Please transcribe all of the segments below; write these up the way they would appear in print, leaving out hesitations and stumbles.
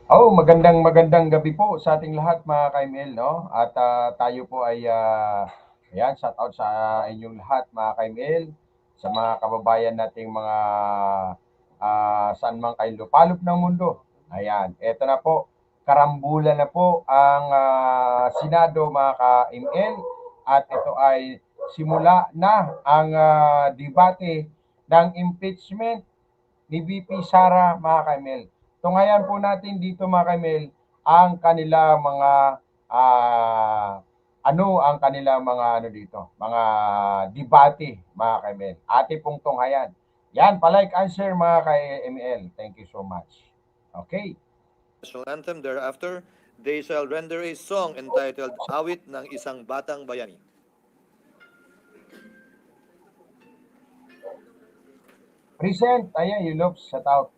Magandang gabi po sa ating lahat mga ka-ML, no? At tayo po ay ayan, shout out sa inyong lahat mga ka-ML, sa mga kababayan nating mga saan man kayo lupalop ng mundo. Ayan, eto na po. Karambola na po ang Senado mga ka-ML at ito ay simula na ang debate ng impeachment ni vpsarah mga ka-ML. Tunghayan po natin dito mga ka-ML ang kanila mga ang kanila mga dito, mga debate mga ka-ML. Ate pong tunghayan. Yan, palike answer mga ka-ML. Thank you so much. Okay. National anthem. Thereafter, they shall render a song entitled Awit ng Isang Batang Bayani. Present. Ayan, you look set out.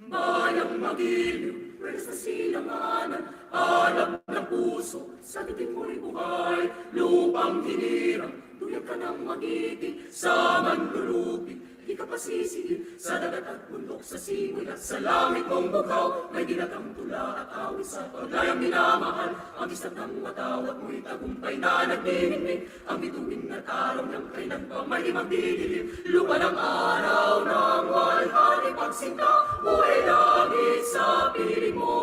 Bayang magiliw, pwede sa silanganan, alam ng puso, sa titik mo'y buhay, lupang hinirang, tuyag ka ng magiti, sa manlulupi, di ka pasisihin, sa dagat at bundok, sa simoy at sa langit mong bughaw, may dinatang tula at awit sa paglayang minamahal, ang isang ng matawat mo'y tagumpay na nagniningning, ang bituin at araw ng kailan pa may di magdidilim, lupa ng araw ng walhali pagsinta, buhay langit sa piling mo,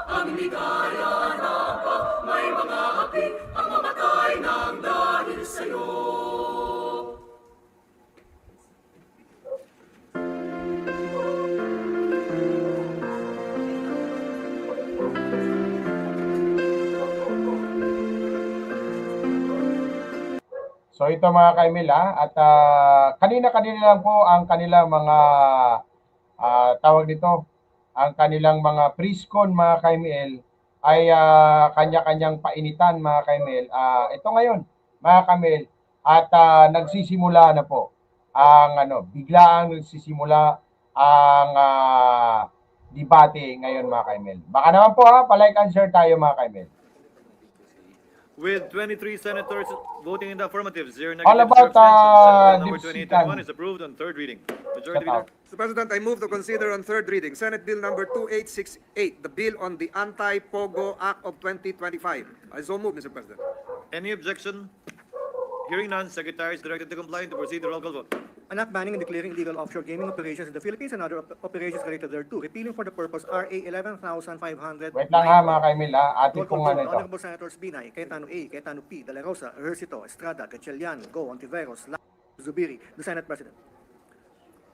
ang ligaya na pa, may mga api, ang mamatay ng dahil sa'yo. So ito mga ka-ML at kanina-kanina lang po ang kanilang mga tawag dito, ang kanilang mga pre-con mga ka-ML ay kanya-kanyang painitan mga ka-ML. Ito ngayon mga ka-ML at nagsisimula na po ang biglaang nagsisimula ang debate ngayon mga ka-ML. Baka naman po palike answer tayo mga ka-ML. With 23 senators voting in the affirmative, 0 All negative, 0 about abstentions, Senate Bill number 2821 Dipsitan. is approved on third reading. Shout Majority Leader. out. Mr. President, I move to consider on third reading Senate Bill number 2868, the bill on the Anti-Pogo Act of 2025. I so move, Mr. President. Any objection? Hearing none, Secretary is directed to comply and to proceed to roll call vote. An act banning and declaring illegal offshore gaming operations in the Philippines and other operations related thereto, repealing for the purpose RA 11,500. Wait lang mga ka-ML Ate Roll call pong vote. ito. Honorable Senators Binay, Cayetano A, Cayetano P, De La Rosa, Ejercito, Estrada, Gatchalian, Go, Ontiveros, Zubiri, the Senate President.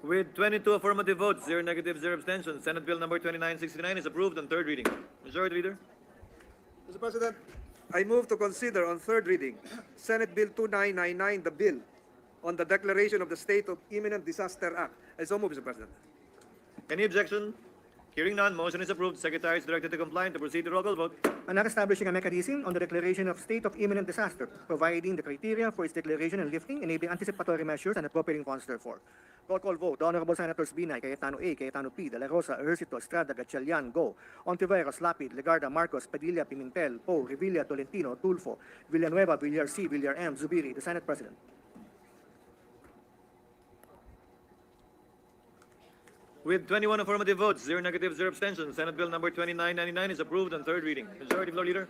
With 22 affirmative votes, 0 negative, 0 abstentions, Senate Bill number 2969 is approved on third reading. Majority Leader. Mr. President, I move to consider on third reading Senate Bill 2999, the bill on the declaration of the State of Imminent Disaster Act. I so move, Mr. President. Any objection? Hearing none, motion is approved. Secretary is directed to comply and to proceed to roll call vote. An act establishing a mechanism on the declaration of state of imminent disaster, providing the criteria for its declaration and lifting, enabling anticipatory measures and appropriating funds therefore. Roll call vote. The Honorable Senators Binay, Cayetano A, Cayetano P, De La Rosa, Ejercito, Estrada, Gatchalian, Go, Ontiveros, Lapid, Legarda, Marcos, Padilla, Pimentel, Poe, Revilla, Tolentino, Tulfo, Villanueva, Villar C, Villar M, Zubiri, the Senate President. With 21 affirmative votes, 0 negative, 0 abstentions, Senate Bill number 2999 is approved on third reading. Majority Floor Leader.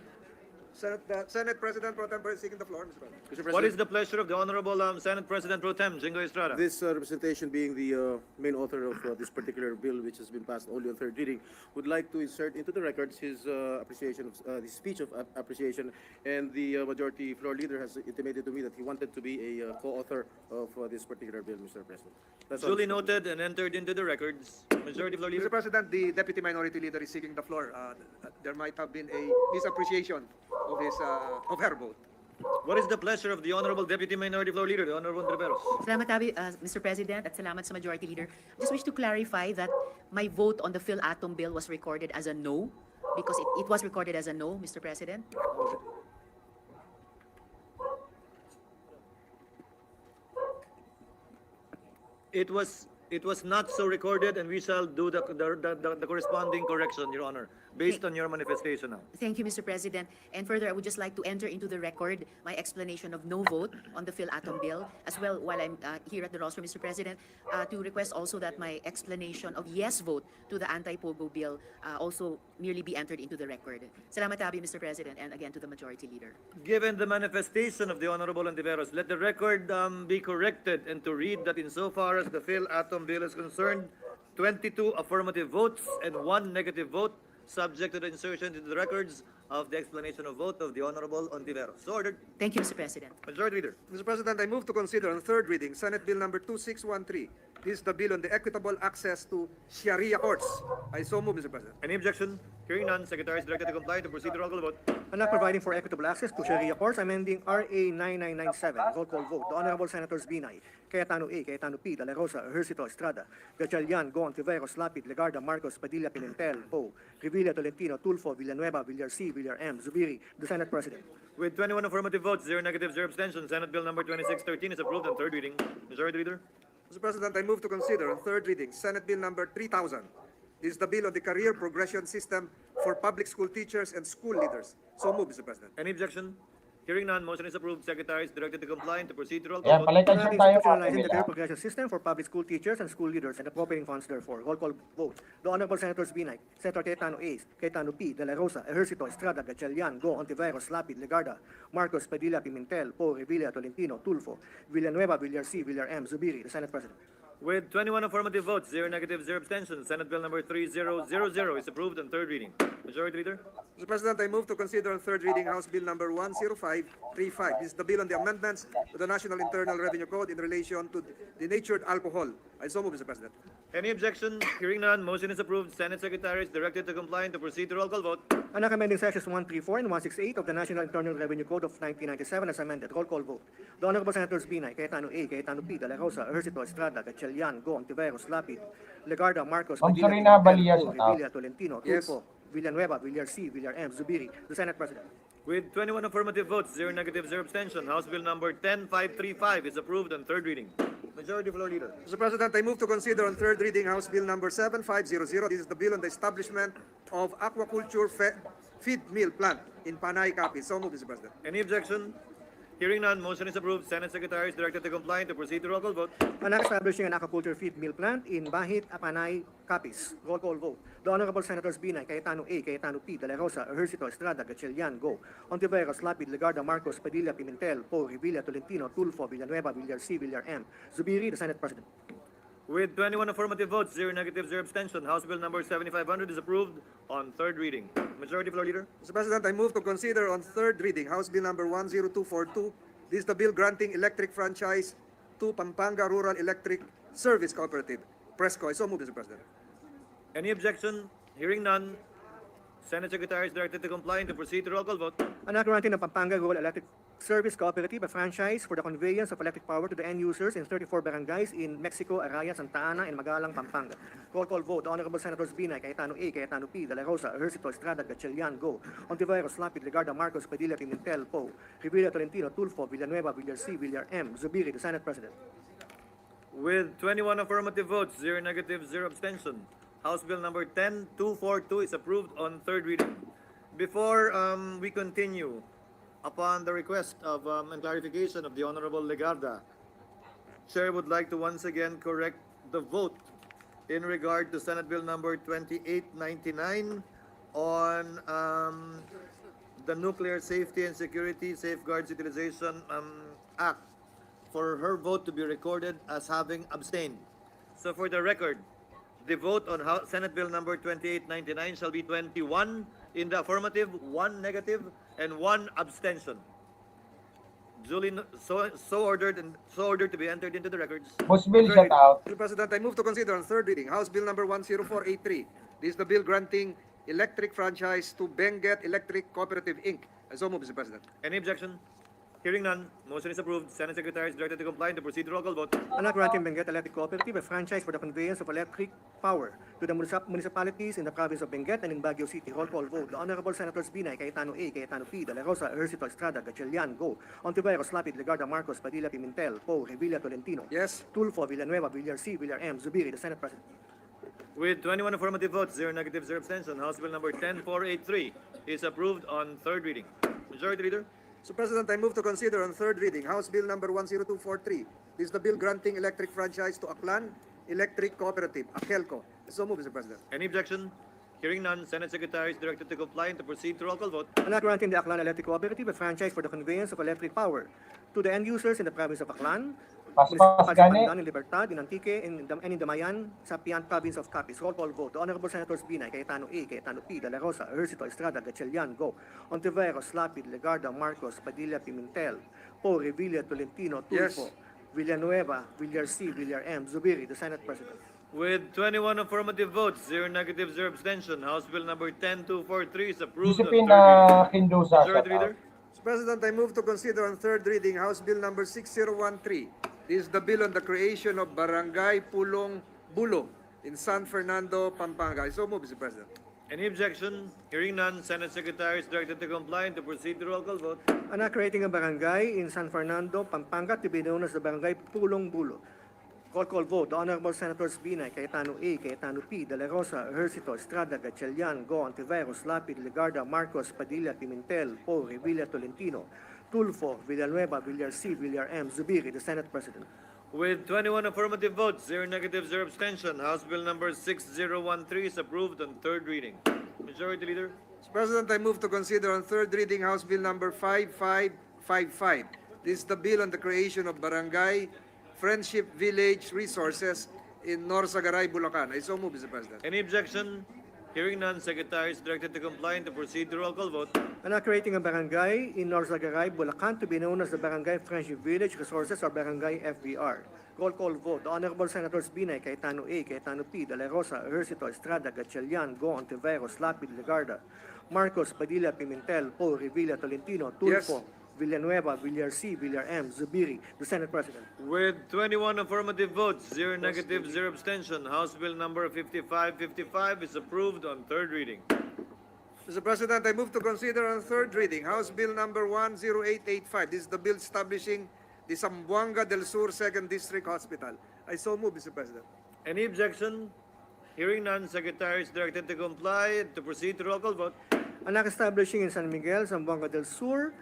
Senate President Pro Tempore seeking the floor, Mr. President. Mr. President, What is the pleasure of the Honorable Senate President Pro Tem, Jingo Estrada? this representation being the main author of this particular bill, which has been passed only on third reading, would like to insert into the records his appreciation of the speech of appreciation, and the majority floor leader has intimated to me that he wanted to be a co-author of this particular bill, Mr. President. That's all, Duly Mr. noted and entered into the records. Majority Floor Mr. Leader. President, the Deputy Minority Leader is seeking the floor. There might have been a misappreciation of his of her vote. What is the pleasure of the Honorable Deputy Minority Floor Leader, the Honorable Ontiveros? Salamat, Mr. President, at salamat sa Majority Leader. I just wish to clarify that my vote on the PhilAtom bill was recorded as a no, because it was recorded as a no, Mr. President. It was not so recorded, and we shall do the corresponding correction, Your Honor. based on your manifestation now. Thank you, Mr. President. And further, I would just like to enter into the record my explanation of no vote on the PhilAtom bill, as well while I'm here at the rostrum, Mr. President, to request also that my explanation of yes vote to the anti-POGO bill also merely be entered into the record. Salamat tabi, Mr. President, and again to the Majority Leader. Given the manifestation of the Honorable Ontiveros, let the record be corrected and to read that insofar as the PhilAtom bill is concerned, 22 affirmative votes and 1 negative vote, subject to the insertion into the records of the explanation of vote of the Honorable Ontiveros. So ordered. Thank you, Mr. President. Majority Leader. Mr. President, I move to consider on third reading Senate Bill number 2613. This is the bill on the equitable access to Sharia courts. I so move, Mr. President. Any objection? Hearing none, Secretary is directed to comply to procedural call vote. An act providing for equitable access to Sharia courts, amending RA 9997. Roll call vote. The Honorable Senators Binay, Cayetano A, Cayetano P, De La Rosa, Ejercito Estrada, Gatchalian, Go, Ontiveros, Lapid, Legarda, Marcos, Padilla, Pimentel, Poe, Revilla, Tolentino, Tulfo, Villanueva, Villar C, Villar M, Zubiri, the Senate President. With 21 affirmative votes, 0 negative, 0 abstentions, Senate Bill number 2613 is approved on third reading. Majority Leader. Mr. President, I move to consider on third reading Senate Bill number 3000. This is the bill on the career progression system for public school teachers and school leaders. So move, Mr. President. Any objection? Hearing none, motion is approved. Secretary is directed to comply to procedural Ayan, call vote. palitan siya tayo mga Institutionalizing the Kamil. career progression system for public school teachers and school leaders and appropriating funds therefore. Roll call vote. The Honorable Senators Binay, Senator Cayetano A, Cayetano P, De La Rosa, Ejercito Estrada, Gatchalian, Go, Ontiveros, Lapid, Legarda, Marcos, Padilla, Pimentel, Poe, Revilla, Tolentino, Tulfo, Villanueva, Villar C, Villar M, Zubiri, the Senate President. With 21 affirmative votes, 0 negative, 0 abstentions, Senate Bill number 3000 is approved on third reading. Majority Leader. Mr. President, I move to consider on third reading House Bill number 10535. This is the bill on the amendments to the National Internal Revenue Code in relation to denatured alcohol. I so move, Mr. President. Any objection? Hearing none, motion is approved. Senate Secretary is directed to comply to procedural call vote. An act amending sections 134 and 168 of the National Internal Revenue Code of 1997 as amended. Roll call vote. The Honorable Senators Binay, Cayetano A, Cayetano P, De La Rosa, Ejercito Estrada, Gatchalian, Go, Ontiveros, Lapid, Legarda, Marcos, Ma'am Padilla, Serena Pimentel, Balias, Poe, Revilla, Tolentino, Yes. Tulfo, Villanueva, Villar C, Villar M, Zubiri, the Senate President. With 21 affirmative votes, 0 negative, 0 abstention, House Bill number 10535 is approved on third reading. Majority Floor Leader. Mr. President, I move to consider on third reading House Bill number 7500. This is the bill on the establishment of aquaculture feed mill plant in Panay, Capiz. So move, Mr. President. Any objection? Hearing none, motion is approved. Senate Secretary is directed to comply to procedural call vote. An act establishing an aquaculture feed mill plant in Bahit, Apanay, Capiz. Roll call vote. The Honorable Senators Binay, Cayetano A, Cayetano P, De La Rosa, Ejercito Estrada, Gatchalian, Go, Ontiveros, Lapid, Legarda, Marcos, Padilla, Pimentel, Poe, Revilla, Tolentino, Tulfo, Villanueva, Villar C, Villar M, Zubiri, the Senate President. With 21 affirmative votes, 0 negative, 0 abstention, House Bill number 7500 is approved on third reading. Majority Floor Leader. Mr. President, I move to consider on third reading House Bill number 10242. This is the bill granting electric franchise to Pampanga Rural Electric Service Cooperative, Presco. I so move, Mr. President. Any objection? Hearing none, Senate Secretary is directed to comply to procedural call vote. An act granting the Pampanga Rural Electric Service Cooperative a franchise for the conveyance of electric power to the end users in 34 barangays in Mexico, Araya, Santa Ana, and Magalang, Pampanga. Roll call vote. The Honorable Senators Binay, Cayetano A, Cayetano P, De La Rosa, Ejercito Estrada, Gatchalian, Go, Ontiveros, Lapid, Legarda, Marcos, Padilla, Pimentel, Poe, Revilla, Tolentino, Tulfo, Villanueva, Villar C, Villar M, Zubiri, the Senate President. With 21 affirmative votes, 0 negative, 0 abstention, House Bill number 10242 is approved on third reading. Before we continue, upon the request of and clarification of the Honorable Legarda, Chair would like to once again correct the vote in regard to Senate Bill number 2899 on the Nuclear Safety and Security Safeguards Utilization Act, for her vote to be recorded as having abstained. So for the record, the vote on Senate Bill number 2899 shall be 21 in the affirmative, 1 negative, and 1 abstention. Duly so ordered to be entered into the records. House Bill shut out. Mr. President, I move to consider on third reading House Bill number 10483. This is the bill granting electric franchise to Benguet Electric Cooperative, Inc. I so move, Mr. President. Any objection? Hearing none, motion is approved. Senate Secretary is directed to comply to procedural call vote. An act granting Benguet Electric Cooperative a franchise for the conveyance of electric power to the municipalities in the province of Benguet and in Baguio City. Roll call vote. The Honorable Senators Binay, Cayetano A, Cayetano P, De La Rosa, Ejercito Estrada, Gatchalian, Go, Ontiveros, Lapid, Legarda, Marcos, Padilla, Pimentel, Poe, Revilla, Tolentino, Yes. Tulfo, Villanueva, Villar C, Villar M, Zubiri, the Senate President. With 21 affirmative votes, 0 negative, 0 abstention, House Bill number 10483 is approved on third reading. Majority Leader? Mr. President, I move to consider on third reading House Bill number 10243. This is the bill granting electric franchise to Aklan Electric Cooperative, AKELCO. So move, Mr. President. Any objection? Hearing none, Senate Secretary is directed to comply and to proceed to roll call vote. An act granting the Aklan Electric Cooperative a franchise for the conveyance of electric power to the end users in the province of Aklan, Paspas gani. in Libertad, in Antique, and in Damayan, sa Pian province of Capiz. Roll call vote. The Honorable Senators Binay, Cayetano A, Cayetano P, De La Rosa, Ejercito, Estrada, Gatchalian, Go, Ontiveros, Lapid, Legarda, Marcos, Padilla, Pimentel, Po, Revilla, Tolentino, Yes. Tulfo, Villanueva, Villar C, Villar M, Zubiri, the Senate President. With 21 affirmative votes, 0 negative, 0 abstention, House Bill number 10243 is approved on Josephine third reading. Kindusa, Majority shout out. Leader? Mr. President, I move to consider on third reading House Bill number 6013. This is the bill on the creation of Barangay Pulong Bulo in San Fernando, Pampanga. So move, Mr. President. Any objection? Hearing none, Senate Secretary is directed to comply and to proceed to roll call vote. An act creating a barangay in San Fernando, Pampanga, to be known as the Barangay Pulong Bulo. Roll call vote. The Honorable Senators Binay, Cayetano A, Cayetano P, De La Rosa, Ejercito, Estrada, Gatchalian, Go, Ontiveros, Lapid, Legarda, Marcos, Padilla, Pimentel, Po, Revilla, Tolentino, Tulfo, Villanueva, Villar C, Villar M, Zubiri, the Senate President. With 21 affirmative votes, 0 negative, 0 abstention, House Bill number 6013 is approved on third reading. Majority Leader? Mr. President, I move to consider on third reading House Bill number 5555. This is the bill on the creation of Barangay Friendship Village Resources in Norsagaray, Bulacan. I so move, Mr. President. Any objection? Hearing none, Secretary is directed to comply and to proceed to roll call vote. An act creating a barangay in Norsagaray, Bulacan, to be known as the Barangay Friendship Village Resources or Barangay FVR. Roll call vote. The Honorable Senators Binay, Cayetano A, Cayetano P, De La Rosa, Ejercito, Estrada, Gatchalian, Go, Ontiveros, Lapid, Legarda, Marcos, Padilla, Pimentel, Po, Revilla, Tolentino, Tulfo, Villanueva, Villar C, Villar M, Zubiri, the Senate President. With 21 affirmative votes, 0 negative, 0 abstention, House Bill number 5555 is approved on third reading. Mr. President, I move to consider on third reading House Bill number 10885. This is the bill establishing the Zamboanga del Sur 2nd District Hospital. I so move, Mr. President. Any objection? Hearing none, Secretary is directed to comply and to proceed to roll call vote. An act establishing in San Miguel, Zamboanga del Sur,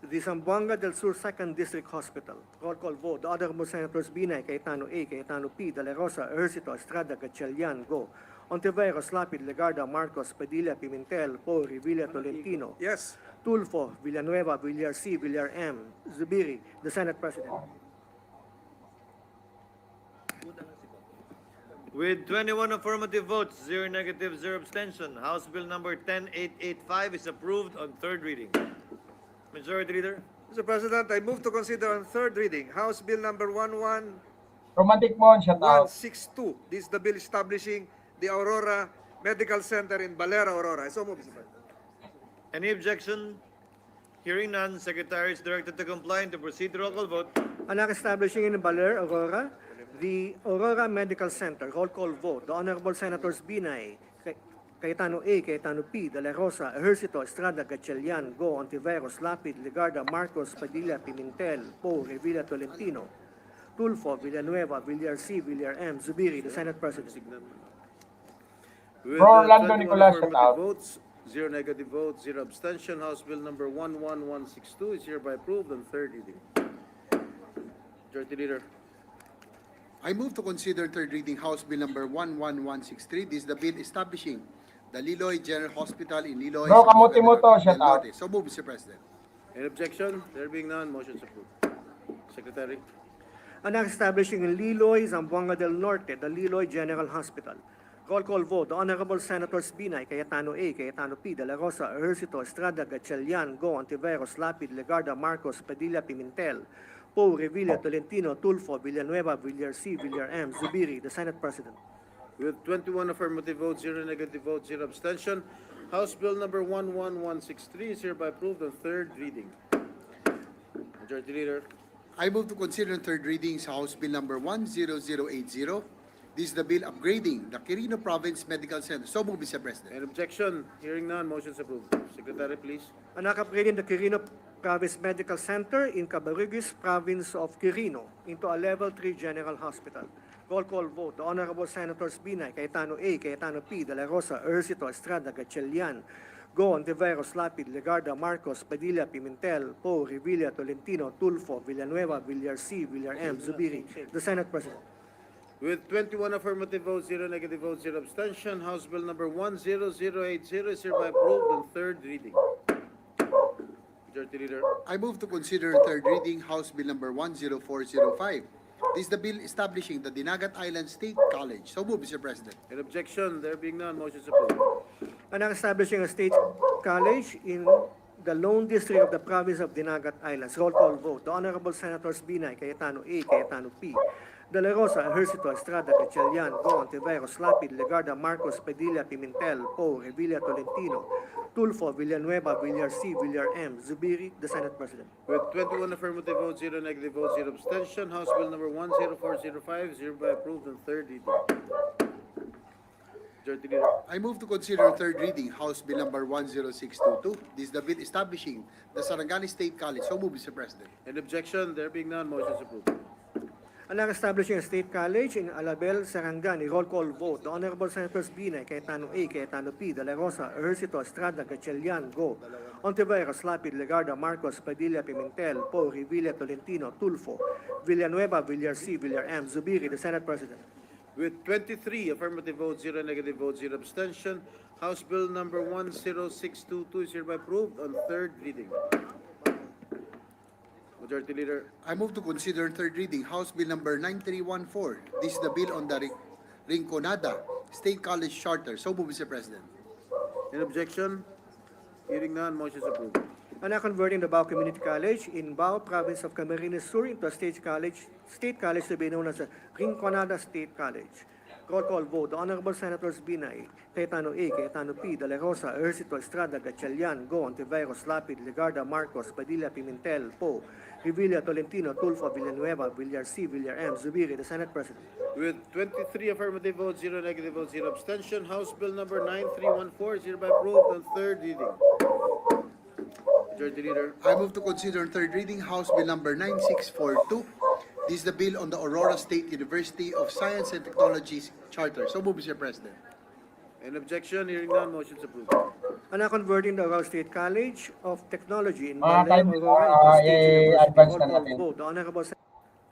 the Zamboanga del Sur 2nd District Hospital. Roll call vote. The Honorable Senators Binay, Cayetano A, Cayetano P, De La Rosa, Ejercito, Estrada, Gatchalian, Go, Ontiveros, Lapid, Legarda, Marcos, Padilla, Pimentel, Po, Revilla, Tolentino, Yes. Tulfo, Villanueva, Villar C, Villar M, Zubiri, the Senate President. With 21 affirmative votes, 0 negative, 0 abstention, House Bill number 10885 is approved on third reading. Majority Leader? Mr. President, I move to consider on third reading House Bill number 11162. Romantic Mon, shout out. This is the bill establishing the Aurora Medical Center in Balera, Aurora. I so move, Mr. President. Any objection? Hearing none, Secretary is directed to comply and to proceed to roll call vote. An act establishing in Baler, Aurora, the Aurora Medical Center. Roll call vote. The Honorable Senators Binay, Cayetano A, Cayetano P, De La Rosa, Ejercito, Estrada, Gatchalian, Go, Ontiveros, Lapid, Legarda, Marcos, Padilla, Pimentel, Po, Revilla, Tolentino, Tulfo, Villanueva, Villar C, Villar M, Zubiri, the Senate President. With Bro, Orlando 21 Nicolas, affirmative shout out. votes, 0 negative votes, 0 abstention, House Bill number 11162 is hereby approved on third reading. Majority Leader? I move to consider third reading House Bill number 11163. This is the bill establishing the Liloy General Hospital in Liloy. Bro, Zamboanga kamuti mo to, del shout out. Norte. So move, Mr. President. Any objection? There being none, motion is approved. Secretary? An act establishing in Liloy, Zamboanga del Norte, the Liloy General Hospital. Roll call vote. The Honorable Senators Binay, Cayetano A, Cayetano P, De La Rosa, Ejercito, Estrada, Gatchalian, Go, Ontiveros, Lapid, Legarda, Marcos, Padilla, Pimentel, Po, Revilla, Tolentino, Tulfo, Villanueva, Villar C, Villar M, Zubiri, the Senate President. With 21 affirmative votes, 0 negative votes, 0 abstention, House Bill number 11163 is hereby approved on third reading. Majority Leader? I move to consider in third readings House Bill number 10080. This is the bill upgrading the Quirino Province Medical Center. So move, Mr. President. Any objection? Hearing none, motion is approved. Secretary, please. An act upgrading the Quirino Province Medical Center in Cabarigis, Province of Quirino, into a Level 3 General Hospital. Roll call vote. The Honorable Senators Binay, Cayetano A, Cayetano P, De La Rosa, Ercito, Estrada, Gatchalian, Go, Ontiveros, Lapid, Legarda, Marcos, Padilla, Pimentel, Poe, Revilla, Tolentino, Tulfo, Villanueva, Villar C, Villar M, Zubiri. The Senate President. With 21 affirmative votes, 0 negative votes, 0 abstention, House Bill number 10080 is hereby approved on third reading. Majority Leader. I move to consider third reading House Bill number 10405. This is the bill establishing the Dinagat Island State College. So move, Mr. President. In objection, there being none, motion is approved. And establishing a state college in the Lone District of the province of Dinagat Islands. Roll call vote. The Honorable Senators Binay, Cayetano A, Cayetano P, De La Rosa, Ejercito, Estrada, Gatchalian, Go, Ontiveros, Lapid, Legarda, Marcos, Padilla, Pimentel, Poe, Revilla, Tolentino, Tulfo, Villanueva, Villar C, Villar M, Zubiri, the Senate President. With 21 affirmative votes, 0 negative votes, 0 abstention, House Bill number 10405 is hereby approved on third reading. Majority Leader. I move to consider third reading House Bill number 10622. This is the bill establishing the Sarangani State College. So move, Mr. President. In objection, there being none, motion is approved. And establishing a state college in Alabel, Sarangani. Roll call vote. The Honorable Senators Binay, Cayetano A, Cayetano P, De La Rosa, Ejercito, Estrada, Gatchalian, Go, Ontiveros, Lapid, Legarda, Marcos, Padilla, Pimentel, Poe, Revilla, Tolentino, Tulfo, Villanueva, Villar C, Villar M, Zubiri, the Senate President. With 23 affirmative votes, 0 negative votes, 0 abstention, House Bill number 10622 is hereby approved on third reading. Majority Leader. I move to consider third reading House Bill number 9314. This is the bill on the Rinconada State College Charter. So move, Mr. President. In objection, hearing none, motion is approved. And converting the Bao Community College in Bao, province of Camarines Sur, into a state college to be known as the Rinconada State College. Roll call vote. The Honorable Senators Binay, Cayetano A, Cayetano P, De La Rosa, Ejercito, Estrada, Gatchalian, Go, Ontiveros, Lapid, Legarda, Marcos, Padilla, Pimentel, Poe, Revilla, Tolentino, Tulfo, Villanueva, Villar C, Villar M, Zubiri, the Senate President. With 23 affirmative votes, 0 negative votes, 0 abstention, House Bill number 9314 is hereby approved on third reading. Majority Leader. I move to consider third reading House Bill number 9642. This is the bill on the Aurora State University of Science and Technology's Charter. So move, Mr. President. In objection, hearing none, motion is approved. And converting the Aurora State College of Technology in Mga Balem, kaibigan, Aurora, into a state university. advance Roll na call natin. vote. The Honorable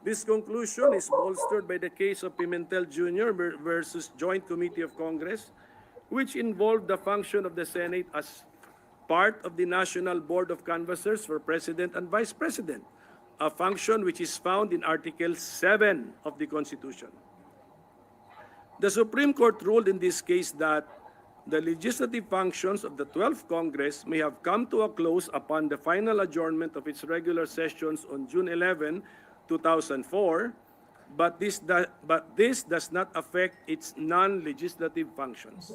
This conclusion is bolstered by the case of Pimentel Jr. versus Joint Committee of Congress, which involved the function of the Senate as part of the National Board of Canvassers for President and Vice President, a function which is found in Article 7 of the Constitution. The Supreme Court ruled in this case that the legislative functions of the 12th Congress may have come to a close upon the final adjournment of its regular sessions on June 11, 2004, but this does not affect its non-legislative functions.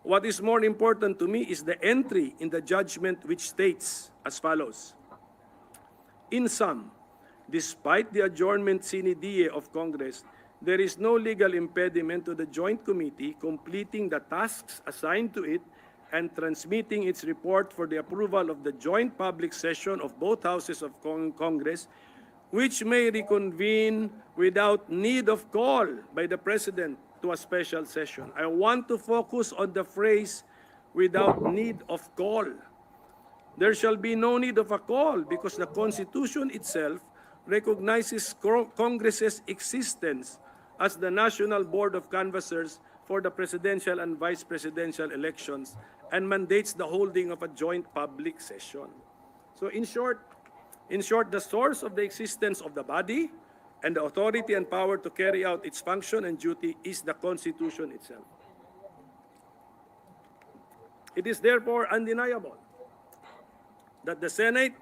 What is more important to me is the entry in the judgment which states as follows. In sum, despite the adjournment sine die of Congress, there is no legal impediment to the Joint Committee completing the tasks assigned to it and transmitting its report for the approval of the joint public session of both houses of Congress, which may reconvene without need of call by the President to a special session. I want to focus on the phrase, without need of call. There shall be no need of a call because the Constitution itself recognizes Congress's existence as the National Board of Canvassers for the presidential and vice presidential elections and mandates the holding of a joint public session. So in short, the source of the existence of the body and the authority and power to carry out its function and duty is the Constitution itself. It is therefore undeniable that the Senate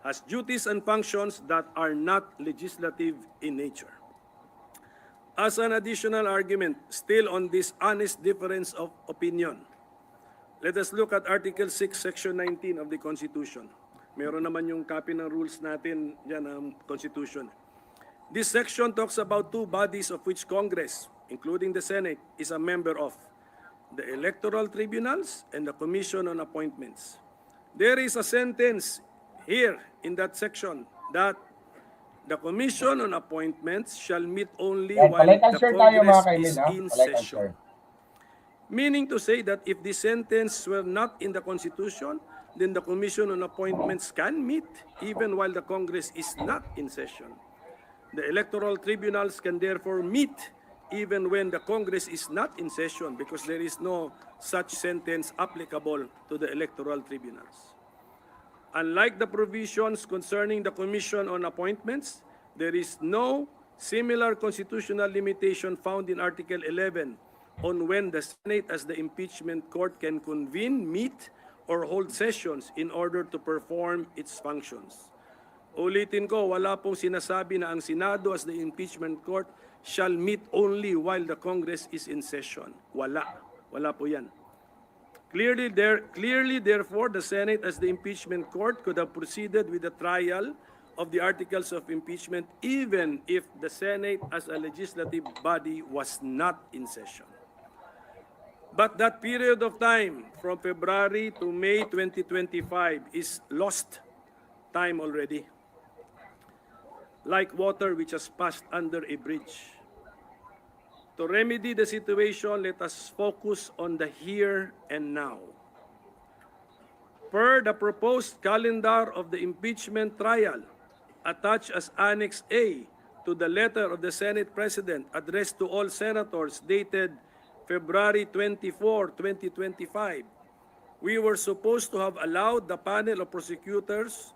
has duties and functions that are not legislative in nature. As an additional argument, still on this honest difference of opinion, let us look at Article 6, Section 19 of the Constitution. Meron naman yung copy ng rules natin dyan ng Constitution. This section talks about two bodies of which Congress, including the Senate, is a member of: the electoral tribunals and the Commission on Appointments. There is a sentence here in that section that The Commission on Appointments shall meet only Yan, while polite the answer tayo mga Congress kaimil, is ha? in Polite answer. session. Meaning to say that if the sentence were not in the Constitution, then the Commission on Appointments can meet even while the Congress is not in session. The electoral tribunals can therefore meet even when the Congress is not in session because there is no such sentence applicable to the electoral tribunals. Unlike the provisions concerning the Commission on Appointments, there is no similar constitutional limitation found in Article 11 on when the Senate as the impeachment court can convene, meet, or hold sessions in order to perform its functions. Ulitin ko, wala pong sinasabi na ang Senado as the impeachment court shall meet only while the Congress is in session. Wala. Wala po yan. Clearly, therefore, the Senate as the impeachment court could have proceeded with the trial of the articles of impeachment even if the Senate as a legislative body was not in session. But that period of time from February to May 2025 is lost time already. Like water which has passed under a bridge. To remedy the situation, let us focus on the here and now. Per the proposed calendar of the impeachment trial, attached as Annex A to the letter of the Senate President addressed to all senators dated February 24, 2025, we were supposed to have allowed the panel of prosecutors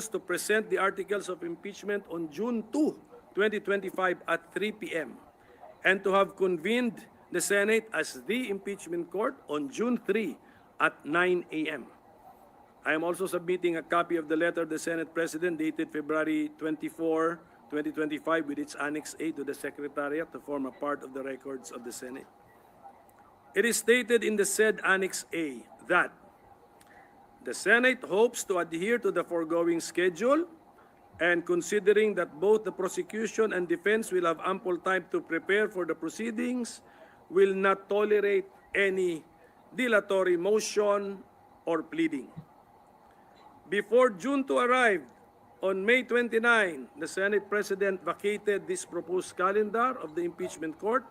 to present the articles of impeachment on June 2, 2025 at 3 p.m. and to have convened the Senate as the impeachment court on June 3 at 9 a.m. I am also submitting a copy of the letter of the Senate President dated February 24, 2025 with its Annex A to the Secretariat to form a part of the records of the Senate. It is stated in the said Annex A that the Senate hopes to adhere to the foregoing schedule and considering that both the prosecution and defense will have ample time to prepare for the proceedings, will not tolerate any dilatory motion or pleading. Before June 2 arrived, on May 29, the Senate President vacated this proposed calendar of the impeachment court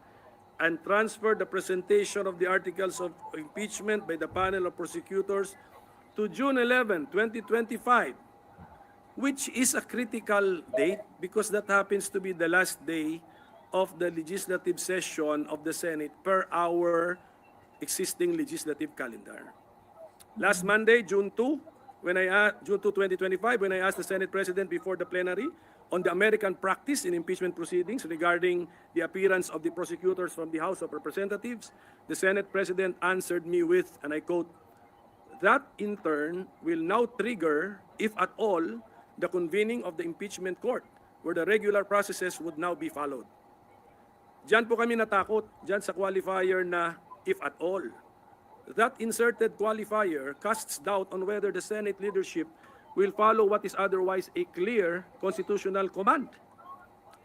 and transferred the presentation of the articles of impeachment by the panel of prosecutors to June 11, 2025, which is a critical date because that happens to be the last day of the legislative session of the Senate per our existing legislative calendar. Last Monday, June 2, June 2, 2025, when I asked the Senate President before the plenary on the American practice in impeachment proceedings regarding the appearance of the prosecutors from the House of Representatives, the Senate President answered me with, and I quote, "That in turn will now trigger, if at all, the convening of the impeachment court, where the regular processes would now be followed." Diyan po kami natakot, diyan sa qualifier na if at all. That inserted qualifier casts doubt on whether the Senate leadership will follow what is otherwise a clear constitutional command.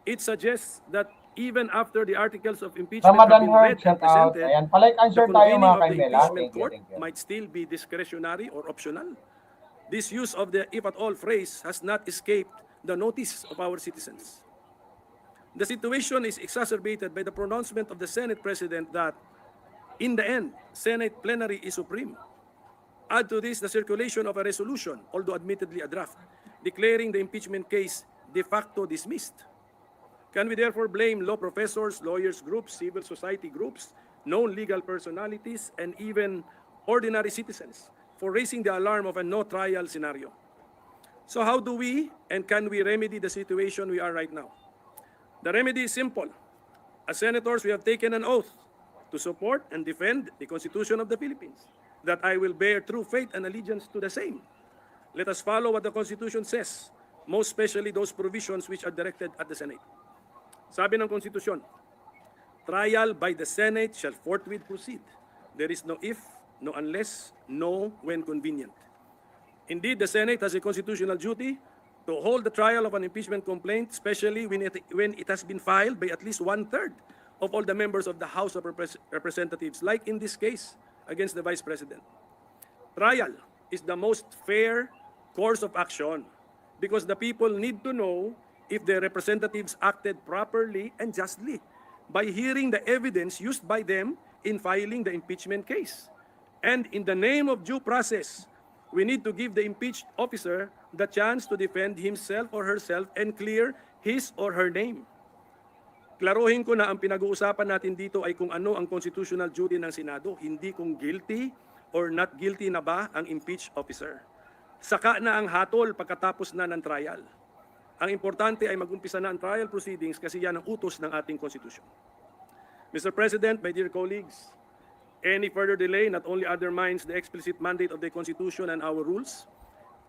It suggests that even after the articles of impeachment have Ramadan been Heart, read and shout out. presented, Ayan, polite the answer tayo convening mga of the kaimel, ha? impeachment court Thank you. might still be discretionary or optional. This use of the if at all phrase has not escaped the notice of our citizens. The situation is exacerbated by the pronouncement of the Senate President that, in the end, Senate plenary is supreme. Add to this the circulation of a resolution, although admittedly a draft, declaring the impeachment case de facto dismissed. Can we therefore blame law professors, lawyers groups, civil society groups, known legal personalities, and even ordinary citizens for raising the alarm of a no-trial scenario? So how do we and can we remedy the situation we are right now? The remedy is simple. As senators, we have taken an oath to support and defend the Constitution of the Philippines, that I will bear true faith and allegiance to the same. Let us follow what the Constitution says, most especially those provisions which are directed at the Senate. Sabi ng Constitution, trial by the Senate shall forthwith proceed. There is no if, no unless, no when convenient. Indeed, the Senate has a constitutional duty to hold the trial of an impeachment complaint, especially when it has been filed by at least 1/3 of all the members of the House of Representatives, like in this case against the Vice President. Trial is the most fair course of action, because the people need to know if their representatives acted properly and justly by hearing the evidence used by them in filing the impeachment case. And in the name of due process, we need to give the impeached officer the chance to defend himself or herself and clear his or her name. Klaruhin ko na ang pinag-uusapan natin dito ay kung ano ang constitutional duty ng Senado, hindi kung guilty or not guilty na ba ang impeached officer. Saka na ang hatol pagkatapos na ng trial. Ang importante ay mag-umpisa na ang trial proceedings kasi yan ang utos ng ating konstitusyon. Mr. President, my dear colleagues, any further delay not only undermines the explicit mandate of the Constitution and our rules,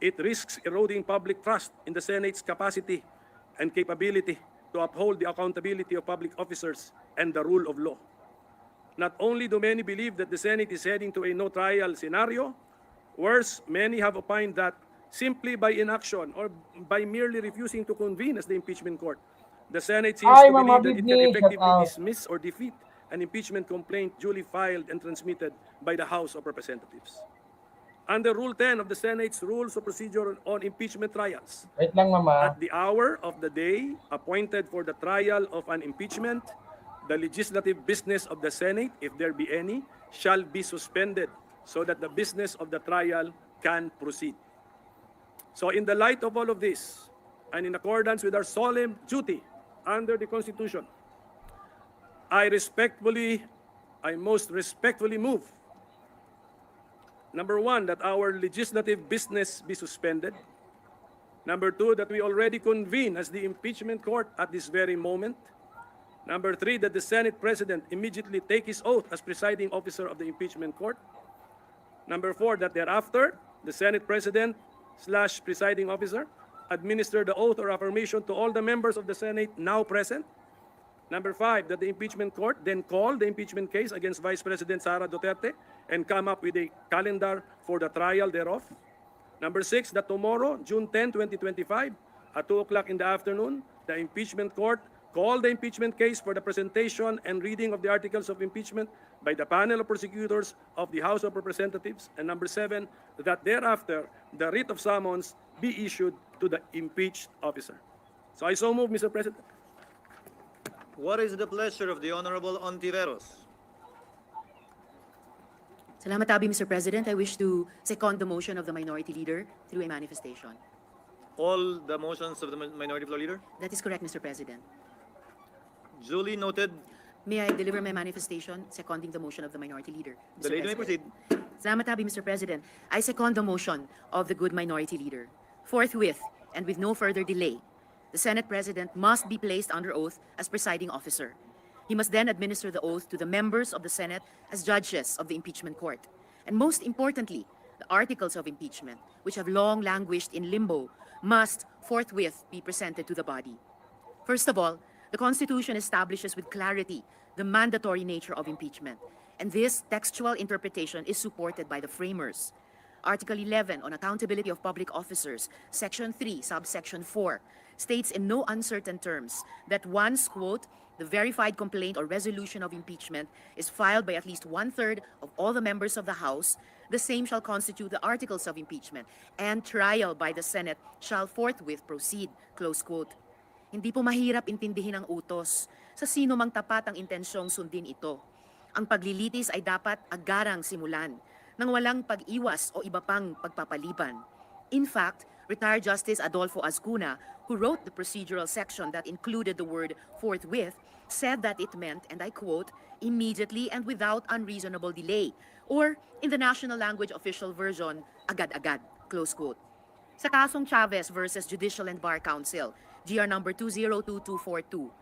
it risks eroding public trust in the Senate's capacity and capability to uphold the accountability of public officers and the rule of law. Not only do many believe that the Senate is heading to a no-trial scenario, worse, many have opined that simply by inaction or by merely refusing to convene as the impeachment court, the Senate seems to believe that it can effectively dismiss or defeat an impeachment complaint duly filed and transmitted by the House of Representatives. Under Rule 10 of the Senate's Rules of Procedure on Impeachment Trials, Wait lang, Mama. at the hour of the day appointed for the trial of an impeachment, the legislative business of the Senate, if there be any, shall be suspended so that the business of the trial can proceed. So in the light of all of this, and in accordance with our solemn duty under the Constitution, I most respectfully move, number one, that our legislative business be suspended. Number two, that we already convene as the impeachment court at this very moment. Number three, that the Senate President immediately take his oath as presiding officer of the impeachment court. Number four, that thereafter, the Senate President / presiding officer administer the oath or affirmation to all the members of the Senate now present. Number five, that the impeachment court then call the impeachment case against Vice President Sara Duterte and come up with a calendar for the trial thereof. Number six, that tomorrow, June 10, 2025, at 2 o'clock in the afternoon, the impeachment court call the impeachment case for the presentation and reading of the articles of impeachment by the panel of prosecutors of the House of Representatives. And number seven, that thereafter, the writ of summons be issued to the impeached officer. So I so move, Mr. President. What is the pleasure of the Honorable Ontiveros? Salamat, Abi, Mr. President. I wish to second the motion of the Minority Leader through a manifestation. All the motions of the Minority Floor Leader? That is correct, Mr. President. Duly noted. May I deliver my manifestation seconding the motion of the Minority Leader? The lady may proceed. Salamat, Abi, Mr. President. I second the motion of the good Minority Leader. Forthwith, and with no further delay, the Senate President must be placed under oath as presiding officer. He must then administer the oath to the members of the Senate as judges of the impeachment court. And most importantly, the articles of impeachment, which have long languished in limbo, must forthwith be presented to the body. First of all, the Constitution establishes with clarity the mandatory nature of impeachment, and this textual interpretation is supported by the framers. Article 11 on accountability of public officers, Section 3, subsection 4, states in no uncertain terms that once, quote, the verified complaint or resolution of impeachment is filed by at least 1/3 of all the members of the House, the same shall constitute the articles of impeachment, and trial by the Senate shall forthwith proceed, close quote. Hindi po mahirap intindihin ang utos sa sino mang tapat ang intensyong sundin ito. Ang paglilitis ay dapat agarang simulan nang walang pag-iwas o iba pang pagpapaliban. In fact, retired Justice Adolfo Azcuna, who wrote the procedural section that included the word forthwith, said that it meant, and I quote, immediately and without unreasonable delay, or in the national language official version, agad-agad, close quote. Sa kasong Chavez versus Judicial and Bar Council, GR number 202242,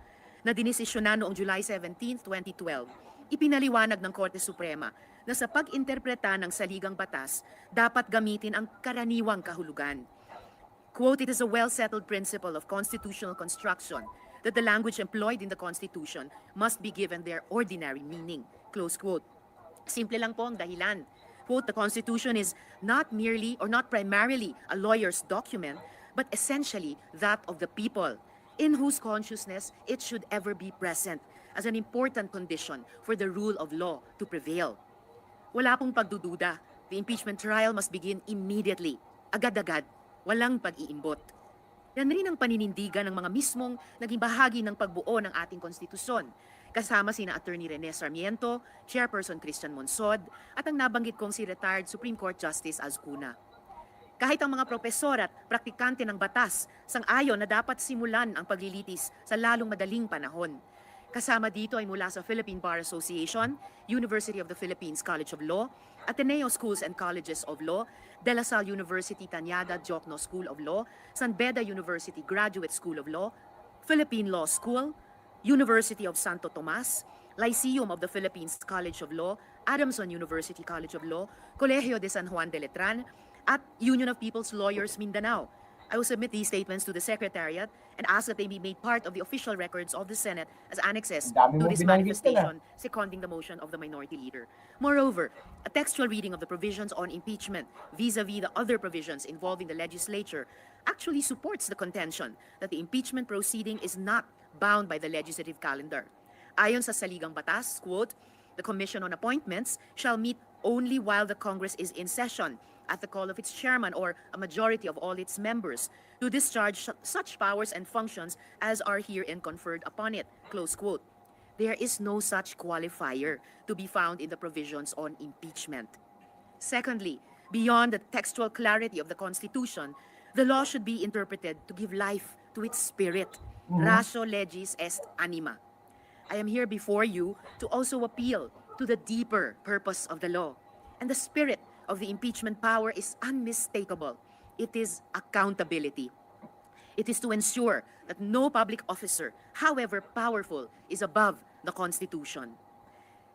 na dinesisyonan noong July 17, 2012, ipinaliwanag ng Korte Suprema na sa pag-interpreta ng saligang batas, dapat gamitin ang karaniwang kahulugan. Quote, it is a well-settled principle of constitutional construction that the language employed in the Constitution must be given their ordinary meaning. Close quote. Simple lang po ang dahilan. Quote, the Constitution is not merely or not primarily a lawyer's document, but essentially that of the people, in whose consciousness it should ever be present as an important condition for the rule of law to prevail. Wala pong pagdududa. The impeachment trial must begin immediately, agad-agad, walang pag-iimbot. Yan rin ang paninindigan ng mga mismong naging bahagi ng pagbuo ng ating konstitusyon, kasama sina Attorney Rene Sarmiento, Chairperson Christian Monsod, at ang nabanggit kong si retired Supreme Court Justice Azcuna. Kahit ang mga propesor at praktikante ng batas sang-ayon na dapat simulan ang paglilitis sa lalong madaling panahon. Kasama dito ay mula sa Philippine Bar Association, University of the Philippines College of Law, Ateneo Schools and Colleges of Law, De La Salle University Tanyada Jokno School of Law, San Beda University Graduate School of Law, Philippine Law School, University of Santo Tomas, Lyceum of the Philippines College of Law, Adamson University College of Law, Colegio de San Juan de Letran, at Union of People's Lawyers Mindanao. I will submit these statements to the Secretariat and ask that they be made part of the official records of the Senate as annexes Ang dami to mong this binanggit ka na. manifestation, seconding the motion of the Minority Leader. Moreover, a textual reading of the provisions on impeachment vis-a-vis the other provisions involving the legislature actually supports the contention that the impeachment proceeding is not bound by the legislative calendar. Ayon sa saligang batas, quote, "The Commission on Appointments shall meet only while the Congress is in session at the call of its chairman or a majority of all its members to discharge such powers and functions as are herein conferred upon it," close quote. There is no such qualifier to be found in the provisions on impeachment. Secondly, beyond the textual clarity of the Constitution, the law should be interpreted to give life to its spirit. Ratio legis est anima. I am here before you to also appeal to the deeper purpose of the law. And the spirit of the impeachment power is unmistakable. It is accountability. It is to ensure that no public officer, however powerful, is above the Constitution.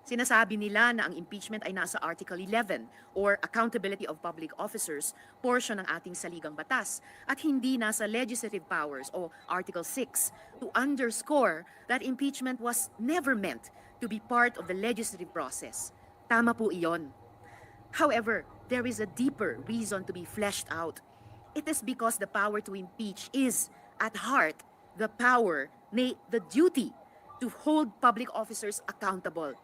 Sinasabi nila na ang impeachment ay nasa Article 11 or Accountability of Public Officers, portion ng ating saligang batas, at hindi nasa Legislative Powers o Article 6 to underscore that impeachment was never meant to be part of the legislative process. Tama po iyon. However, there is a deeper reason to be fleshed out. It is because the power to impeach is, at heart, the power, nay, the duty to hold public officers accountable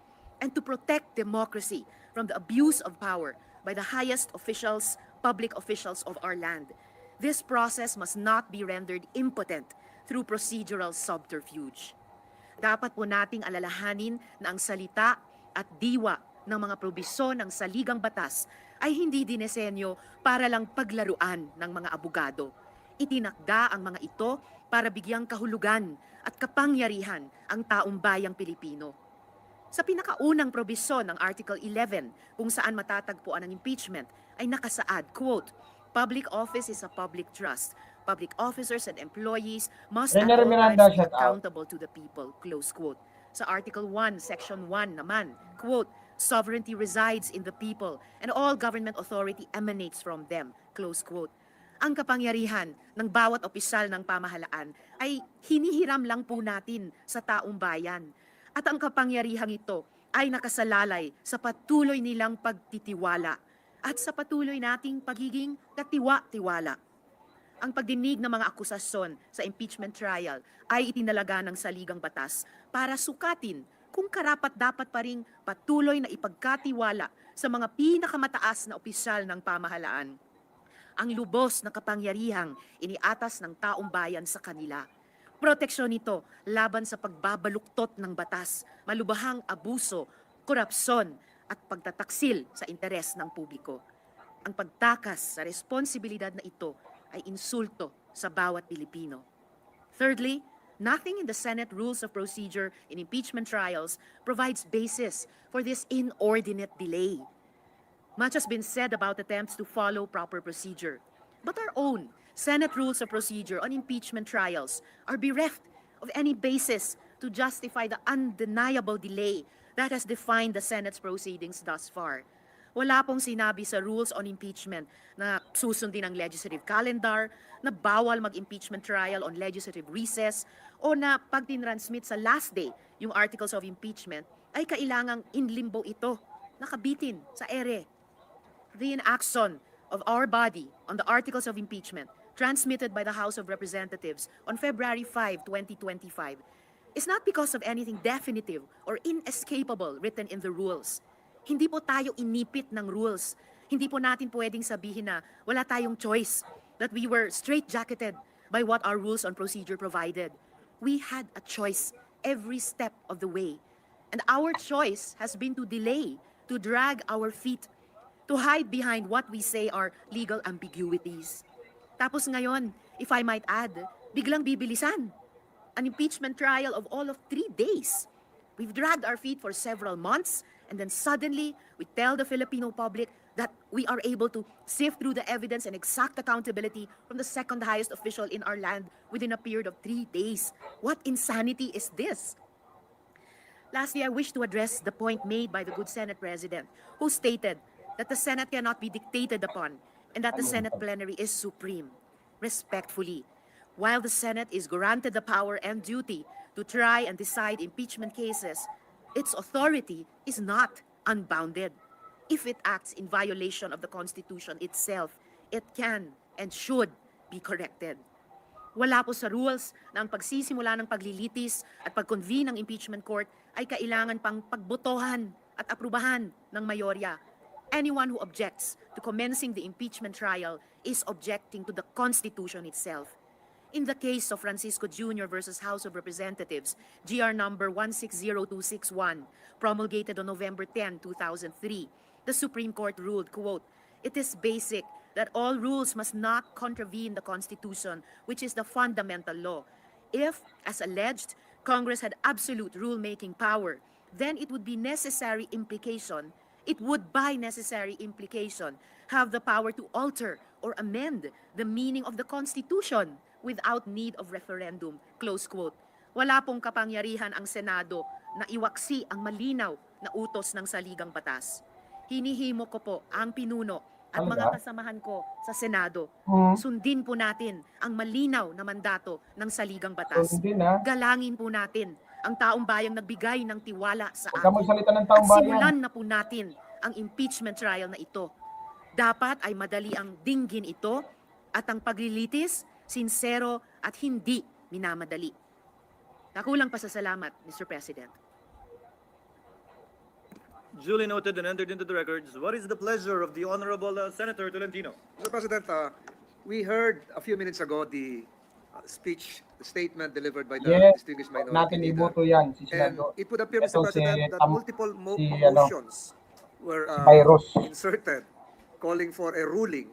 and to protect democracy from the abuse of power by the highest officials, public officials of our land. This process must not be rendered impotent through procedural subterfuge. Dapat po nating alalahanin na ang salita at diwa ng mga probisyon ng saligang batas ay hindi dinesenyo para lang paglaruan ng mga abogado. Itinakda ang mga ito para bigyang kahulugan at kapangyarihan ang taong bayang Pilipino. Sa pinakaunang probisyon ng Article 11 kung saan matatagpuan ang impeachment ay nakasaad, quote, "Public office is a public trust. Public officers and employees must at Senator all Miranda, times be shout out. accountable to the people," close quote. Sa Article 1, Section 1 naman, quote, "Sovereignty resides in the people and all government authority emanates from them," close quote. Ang kapangyarihan ng bawat opisyal ng pamahalaan ay hinihiram lang po natin sa taong bayan. At ang kapangyarihang ito ay nakasalalay sa patuloy nilang pagtitiwala at sa patuloy nating pagiging katiwa-tiwala. Ang pagdinig ng mga akusasyon sa impeachment trial ay itinalaga ng saligang batas para sukatin kung karapat-dapat pa ring patuloy na ipagkatiwala sa mga pinakamataas na opisyal ng pamahalaan ang lubos na kapangyarihang iniatas ng taong bayan sa kanila. Proteksyon nito laban sa pagbabaluktot ng batas, malubhang abuso, korupsyon at pagtataksil sa interes ng publiko. Ang pagtakas sa responsibilidad na ito ay insulto sa bawat Pilipino. Thirdly, nothing in the Senate Rules of Procedure in impeachment trials provides basis for this inordinate delay. Much has been said about attempts to follow proper procedure, but our own Senate Rules of Procedure on impeachment trials are bereft of any basis to justify the undeniable delay that has defined the Senate's proceedings thus far. Wala pong sinabi sa rules on impeachment na susundin ang legislative calendar, na bawal mag-impeachment trial on legislative recess, o na pag tinransmit sa last day yung articles of impeachment ay kailangang in limbo ito, nakabitin sa ere. The inaction of our body on the articles of impeachment transmitted by the House of Representatives on February 5, 2025 is not because of anything definitive or inescapable written in the rules. Hindi po tayo inipit ng rules. Hindi po natin pwedeng sabihin na wala tayong choice, that we were straitjacketed by what our rules on procedure provided. We had a choice every step of the way. And our choice has been to delay, to drag our feet, to hide behind what we say are legal ambiguities. Tapos ngayon, if I might add, biglang bibilisan. An impeachment trial of all of 3 days. We've dragged our feet for several months, and then suddenly we tell the Filipino public that we are able to sift through the evidence and exact accountability from the second highest official in our land within a period of 3 days. What insanity is this? Lastly, I wish to address the point made by the good Senate President, who stated that the Senate cannot be dictated upon and that the Senate plenary is supreme. Respectfully, while the Senate is granted the power and duty to try and decide impeachment cases, its authority is not unbounded. If it acts in violation of the Constitution itself, it can and should be corrected. Wala po sa rules na ang pagsisimula ng paglilitis at pag-convene ng impeachment court ay kailangan pang pagbotohan at aprubahan ng mayorya. Anyone who objects to commencing the impeachment trial is objecting to the Constitution itself. In the case of Francisco Jr. versus House of Representatives, GR number 160261, promulgated on November 10, 2003, the Supreme Court ruled, quote, "It is basic that all rules must not contravene the Constitution, which is the fundamental law. If, as alleged, Congress had absolute rule-making power, then it would by necessary implication have the power to alter or amend the meaning of the Constitution without need of referendum." Close quote. Wala pong kapangyarihan ang Senado na iwaksi ang malinaw na utos ng saligang batas. Hinihimo ko po ang pinuno at mga kasamahan ko sa Senado. Sundin po natin ang malinaw na mandato ng saligang batas. Galangin po natin ang taong bayang nagbigay ng tiwala sa Huwag ka atin. magsalita ng taong At bayan. simulan na po natin ang impeachment trial na ito. Dapat ay madali ang dinggin ito at ang paglilitis, sinsero at hindi minamadali. Nakulang pa sa salamat, Mr. President. Duly noted and entered into the records. What is the pleasure of the Honorable Senator Tolentino? Mr. President, we heard a few minutes ago the the statement delivered by the Yes, distinguished huwag minority natin leader. iboto yan, si And Senado. it would appear, Mr. Etong si President, that multiple motions were Virus. inserted calling for a ruling,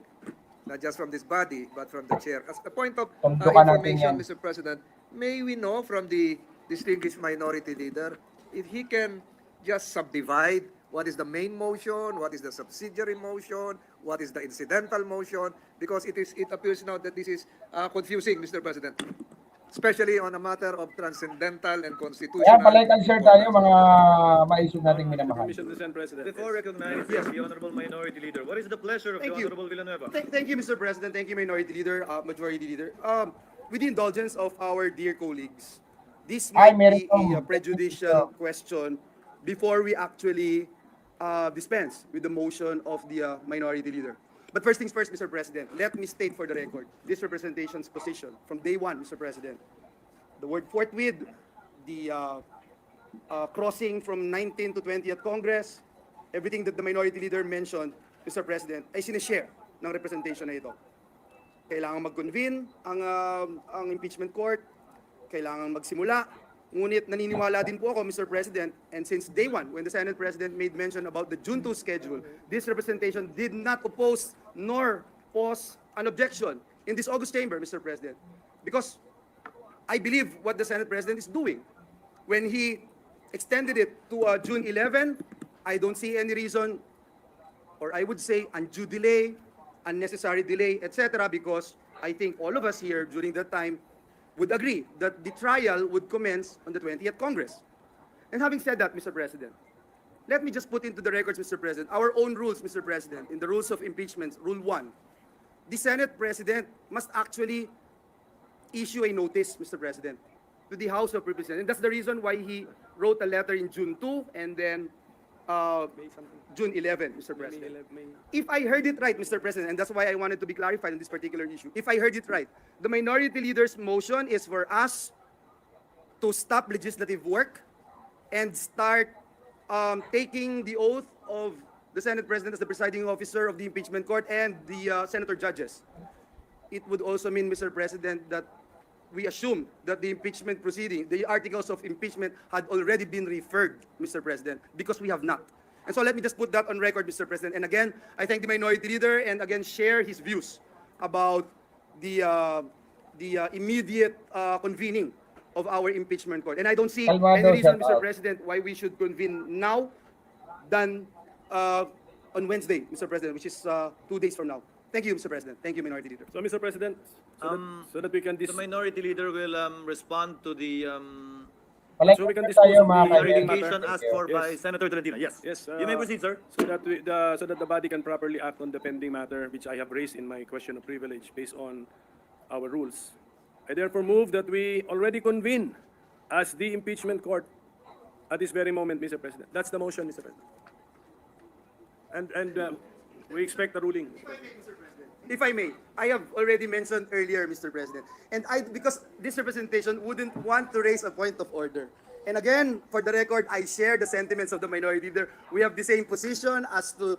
not just from this body, but from the chair. As a point of Tuntukan natin information, yan. Mr. President, may we know from the distinguished minority leader if he can just subdivide what is the main motion, what is the subsidiary motion, what is the incidental motion, because it appears now that this is confusing, Mr. President, especially on a matter of transcendental and constitutional. Kaya palike and share tayo mga maisip nating minamahal. Permission to send President. Before recognizing the Honorable Minority Leader, what is the pleasure of Thank the you. Honorable Villanueva? Thank you, Mr. President. Thank you, Minority Leader, Majority Leader. With the indulgence of our dear colleagues, this Ay, might be meron a prejudicial question before we actually dispense with the motion of the Minority Leader. But first things first, Mr. President, let me state for the record this representation's position from day one, Mr. President. The word forthwith, the crossing from 19th to 20th Congress, everything that the Minority Leader mentioned, Mr. President, ay sinishare ng representation na ito. Kailangan mag-convene ang impeachment court, kailangan magsimula. Ngunit naniniwala din po ako, Mr. President, and since day one, when the Senate President made mention about the June 2 schedule, this representation did not oppose nor pose an objection in this August chamber, Mr. President. Because I believe what the Senate President is doing. When he extended it to June 11, I don't see any reason, or I would say undue delay, unnecessary delay, etc. Because I think all of us here during that time would agree that the trial would commence on the 20th Congress. And having said that, Mr. President, let me just put into the records, Mr. President, our own rules, Mr. President, in the rules of impeachment, Rule 1. The Senate President must actually issue a notice, Mr. President, to the House of Representatives. And that's the reason why he wrote a letter in June 2 and then June 11, Mr. President. If I heard it right, Mr. President, and that's why I wanted to be clarified on this particular issue. If I heard it right, the Minority Leader's motion is for us to stop legislative work and start taking the oath of the Senate President as the presiding officer of the impeachment court and the senator judges. it would also mean, Mr. President, that we assume that the impeachment proceeding, the articles of impeachment had already been referred, Mr. President, because we have not. And so let me just put that on record, Mr. President. And again, I thank the minority leader and again share his views about the immediate convening of our impeachment court. And I don't see Kalmado, any reason, shut Mr. up. President, why we should convene now than on Wednesday, Mr. President, which is 2 days from now. Thank you, Mr. President. Thank you, minority leader. So, Mr. President, so that we can The minority leader will respond to the Palay So we can answer dispose tayo, of mga the kaibigan. indication Thank asked you. for by Yes. Senator Tolentino. Yes. Yes, You may proceed, sir. so that so that the body can properly act on the pending matter which I have raised in my question of privilege based on our rules. I therefore move that we already convene as the impeachment court at this very moment, Mr. President. That's the motion, Mr. President. And we expect the ruling. If I may, I have already mentioned earlier, Mr. President, and because this representation wouldn't want to raise a point of order. And again, for the record, I share the sentiments of the minority leader. We have the same position as to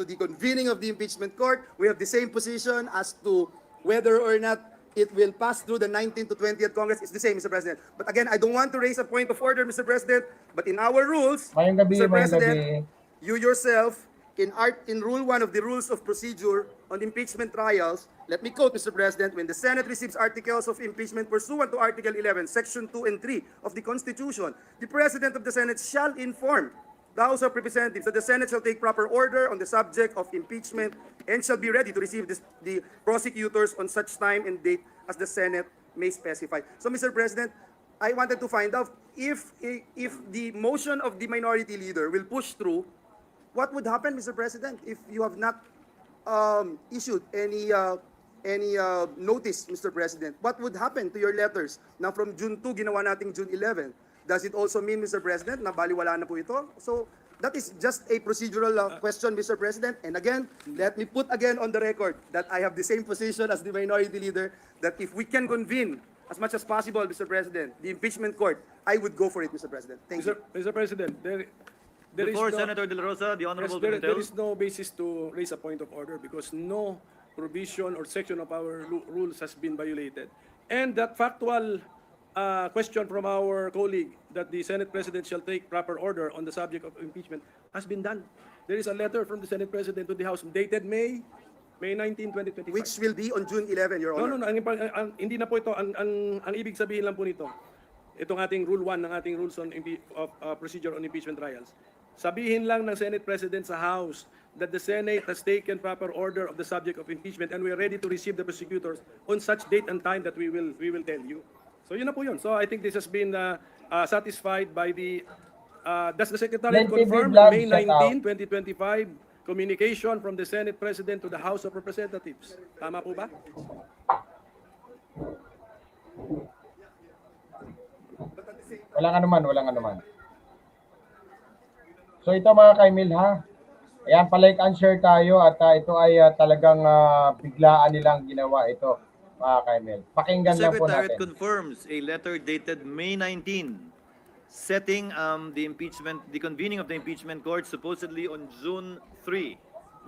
the convening of the impeachment court. We have the same position as to whether or not it will pass through the 19th to 20th Congress. It's the same, Mr. President. But again, I don't want to raise a point of order, Mr. President. But in our rules, Mayong gabi, Mr. mayong President, gabi. you yourself, in Rule 1 of the Rules of Procedure on Impeachment Trials, let me quote, Mr. President, when the Senate receives articles of impeachment pursuant to Article 11, Section 2 and 3 of the Constitution, the President of the Senate shall inform the House of Representatives that the Senate shall take proper order on the subject of impeachment and shall be ready to receive the prosecutors on such time and date as the Senate may specify. So, Mr. President, I wanted to find out if the motion of the minority leader will push through. What would happen, Mr. President, if you have not issued any notice, Mr. President? What would happen to your letters? Now from June 2, ginawa nating June 11. Does it also mean, Mr. President, na baliwala na po ito? So that is just a procedural question, Mr. President. And again, let me put again on the record that I have the same position as the minority leader, that if we can convene as much as possible, Mr. President, the impeachment court, I would go for it, Mr. President. Thank you. Mr. President, there is Before no- Senator De La Rosa, the Honorable Yes, there Pimentel. is no basis to raise a point of order because no provision or section of our rules has been violated. And that factual question from our colleague that the Senate President shall take proper order on the subject of impeachment has been done. There is a letter from the Senate President to the House dated May 19, 2025. Which will be on June 11, Your Honor. No, hindi na po ito. Ang ibig sabihin lang po nito, itong ating Rule 1 ng ating Rules on Procedure on Impeachment Trials. Sabihin lang ng Senate President sa House that the Senate has taken proper order of the subject of impeachment and we are ready to receive the prosecutors on such date and time that we will tell you. So yun na po yun. So I think this has been satisfied by the, does the Secretary Plenty confirm big May vlogs, 19, 2025 communication from the Senate President to the House of Representatives? Tama po ba? Walang anuman. So ito mga kaimil ha. Ayan, palike answer tayo at ito ay talagang biglaan nilang ginawa ito mga kaimil. Pakinggan The lang po Secretariat natin. confirms a letter dated May 19 setting the convening of the impeachment court supposedly on June 3,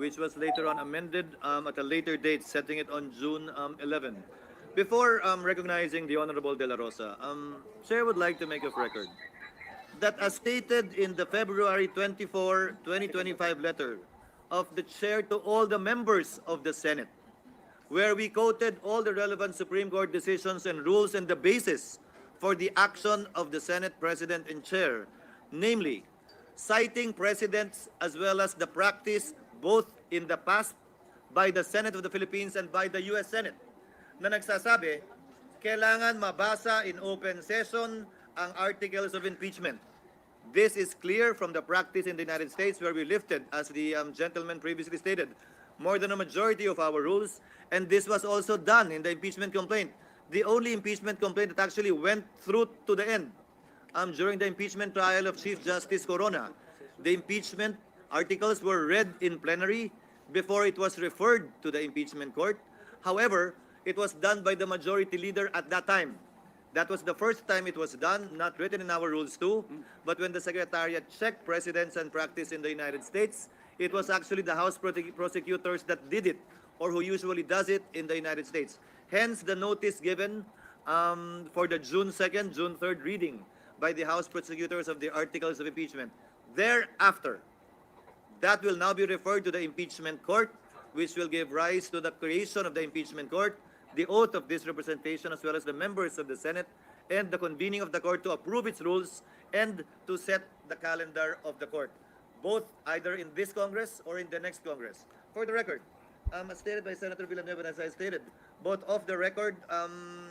which was later on amended at a later date, setting it on June 11. Before recognizing the Honorable De La Rosa, Chair would like to make a record that as stated in the February 24, 2025 letter of the Chair to all the members of the Senate, where we quoted all the relevant Supreme Court decisions and rules and the basis for the action of the Senate President and Chair, namely, citing precedents as well as the practice both in the past by the Senate of the Philippines and by the U.S. Senate, na nagsasabi, kailangan mabasa in open session ang articles of impeachment. This is clear from the practice in the United States where we lifted, as the gentleman previously stated, more than a majority of our rules, and this was also done in the impeachment complaint. The only impeachment complaint that actually went through to the end during the impeachment trial of Chief Justice Corona. The impeachment articles were read in plenary before it was referred to the impeachment court. However, it was done by the majority leader at that time. That was the first time it was done, not written in our rules too, but when the Secretariat checked precedents and practice in the United States, it was actually the House prosecutors that did it or who usually does it in the United States. Hence, the notice given for the June 2nd, June 3rd reading by the House prosecutors of the articles of impeachment. Thereafter, that will now be referred to the impeachment court, which will give rise to the creation of the impeachment court, the oath of this representation, as well as the members of the Senate, and the convening of the court to approve its rules and to set the calendar of the court, both either in this Congress or in the next Congress. For the record, as stated by Senator Villanueva, as I stated, both off the record,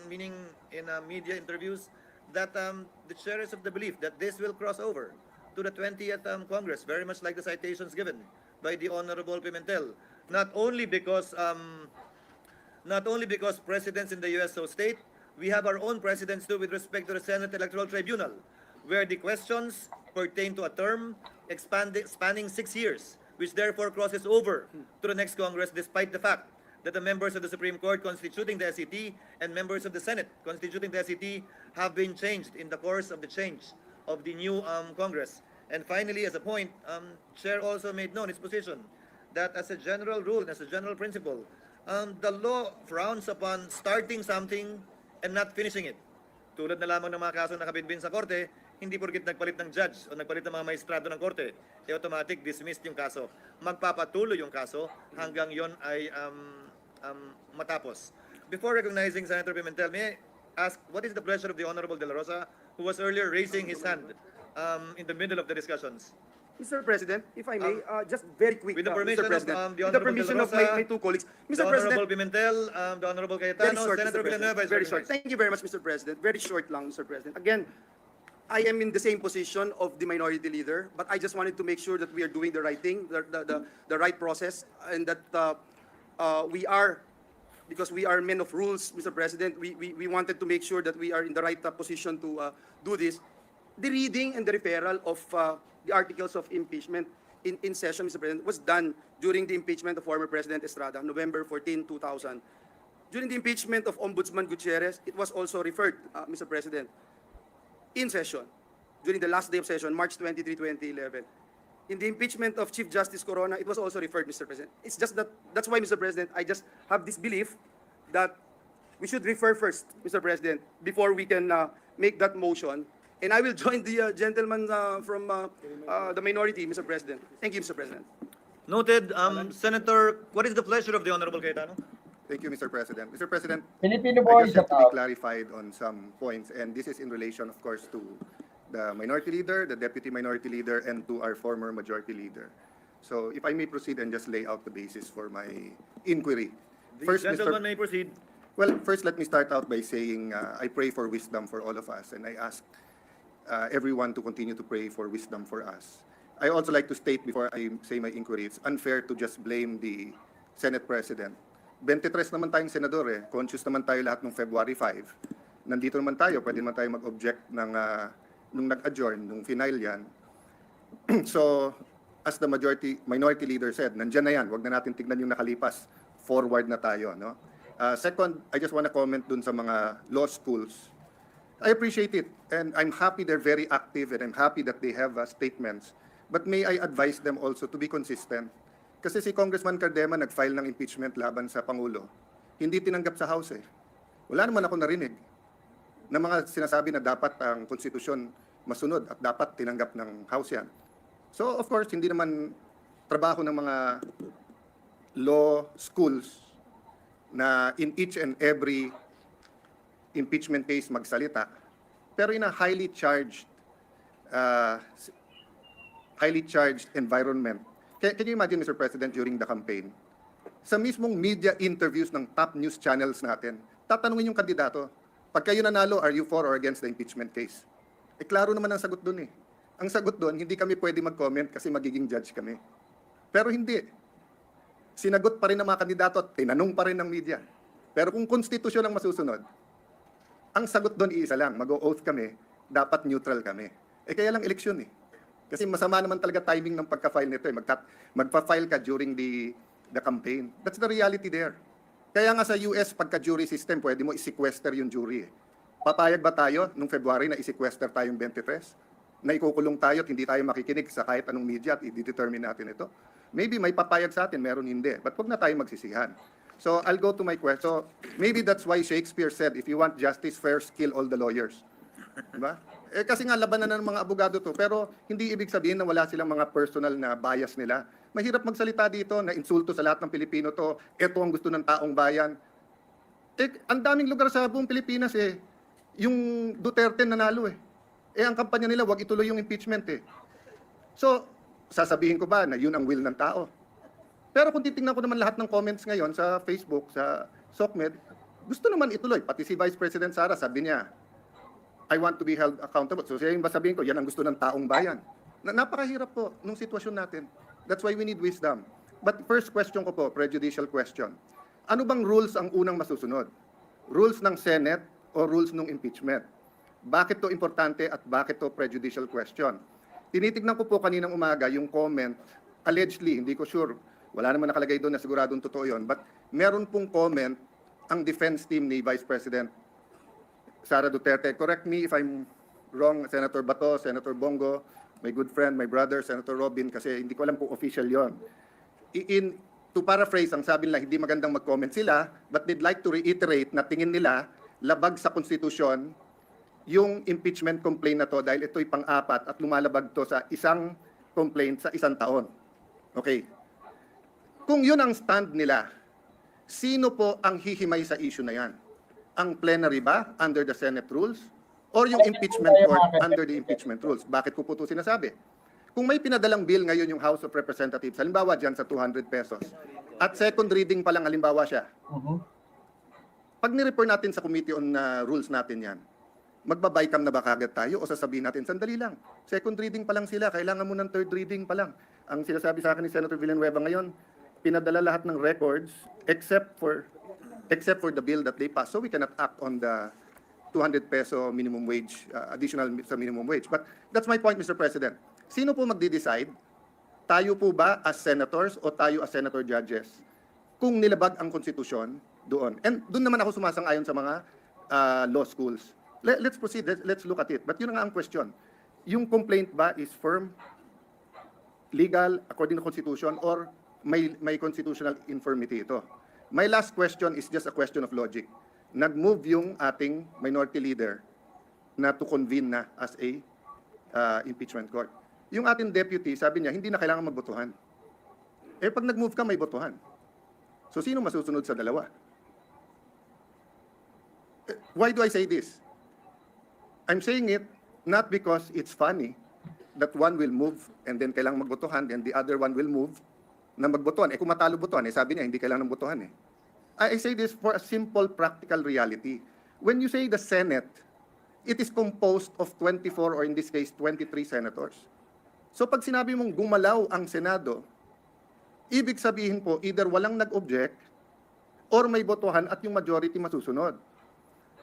meaning in media interviews, that the chair is of the belief that this will cross over to the 20th Congress, very much like the citations given by the Honorable Pimentel. Not only because presidents in the U.S. so state, we have our own precedents too with respect to the Senate Electoral Tribunal, where the questions pertain to a term spanning 6 years, which therefore crosses over to the next Congress, despite the fact that the members of the Supreme Court constituting the SET and members of the Senate constituting the SET have been changed in the course of the change of the new Congress. And finally, as a point, Chair also made known its position that as a general rule, as a general principle, the law frowns upon starting something and not finishing it. Tulad na lamang ng mga kaso nakabinbin sa korte, hindi porkit nagpalit ng judge o nagpalit ng mga maestrado ng korte, automatic dismissed yung kaso. Magpapatuloy yung kaso hanggang yon ay matapos. Before recognizing Senator Pimentel, may I ask what is the pleasure of the Honorable De La Rosa, who was earlier raising his hand in the middle of the discussions? Mr. President, if I may, just very quick, With the permission Mr. President, of the with the Honorable permission De La of Rosa, my two colleagues, The Mr. Honorable President, Pimentel, the Honorable very Cayetano, short, Senator Mr. President, Villanueva is very short. recognized. Thank you very much, Mr. President. Very short lang, Mr. President. Again, I am in the same position of the minority leader, but I just wanted to make sure that we are doing the right thing, the right process, and that we are, because we are men of rules, Mr. President, we wanted to make sure that we are in the right position to do this. The reading and the referral of the articles of impeachment in session, Mr. President, was done during the impeachment of former President Estrada, November 14, 2000. During the impeachment of Ombudsman Gutierrez, it was also referred, Mr. President, in session, during the last day of session, March 23, 2011. In the impeachment of Chief Justice Corona, it was also referred, Mr. President. It's just that, that's why, Mr. President, I just have this belief that we should refer first, Mr. President, before we can make that motion. And I will join the gentleman from the minority, Mr. President. Thank you, Mr. President. Noted. Senator, what is the pleasure of the Honorable Cayetano? Thank you, Mr. President. Mr. President, Filipino I boy, just have shout to be out. clarified on some points, and this is in relation, of course, to the minority leader, the deputy minority leader, and to our former majority leader. So if I may proceed and just lay out the basis for my inquiry. The gentleman may proceed. Well, first let me start out by saying I pray for wisdom for all of us, and I ask everyone to continue to pray for wisdom for us. I also like to state before I say my inquiry, it's unfair to just blame the Senate President. 23 naman tayong senador eh. Conscious naman tayo lahat ng February 5. Nandito naman tayo, pwede naman tayo mag-object ng nung nag-adjourn, nung final yan. So, as the minority leader said, nandyan na yan, wag na natin tignan yung nakalipas. Forward na tayo, no? Second, I just want to comment dun sa mga law schools. I appreciate it, and I'm happy they're very active, and I'm happy that they have statements. But may I advise them also to be consistent? Kasi si Congressman Cardema nag-file ng impeachment laban sa Pangulo. Hindi tinanggap sa House eh. Wala naman ako narinig na mga sinasabi na dapat ang konstitusyon masunod at dapat tinanggap ng House yan. So of course, hindi naman trabaho ng mga law schools na in each and every impeachment case magsalita. Pero in a highly charged environment. Can you imagine, Mr. President, during the campaign, sa mismong media interviews ng top news channels natin, tatanungin yung kandidato, pag kayo nanalo, are you for or against the impeachment case? Eh, klaro naman ang sagot doon eh. Ang sagot doon, hindi kami pwede mag-comment kasi magiging judge kami. Pero hindi. Sinagot pa rin ng mga kandidato at tinanong pa rin ng media. Pero kung konstitusyon ang masusunod, ang sagot doon iisa lang, mag-o-oath kami, dapat neutral kami. Eh kaya lang eleksyon eh. Kasi masama naman talaga timing ng pagka-file nito eh. Magpa-file ka during the campaign. That's the reality there. Kaya nga sa US, pagka-jury system, pwede mo i-sequester yung jury eh. Papayag ba tayo nung February na i-sequester tayong 23? Na ikukulong tayo at hindi tayo makikinig sa kahit anong media at i-determine natin ito? Maybe may papayag sa atin, meron hindi. But wag na tayo magsisihan. So I'll go to my question. So maybe that's why Shakespeare said, if you want justice, first kill all the lawyers. Diba? Eh, kasi nga labanan ng mga abogado to, pero hindi ibig sabihin na wala silang mga personal na bias nila. Mahirap magsalita dito na insulto sa lahat ng Pilipino to, ito ang gusto ng taong bayan. Eh, ang daming lugar sa buong Pilipinas yung Duterte nanalo Eh, ang kampanya nila, wag ituloy yung impeachment So, sasabihin ko ba na yun ang will ng tao? Pero kung titingnan ko naman lahat ng comments ngayon sa Facebook, sa SOCMED, gusto naman ituloy. Pati si Vice President Sara, sabi niya, I want to be held accountable. So sabihin ko, yan ang gusto ng taong bayan. Napakahirap po nung sitwasyon natin. That's why we need wisdom. But first question ko po, prejudicial question. Ano bang rules ang unang masusunod? Rules ng Senate o rules ng impeachment? Bakit to importante at bakit to prejudicial question? Tinitignan ko po kaninang umaga yung comment, allegedly, hindi ko sure, wala naman nakalagay doon na siguradong totoo yun, but meron pong comment ang defense team ni Vice President Sara Duterte. Correct me if I'm wrong, Senator Bato, Senator Bongo, my good friend, my brother, Senator Robin, kasi hindi ko alam kung official yon. To paraphrase, ang sabi nila, hindi magandang mag-comment sila, but they'd like to reiterate na tingin nila labag sa konstitusyon yung impeachment complaint na to dahil ito'y pang-apat at lumalabag to sa isang complaint sa isang taon. Okay. Kung yun ang stand nila, sino po ang hihimay sa issue na yan? Ang plenary ba under the Senate rules? Or yung impeachment court under the impeachment rules? Bakit ko po ito sinasabi? Kung may pinadalang bill ngayon yung House of Representatives, halimbawa dyan sa 200 pesos, at second reading pa lang halimbawa siya, pag ni-refer natin sa Committee on Rules natin yan, magbabaycam na ba kagad tayo o sasabihin natin, sandali lang, second reading pa lang sila, kailangan mo ng third reading pa lang. Ang sinasabi sa akin ni Senator Villanueva ngayon, pinadala lahat ng records except for the bill that they passed. So we cannot act on the 200 peso minimum wage, additional sa minimum wage. But that's my point, Mr. President. Sino po magde-decide? Tayo po ba as senators o tayo as senator judges? Kung nilabag ang konstitusyon doon. And doon naman ako sumasang-ayon sa mga law schools. Let's proceed. Let's look at it. But yun nga ang question. Yung complaint ba is firm, legal, according to constitution, or may constitutional infirmity ito? My last question is just a question of logic. Nag-move yung ating minority leader na to convene na as a impeachment court. Yung ating deputy, sabi niya, hindi na kailangan magbotohan. Eh pag nag-move ka, may botohan. So sino masusunod sa dalawa? Why do I say this? I'm saying it not because it's funny that one will move and then kailangan magbotohan and the other one will move na magbotohan. Eh kung matalo botohan, sabi niya, hindi kailangan ng botohan I say this for a simple practical reality. When you say the Senate, it is composed of 24 or in this case 23 senators. So pag sinabi mong gumalaw ang Senado, ibig sabihin po either walang nag-object or may botohan at yung majority masusunod.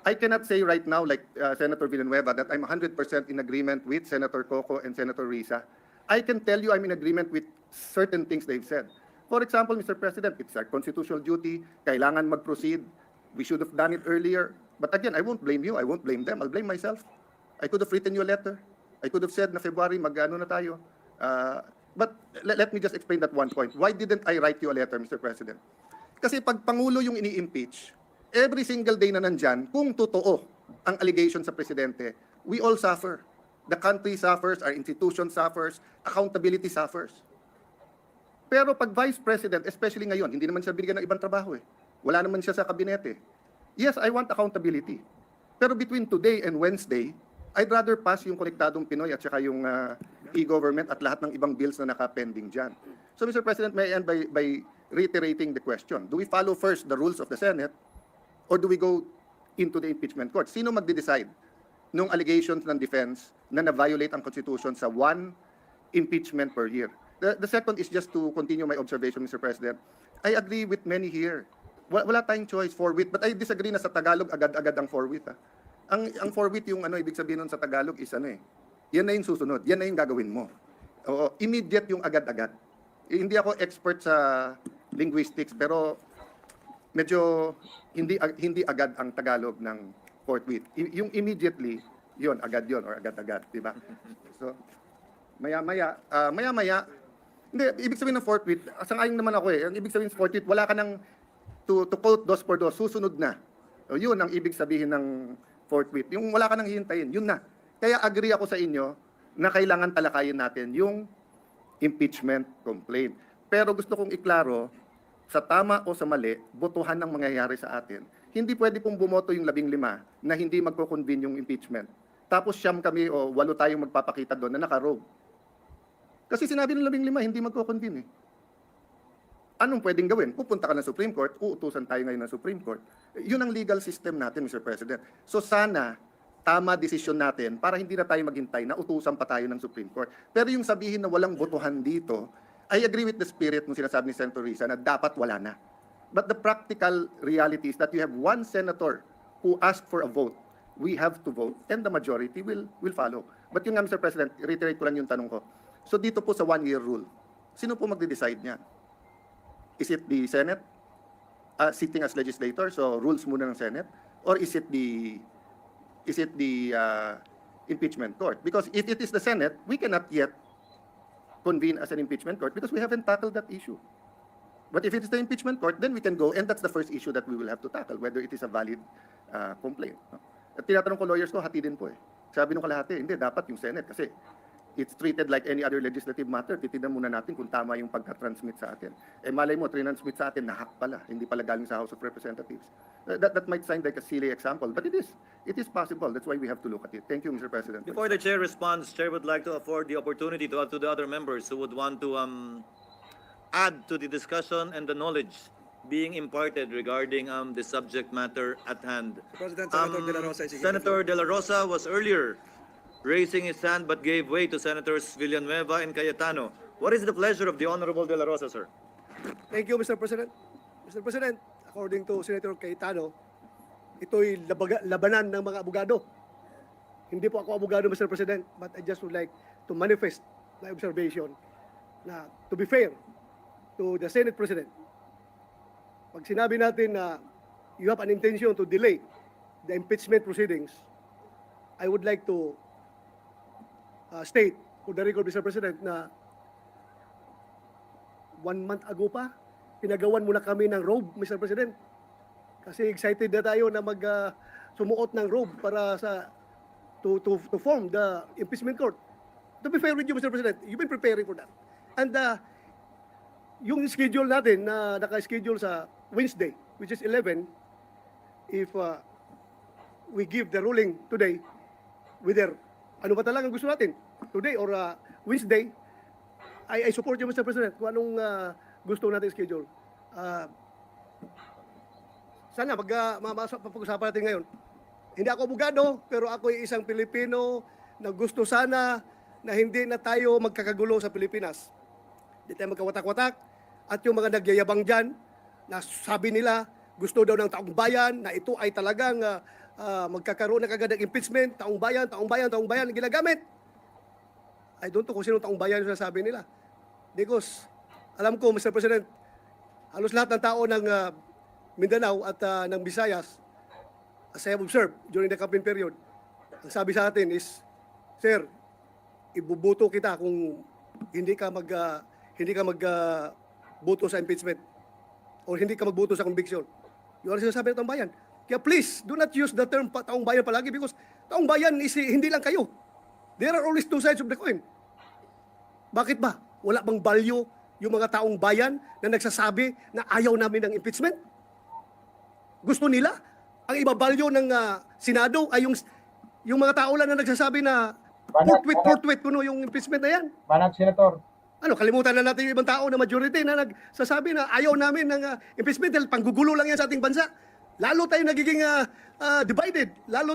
I cannot say right now like Senator Villanueva that I'm 100% in agreement with Senator Coco and Senator Risa. I can tell you I'm in agreement with certain things they've said. For example, Mr. President, it's our constitutional duty. Kailangan mag-proceed. We should have done it earlier. But again, I won't blame you. I won't blame them. I'll blame myself. I could have written you a letter. I could have said na February, mag-ano na tayo. But let me just explain that one point. Why didn't I write you a letter, Mr. President? Kasi pag Pangulo yung ini-impeach, every single day na nandyan, kung totoo ang allegation sa Presidente, we all suffer. The country suffers, our institution suffers, accountability suffers. Pero pag Vice President, especially ngayon, hindi naman siya binigyan ng ibang trabaho Wala naman siya sa kabinete. Yes, I want accountability. Pero between today and Wednesday, I'd rather pass yung konektadong Pinoy at saka yung e-government at lahat ng ibang bills na nakapending dyan. So Mr. President, may I end by reiterating the question. Do we follow first the rules of the Senate or do we go into the impeachment court? Sino magde-decide nung allegations ng defense na na-violate ang Constitution sa one impeachment per year? The second is just to continue my observation, Mr. President. I agree with many here. Wala tayong choice, forthwith. But I disagree na sa Tagalog, agad-agad ang forthwith. Ang forthwith yung ibig sabihin nun sa Tagalog is yan na yung susunod. Yan na yung gagawin mo. Oo, immediate yung agad-agad. Hindi ako expert sa linguistics, pero medyo hindi agad ang Tagalog ng forthwith. Yung immediately, yon agad yon or agad-agad, di ba? So, maya-maya, Hindi, ibig sabihin ng forthwith, sangayon naman ako eh. Ang ibig sabihin ng forthwith, wala ka nang to quote dos por dos, susunod na. O, yun ang ibig sabihin ng forthwith. Yung wala ka nang hihintayin, yun na. Kaya agree ako sa inyo na kailangan talakayin natin yung impeachment complaint. Pero gusto kong iklaro, sa tama o sa mali, botohan ang mangyayari sa atin. Hindi pwede pong bumoto yung 15 na hindi magko-convene yung impeachment. Tapos siyam kami o 8 tayong magpapakita doon na naka-rogue. Kasi sinabi ng 15, hindi magko-convene eh. Anong pwedeng gawin? Pupunta ka ng Supreme Court, uutusan tayo ngayon ng Supreme Court. Yun ang legal system natin, Mr. President. So sana, tama desisyon natin para hindi na tayo maghintay na utusan pa tayo ng Supreme Court. Pero yung sabihin na walang botohan dito, I agree with the spirit ng sinasabi ni Senator Risa na dapat wala na. But the practical reality is that you have one senator who asked for a vote. We have to vote and the majority will follow. But yun nga, Mr. President, reiterate ko lang yung tanong ko. So dito po sa one-year rule, sino po magde-decide niyan? Is it the Senate sitting as legislator, so rules muna ng Senate? Or is it the impeachment court? Because if it is the Senate, we cannot yet convene as an impeachment court because we haven't tackled that issue. But if it is the impeachment court, then we can go, and that's the first issue that we will have to tackle, whether it is a valid complaint. No? At tinatanong ko lawyers ko, hati din po eh. Sabi nung kalahati, hindi, dapat yung Senate kasi it's treated like any other legislative matter. Titignan muna natin kung tama yung pagka-transmit sa atin. Eh malay mo, transmit sa atin, na-hack pala. Hindi pala galing sa House of Representatives. That might sound like a silly example, but it is. It is possible. That's why we have to look at it. Thank you, Mr. President. Before the chair responds, chair would like to afford the opportunity to the other members who would want to add to the discussion and the knowledge being imparted regarding the subject matter at hand. President, Senator De La Rosa is Senator De La Rosa was earlier raising his hand but gave way to Senators Villanueva and Cayetano. What is the pleasure of the Honorable De La Rosa, sir? Thank you, Mr. President. Mr. President, according to Senator Cayetano, ito'y labanan ng mga abogado. Hindi po ako abogado, Mr. President, but I just would like to manifest my observation na to be fair to the Senate President, pag sinabi natin na you have an intention to delay the impeachment proceedings, I would like to state for the record, Mr. President, na 1 month ago pa, pinagawan muna kami ng robe, Mr. President. Kasi excited na tayo na sumuot ng robe para to form the impeachment court. To be fair with you, Mr. President, you've been preparing for that. And yung schedule natin na naka-schedule sa Wednesday, which is 11, if we give the ruling today, whether ano ba talagang gusto natin, today or Wednesday, I support you, Mr. President, kung anong gusto natin schedule. Sana pag-usapan natin ngayon. Hindi ako abogado, pero ako ay isang Pilipino na gusto sana na hindi na tayo magkakagulo sa Pilipinas. Hindi tayo magkawatak-watak. At yung mga nagyayabang dyan, na sabi nila, gusto daw ng taong bayan, na ito ay talagang magkakaroon na kagad ng impeachment, taong bayan, ginagamit. I don't know kung sino taong bayan yung sasabi nila. Because, alam ko, Mr. President, halos lahat ng tao ng Mindanao at ng Visayas, as I have observed during the campaign period, ang sabi sa atin is, Sir, ibubuto kita kung hindi ka magboto sa impeachment or hindi ka magboto sa conviction. Yun ang sinasabi ng taong bayan. Kaya please, do not use the term taong bayan palagi because taong bayan is hindi lang kayo. There are always two sides of the coin. Bakit ba? Wala bang value yung mga taong bayan na nagsasabi na ayaw namin ng impeachment? Gusto nila? Ang iba-value ng Senado ay yung mga tao lang na nagsasabi na forthwith kuno yung impeachment na yan. Banat, Senator. Ano, kalimutan na natin yung ibang tao na majority na nagsasabi na ayaw namin ng impeachment dahil panggugulo lang yan sa ating bansa. Lalo tayong nagiging divided. Lalo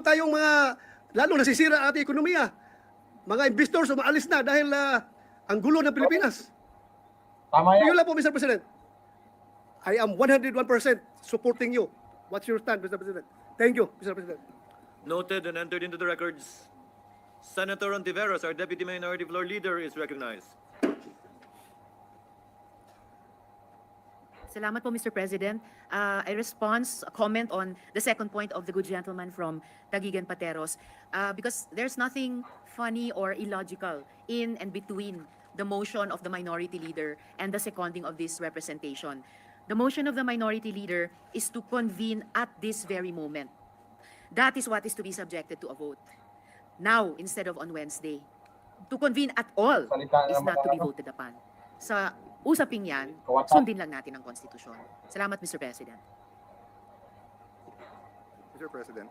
nasisira ang ating ekonomiya. Mga investors umaalis na dahil ang gulo ng Pilipinas. Tama yan. Yun lang po, Mr. President. I am 101% supporting you. What's your stand, Mr. President? Thank you, Mr. President. Noted and entered into the records. Senator Ontiveros, our Deputy Minority Floor Leader, is recognized. Salamat po, Mr. President. A comment on the second point of the good gentleman from Taguig Pateros, because there's nothing funny or illogical in and between the motion of the minority leader and the seconding of this representation. The motion of the minority leader is to convene at this very moment. That is what is to be subjected to a vote. Now, instead of on Wednesday. To convene at all Salita is naman not to be ano. voted upon. Sa usaping yan, Kawatan. sundin lang natin ang konstitusyon. Salamat, Mr. President. Mr. President.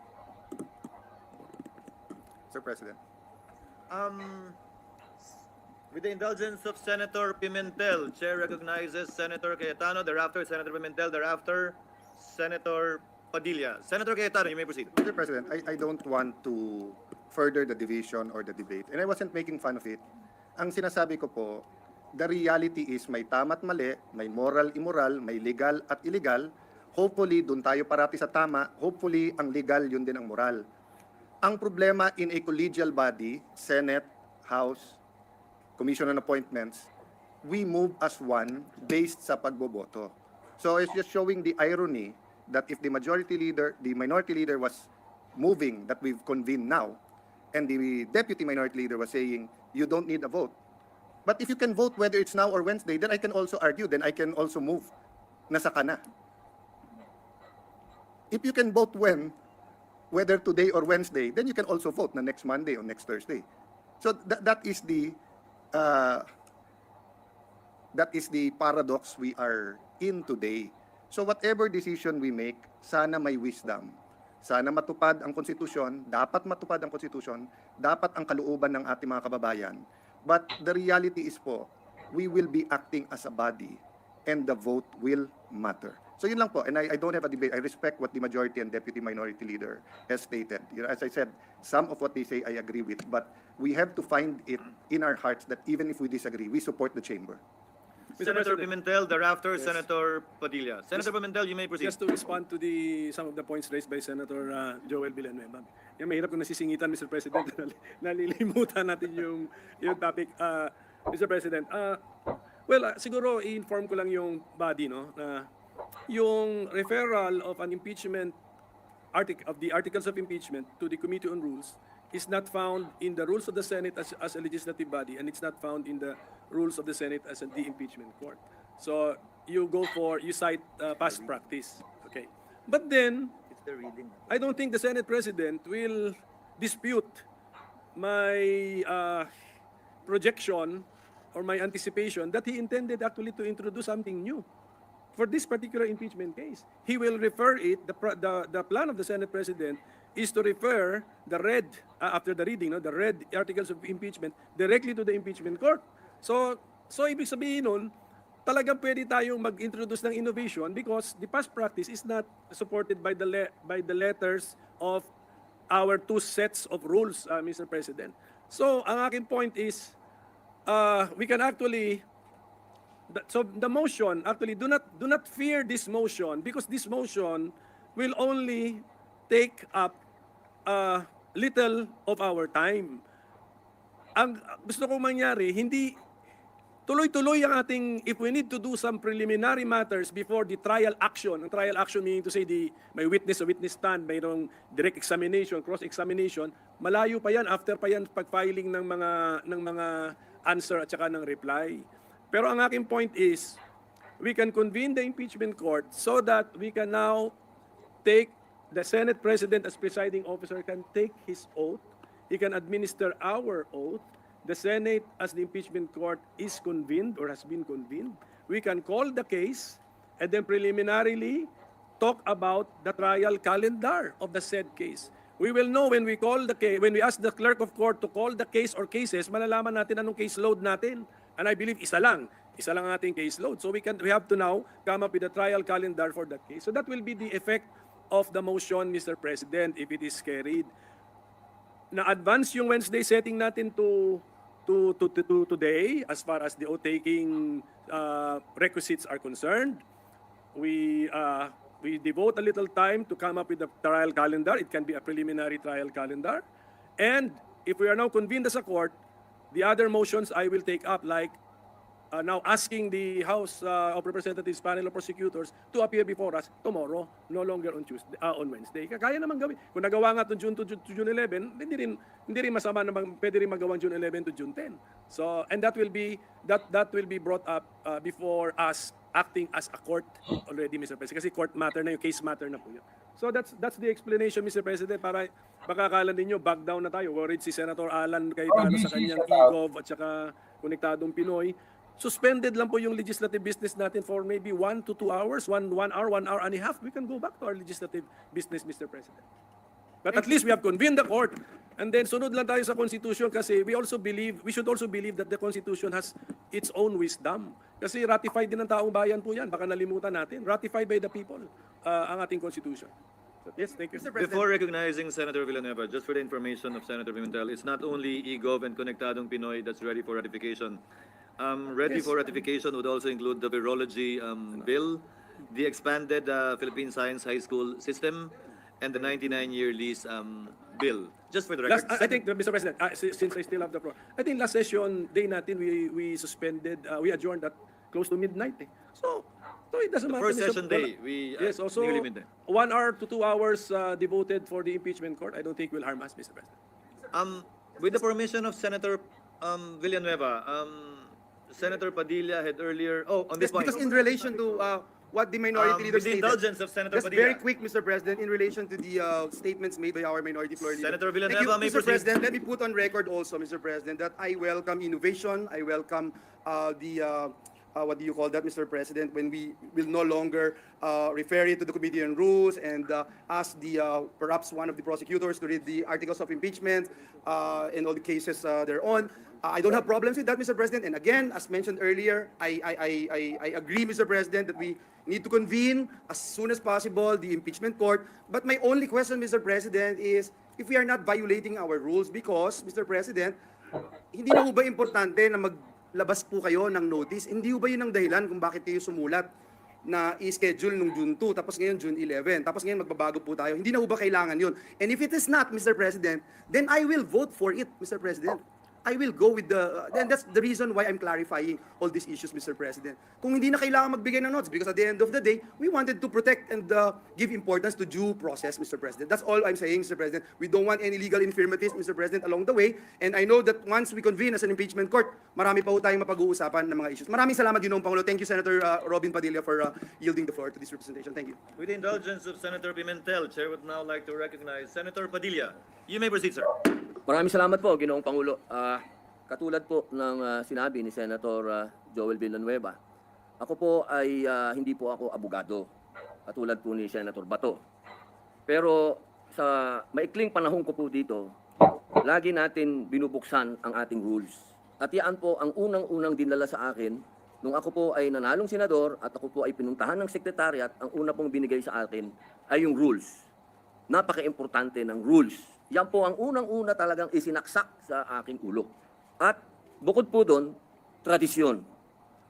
Mr. President. With the indulgence of Senator Pimentel, Chair recognizes Senator Cayetano, thereafter Senator Pimentel, thereafter Senator Padilla. Senator Cayetano, you may proceed. Mr. President, I don't want to further the division or the debate. And I wasn't making fun of it. Ang sinasabi ko po, the reality is may tama at mali, may moral, immoral, may legal at illegal. Hopefully, dun tayo parati sa tama. Hopefully, ang legal, yun din ang moral. Ang problema in a collegial body, Senate, House, Commission on Appointments, we move as one based sa pagboboto. So it's just showing the irony that if the minority leader was moving that we've convened now, and the deputy minority leader was saying, you don't need a vote. But if you can vote whether it's now or Wednesday, then I can also argue, then I can also move. Nasa ka na. If you can vote whether today or Wednesday, then you can also vote na next Monday or next Thursday. So that is the paradox we are in today. So whatever decision we make, sana may wisdom. Sana matupad ang konstitusyon, dapat matupad ang konstitusyon, dapat ang kalooban ng ating mga kababayan. But the reality is po, we will be acting as a body and the vote will matter. So yun lang po, and I don't have a debate. I respect what the majority and deputy minority leader has stated. You know, as I said, some of what they say I agree with, but we have to find it in our hearts that even if we disagree, we support the chamber. Senator Pimentel, thereafter Yes. Senator Padilla. Senator Pimentel, you may proceed. Just to respond to some of the points raised by Senator Joel Villanueva. Yung mahirap kung nasisingitan, Mr. President, nalilimutan natin yung topic. Mr. President, siguro i-inform ko lang yung body, no, na yung referral of an impeachment of the articles of impeachment to the Committee on Rules is not found in the rules of the Senate as a legislative body, and it's not found in the rules of the Senate as the impeachment court. So you cite past practice. Okay. But then, I don't think the Senate President will dispute my projection or my anticipation that he intended actually to introduce something new for this particular impeachment case. He will refer it, the plan of the Senate President is to refer the after the reading, the read articles of impeachment directly to the impeachment court. So ibig sabihin nun, talagang pwede tayong mag-introduce ng innovation because the past practice is not supported by the letters of our two sets of rules, Mr. President. So ang aking point is, we can actually, so the motion, actually, do not fear this motion because this motion will only take up little of our time. Ang gusto kong mangyari, hindi tuloy-tuloy ang ating, if we need to do some preliminary matters before the trial action. Ang trial action meaning to say may witness o witness stand, mayroong direct examination, cross-examination, malayo pa yan, after pa yan pag-filing ng mga answer at saka ng reply. Pero ang aking point is, we can convene the impeachment court so that we can now take the Senate President as presiding officer can take his oath. He can administer our oath. The Senate as the impeachment court is convened or has been convened. We can call the case and then preliminarily talk about the trial calendar of the said case. We will know when we call the case, when we ask the clerk of court to call the case or cases, malalaman natin anong case load natin. And I believe isa lang ang ating case load. So we have to now come up with a trial calendar for that case. So that will be the effect of the motion, Mr. President, if it is carried. Na-advance yung Wednesday setting natin to today as far as the oath-taking requisites are concerned. We devote a little time to come up with a trial calendar. It can be a preliminary trial calendar. And if we are now convened as a court, the other motions I will take up like now asking the House of Representatives panel of prosecutors to appear before us tomorrow, no longer on Tuesday, on Wednesday. Kaya naman gawin. Kung nagawa nga to June 11, hindi rin masama na pwede rin magawa June 11 to June 10. So, and that will be brought up before us acting as a court already, Mr. President. Kasi court matter na yung case matter na po yun. So that's the explanation, Mr. President, para baka akala ninyo back down na tayo. Worried si Senator Alan Cayetano sa kanyang e-gov at saka konektadong Pinoy. Suspended lang po yung legislative business natin for maybe 1 to 2 hours, 1 hour and a half. We can go back to our legislative business, Mr. President. But at least we have convened the court. And then sunod lang tayo sa Constitution kasi we should also believe that the Constitution has its own wisdom. Kasi ratified din ng taong bayan po yan. Baka nalimutan natin. Ratified by the people ang ating Constitution. So, yes, thank you. Before recognizing Senator Villanueva, just for the information of Senator Pimentel, it's not only e-gov and Konektadong Pinoy that's ready for ratification. Ready for ratification would also include the virology bill, the expanded Philippine Science High School system, and the 99-year lease bill. Just for the record. I think, Mr. President, since I still have the floor, I think last session day natin we suspended, we adjourned at close to midnight. So it doesn't matter. First session day, we yes, also nearly midnight. 1 hour to 2 hours devoted for the impeachment court. I don't think will harm us, Mr. President. With the permission of Senator Villanueva, Senator Padilla had earlier. Oh, on this point. Because in relation to what the minority leader with the stated, indulgence of Senator just Padilla. very quick, Mr. President, in relation to the statements made by our minority floor leader. Senator Thank Villanueva, you, may Mr. proceed. President. Let me put on record also, Mr. President, that I welcome innovation. I welcome what do you call that, Mr. President, when we will no longer refer it to the Committee on Rules and ask perhaps one of the prosecutors to read the articles of impeachment and all the cases thereon. I don't have problems with that, Mr. President. And again, as mentioned earlier, I agree, Mr. President, that we need to convene as soon as possible the impeachment court. But my only question, Mr. President, is if we are not violating our rules because, Mr. President, hindi na ho ba importante na maglabas po kayo ng notice? Hindi ho ba yun ang dahilan kung bakit kayo sumulat na i-schedule nung June 2, tapos ngayon June 11, tapos ngayon magbabago po tayo? Hindi na ho ba kailangan yun? And if it is not, Mr. President, then I will vote for it, Mr. President. I will go with and that's the reason why I'm clarifying all these issues, Mr. President. Kung hindi na kailangan magbigay ng notes, because at the end of the day, we wanted to protect and give importance to due process, Mr. President. That's all I'm saying, Mr. President. We don't want any legal infirmities, Mr. President, along the way. And I know that once we convene as an impeachment court, marami pa po tayong mapag-uusapan ng mga issues. Maraming salamat, Ginoong Pangulo. Thank you, Senator Robin Padilla, for yielding the floor to this representation. Thank you. With the indulgence of Senator Pimentel, Chair would now like to recognize Senator Padilla. You may proceed, sir. Maraming salamat po, Ginoong Pangulo. Katulad po ng sinabi ni Senator Joel Villanueva, ako po ay hindi po ako abogado, katulad po ni Senator Bato. Pero sa maikling panahon ko po dito, lagi natin binubuksan ang ating rules. At yan po ang unang-unang dinala sa akin, nung ako po ay nanalong senador at ako po ay pinuntahan ng sekretariat, ang una pong binigay sa akin ay yung rules. Napaka-importante ng rules. Yan po ang unang-una talagang isinaksak sa aking ulo. At bukod po doon, tradisyon.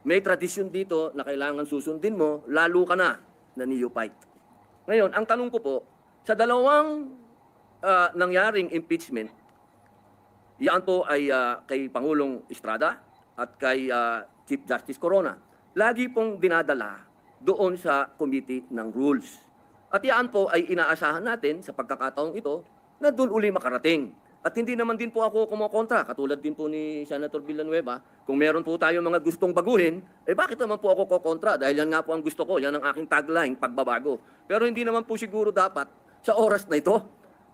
May tradisyon dito na kailangan susundin mo, lalo ka na neophyte. Ngayon, ang tanong ko po, sa dalawang nangyaring impeachment, yan po ay kay Pangulong Estrada at kay Chief Justice Corona. Lagi pong dinadala doon sa Committee ng Rules. At yan po ay inaasahan natin sa pagkakataong ito na doon uli makarating. At hindi naman din po ako kumokontra, katulad din po ni Senator Villanueva. Kung meron po tayo mga gustong baguhin, bakit naman po ako kukontra? Dahil yan nga po ang gusto ko, yan ang aking tagline, pagbabago. Pero hindi naman po siguro dapat sa oras na ito.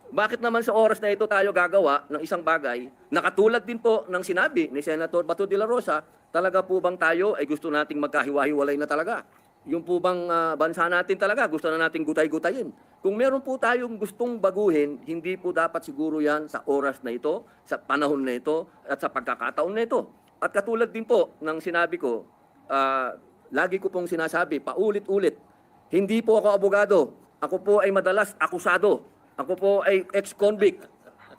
Bakit naman sa oras na ito tayo gagawa ng isang bagay na katulad din po ng sinabi ni Senator Bato de la Rosa, talaga po bang tayo ay gusto nating magkahiwa-hiwalay na talaga? Yung po bang bansa natin talaga, gusto na nating gutay-gutayin? Kung meron po tayong gustong baguhin, hindi po dapat siguro yan sa oras na ito, sa panahon na ito, at sa pagkakataon na ito. At katulad din po ng sinabi ko, lagi ko pong sinasabi, paulit-ulit, hindi po ako abogado. Ako po ay madalas akusado. Ako po ay ex-convict.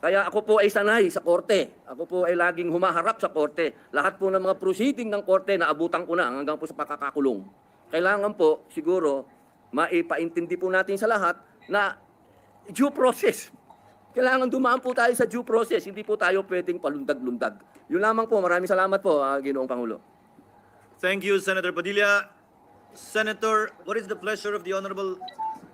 Kaya ako po ay sanay sa korte. Ako po ay laging humaharap sa korte. Lahat po ng mga proceeding ng korte na abutan ko na hanggang po sa pakakakulong. Kailangan po siguro maipaintindi po natin sa lahat na due process. Kailangan dumaan po tayo sa due process. Hindi po tayo pwedeng palundag-lundag. Yun lamang po. Maraming salamat po, Ginoong Pangulo. Thank you, Senator Padilla. Senator, what is the pleasure of the Honorable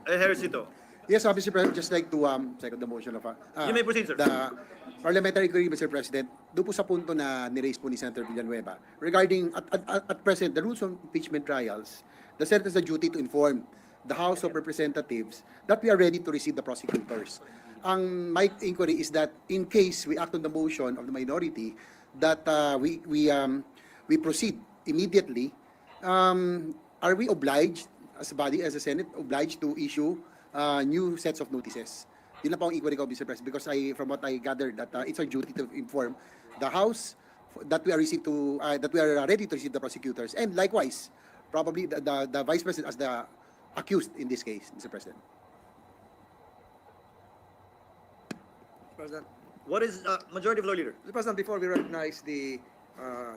Ejercito? Yes, Mr. President, just like to second the motion of You may proceed, sir. the parliamentary query, Mr. President. Doon po sa punto na ni-raise po ni Senator Villanueva regarding at present the rules of impeachment trials, the Senate has a duty to inform the House of Representatives that we are ready to receive the prosecutors. My inquiry is that in case we act on the motion of the minority that we proceed immediately, are we obliged as a body, as a Senate, obliged to issue new sets of notices? Yun na po ang inquiry ko, Mr. President, because from what I gathered, that it's our duty to inform the House that we are ready to receive the prosecutors, and likewise, probably the Vice President as the accused in this case, Mr. President. President, What is Majority Floor Leader? Mr. President, before we recognize the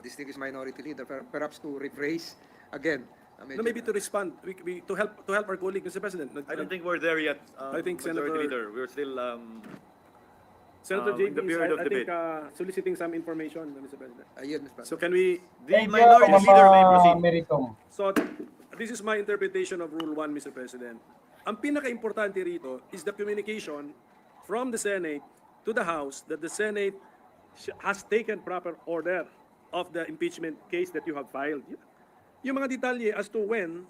distinguished minority leader, perhaps to rephrase again. No, maybe to respond, to help our colleague, Mr. President. I don't think we're there yet. I think Majority Senator- Leader, we're still Senator in the JB is, period of I think, debate. soliciting some information, Mr. President. Yes, Mr. President. So can we, The Minority Leader may proceed. Meritum. so this is my interpretation of Rule 1, Mr. President. Ang pinaka-importante rito is the communication from the Senate to the House that the Senate has taken proper order of the impeachment case that you have filed. Yung mga detalye as to when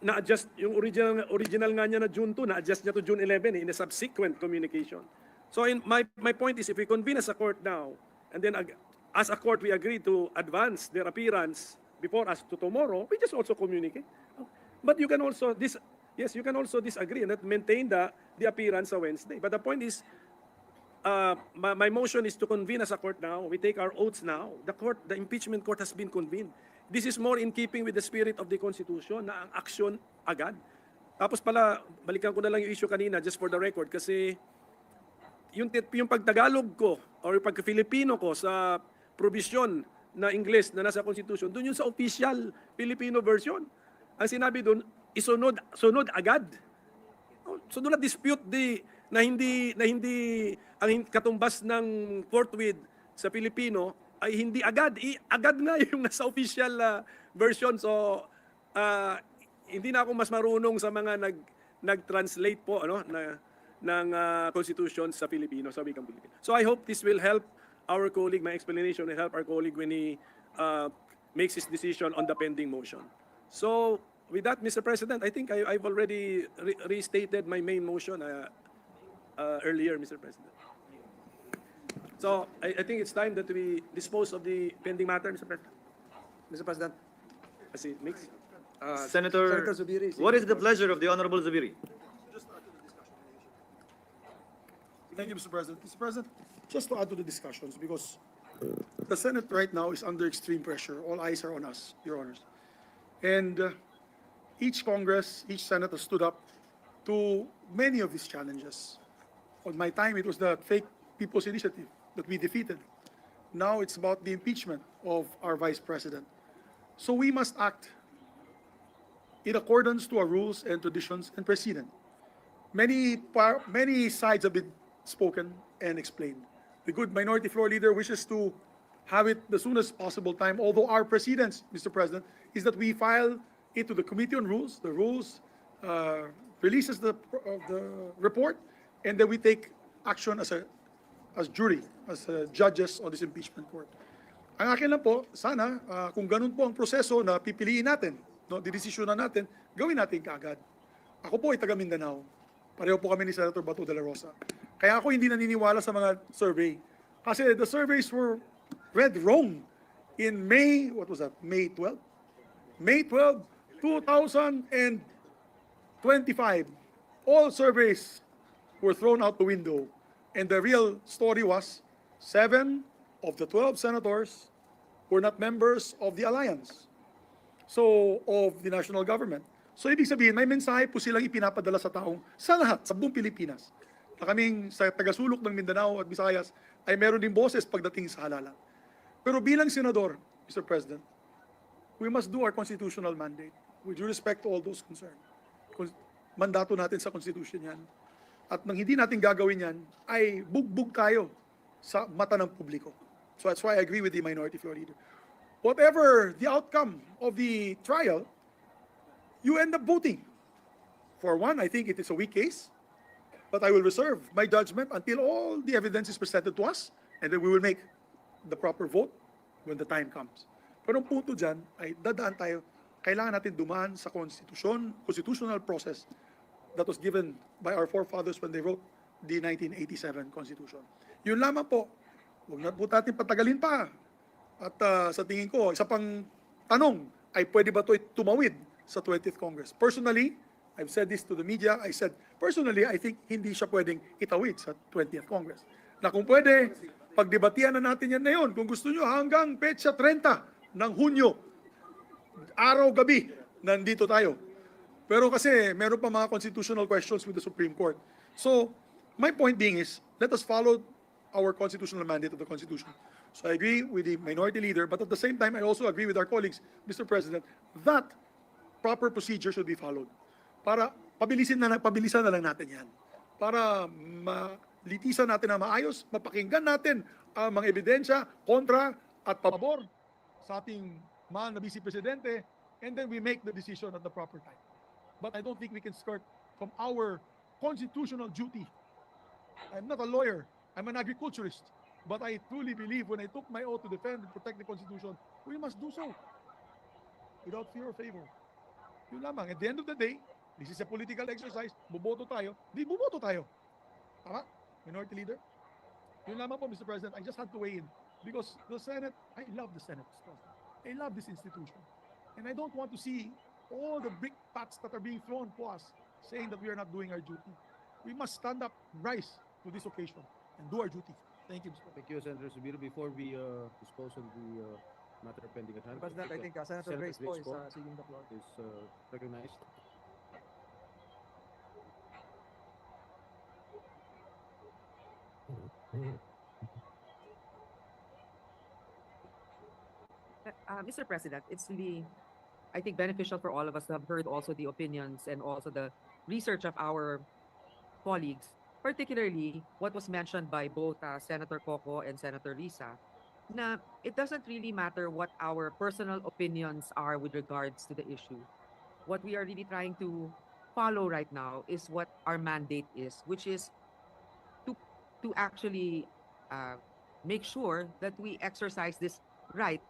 na-adjust, yung original nga niya na June 2, na-adjust niya to June 11 in a subsequent communication. So my point is, if we convene as a court now, and then as a court we agree to advance their appearance before us to tomorrow, we just also communicate. But you can also you can also disagree and not maintain the appearance sa Wednesday. But the point is, my motion is to convene as a court now. We take our oaths now. The impeachment court has been convened. This is more in keeping with the spirit of the Constitution na ang aksyon agad. Tapos pala, balikan ko na lang yung issue kanina just for the record kasi yung pagtagalog ko or yung pagka-Filipino ko sa provision na English na nasa Constitution, doon yung sa official Filipino version. Ang sinabi doon, sunod agad. So do not dispute na hindi ang katumbas ng forthwith sa Filipino ay hindi agad. Agad nga yung nasa official version. So hindi na ako mas marunong sa mga nag-translate po ng Constitution sa Filipino, sa wikang Filipino. So I hope this will help our colleague, my explanation will help our colleague when he makes his decision on the pending motion. So with that, Mr. President, I think I've already restated my main motion earlier, Mr. President. So I think it's time that we dispose of the pending matter, Mr. President. Mr. President. As it makes. Senator Zubiri. what is the pleasure of the Honorable Zubiri? Thank you, Mr. President. Mr. President, just to add to the discussions, because the Senate right now is under extreme pressure. All eyes are on us, Your Honors. And each Congress, each Senate has stood up to many of these challenges. On my time, it was the fake People's Initiative that we defeated. Now it's about the impeachment of our Vice President. So we must act in accordance to our rules and traditions and precedent. Many sides have been spoken and explained. The good minority floor leader wishes to have it the soonest possible time, although our precedence, Mr. President, is that we file it to the Committee on Rules. The Rules releases the report, and then we take action as jury, as judges on this impeachment court. Ang akin lang po, sana kung ganun po ang proseso na pipiliin natin, didesisyonan natin, gawin natin kaagad. Ako po ay taga Mindanao. Pareho po kami ni Senator Bato de la Rosa. Kaya ako hindi naniniwala sa mga survey. Kasi the surveys were read wrong in May, what was that? May 12? May 12, 2025. All surveys were thrown out the window. And the real story was 7 of the 12 senators were not members of the alliance. So, of the national government. So, ibig sabihin, may mensahe po silang ipinapadala sa taong, sa lahat, sa buong Pilipinas. Na kaming sa tagasulok ng Mindanao at Visayas ay meron din boses pagdating sa halalan. Pero bilang senador, Mr. President, we must do our constitutional mandate with due respect to all those concerned. Mandato natin sa Constitution yan. At nang hindi natin gagawin yan, ay bugbog tayo sa mata ng publiko. So that's why I agree with the minority floor leader. whatever the outcome of the trial, you end up voting. For one, I think it is a weak case, but I will reserve my judgment until all the evidence is presented to us, and then we will make the proper vote when the time comes. Pero ang punto dyan ay dadaan tayo, kailangan natin dumaan sa constitutional process that was given by our forefathers when they wrote the 1987 Constitution. Yun lamang po, huwag na po natin patagalin pa. At sa tingin ko, isa pang tanong ay pwede ba ito tumawid sa 20th Congress? Personally, I've said this to the media, I said, personally, I think hindi siya pwedeng itawid sa 20th Congress. Na kung pwede, pagdebatihan na natin yan ngayon. Kung gusto nyo, hanggang petsa 30 ng Hunyo, araw-gabi, nandito tayo. Pero kasi meron pa mga constitutional questions with the Supreme Court. So, my point being is, let us follow our constitutional mandate of the Constitution. So I agree with the minority leader, but at the same time, I also agree with our colleagues, Mr. President, that proper procedure should be followed. Para pabilisan na lang natin yan. Para malitisan natin na maayos, mapakinggan natin ang mga ebidensya, kontra at pabor sa ating mahal na Vice Presidente, and then we make the decision at the proper time. But I don't think we can skirt from our constitutional duty. I'm not a lawyer, I'm an agriculturist. But I truly believe when I took my oath to defend and protect the Constitution, we must do so without fear or favor. Yun lamang. At the end of the day, this is a political exercise. Buboto tayo. Di buboto tayo. Tama? Minority Leader? Yun lamang po, Mr. President. I just had to weigh in. Because the Senate, I love the Senate. I love this institution. And I don't want to see all the big pats that are being thrown to us saying that we are not doing our duty. We must stand up, rise to this occasion, and do our duty. Thank you, Mr. President. Thank you, Senator Subiro. Before we dispose of the matter pending at hand, President, I think Senator Grace po is seeking the floor. is recognized. Mr. President, it's really, I think, beneficial for all of us to have heard also the opinions and also the research of our colleagues, particularly what was mentioned by both Senator Coco and Senator Risa, na it doesn't really matter what our personal opinions are with regards to the issue. What we are really trying to follow right now is what our mandate is, which is to actually make sure that we exercise this right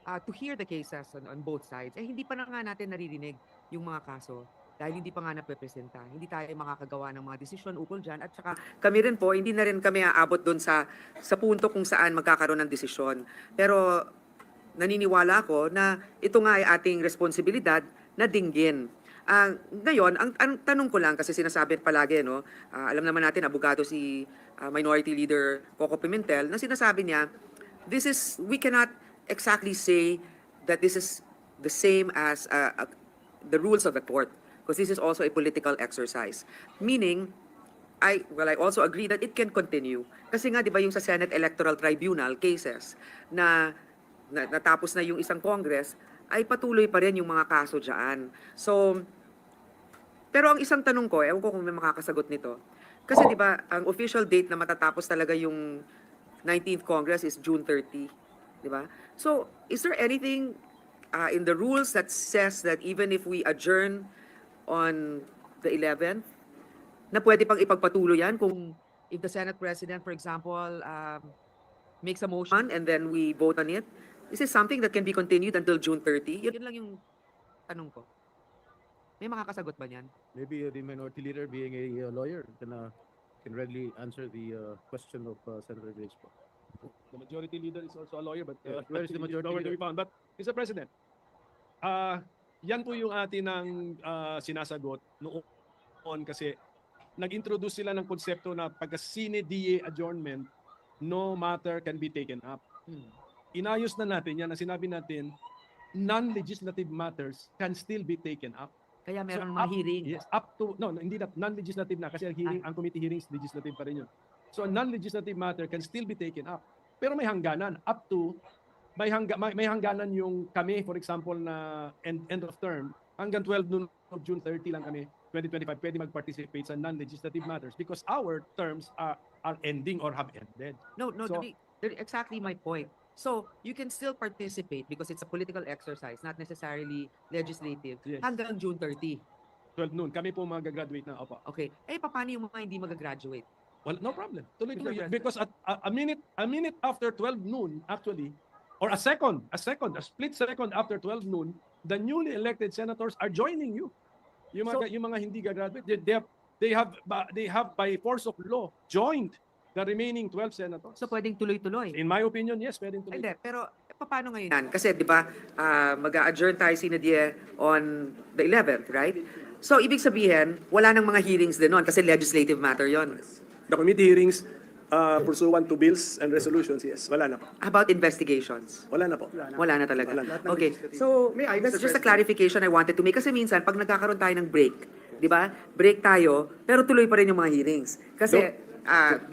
to hear the cases on both sides. Eh, hindi pa na nga natin naririnig yung mga kaso dahil hindi pa nga napepresenta. Hindi tayo makakagawa ng mga desisyon ukol dyan. At saka kami rin po, hindi na rin kami aabot doon sa punto kung saan magkakaroon ng desisyon. Pero naniniwala ako na ito nga ay ating responsibilidad na dinggin. Ngayon, ang tanong ko lang, kasi sinasabi palagi, no, alam naman natin, abogado si Minority Leader Coco Pimentel, na sinasabi niya, we cannot exactly say that this is the same as the rules of the court, because this is also a political exercise. Meaning, I also agree that it can continue. Kasi nga, di ba yung sa Senate Electoral Tribunal cases na natapos na yung isang Congress, ay patuloy pa rin yung mga kaso dyan. So, pero ang isang tanong ko, ewan ko kung may makakasagot nito, kasi di ba, ang official date na matatapos talaga yung 19th Congress is June 30, di ba? So, is there anything in the rules that says that even if we adjourn on the 11th, na pwede pang ipagpatuloy yan kung if the Senate President, for example, makes a motion and then we vote on it? Is this something that can be continued until June 30? Yun lang yung tanong ko. May makakasagot ba niyan? Maybe the minority leader, being a lawyer, can readily answer the question of Senator Grace. The majority leader is also a lawyer, but where is the majority nowhere to be leader? found. But, Mr. President, yan po yung atin ng sinasagot noon kasi nag-introduce sila ng konsepto na pagka sine die adjournment, no matter can be taken up. Inayos na natin yan, na sinabi natin, non-legislative matters can still be taken up. Kaya meron So, mga hearing. Yes, up to, no, hindi na, non-legislative na kasi ang committee hearings, legislative pa rin yun. So a non-legislative matter can still be taken up. Pero may hangganan, up to, may hangganan yung kami, for example, na end of term, hanggang 12 noon of June 30 lang kami, 2025, pwede mag-participate sa non-legislative matters because our terms are ending or have ended. No, So, exactly my point. So you can still participate because it's a political exercise, not necessarily legislative, Yes. hanggang June 30. 12 noon. Kami po magagraduate na, opo. Okay. Eh, paano yung mga hindi mag-graduate? Well, no problem. Tuloy-tuloy. Mr. President. Because at a minute after 12 noon, actually, or a split second after 12 noon, the newly elected senators are joining you. Yung mga hindi gagraduate, they have by force of law joined the remaining 12 senators. So pwedeng tuloy-tuloy. In my opinion, yes, pwedeng tuloy. Hindi, pero paano ngayon? Kasi 'di ba, mag-a-adjourn tayo sinadie on the 11th, right? So ibig sabihin, wala nang mga hearings din noon kasi legislative matter 'yon. The committee hearings pursuant to bills and resolutions, yes. Wala na po. About investigations? Wala na po. Wala na talaga. Wala na. Okay. So, that's just a clarification I wanted to make kasi minsan pag nagkakaroon tayo ng break, 'di ba? Break tayo, pero tuloy pa rin yung mga hearings. Kasi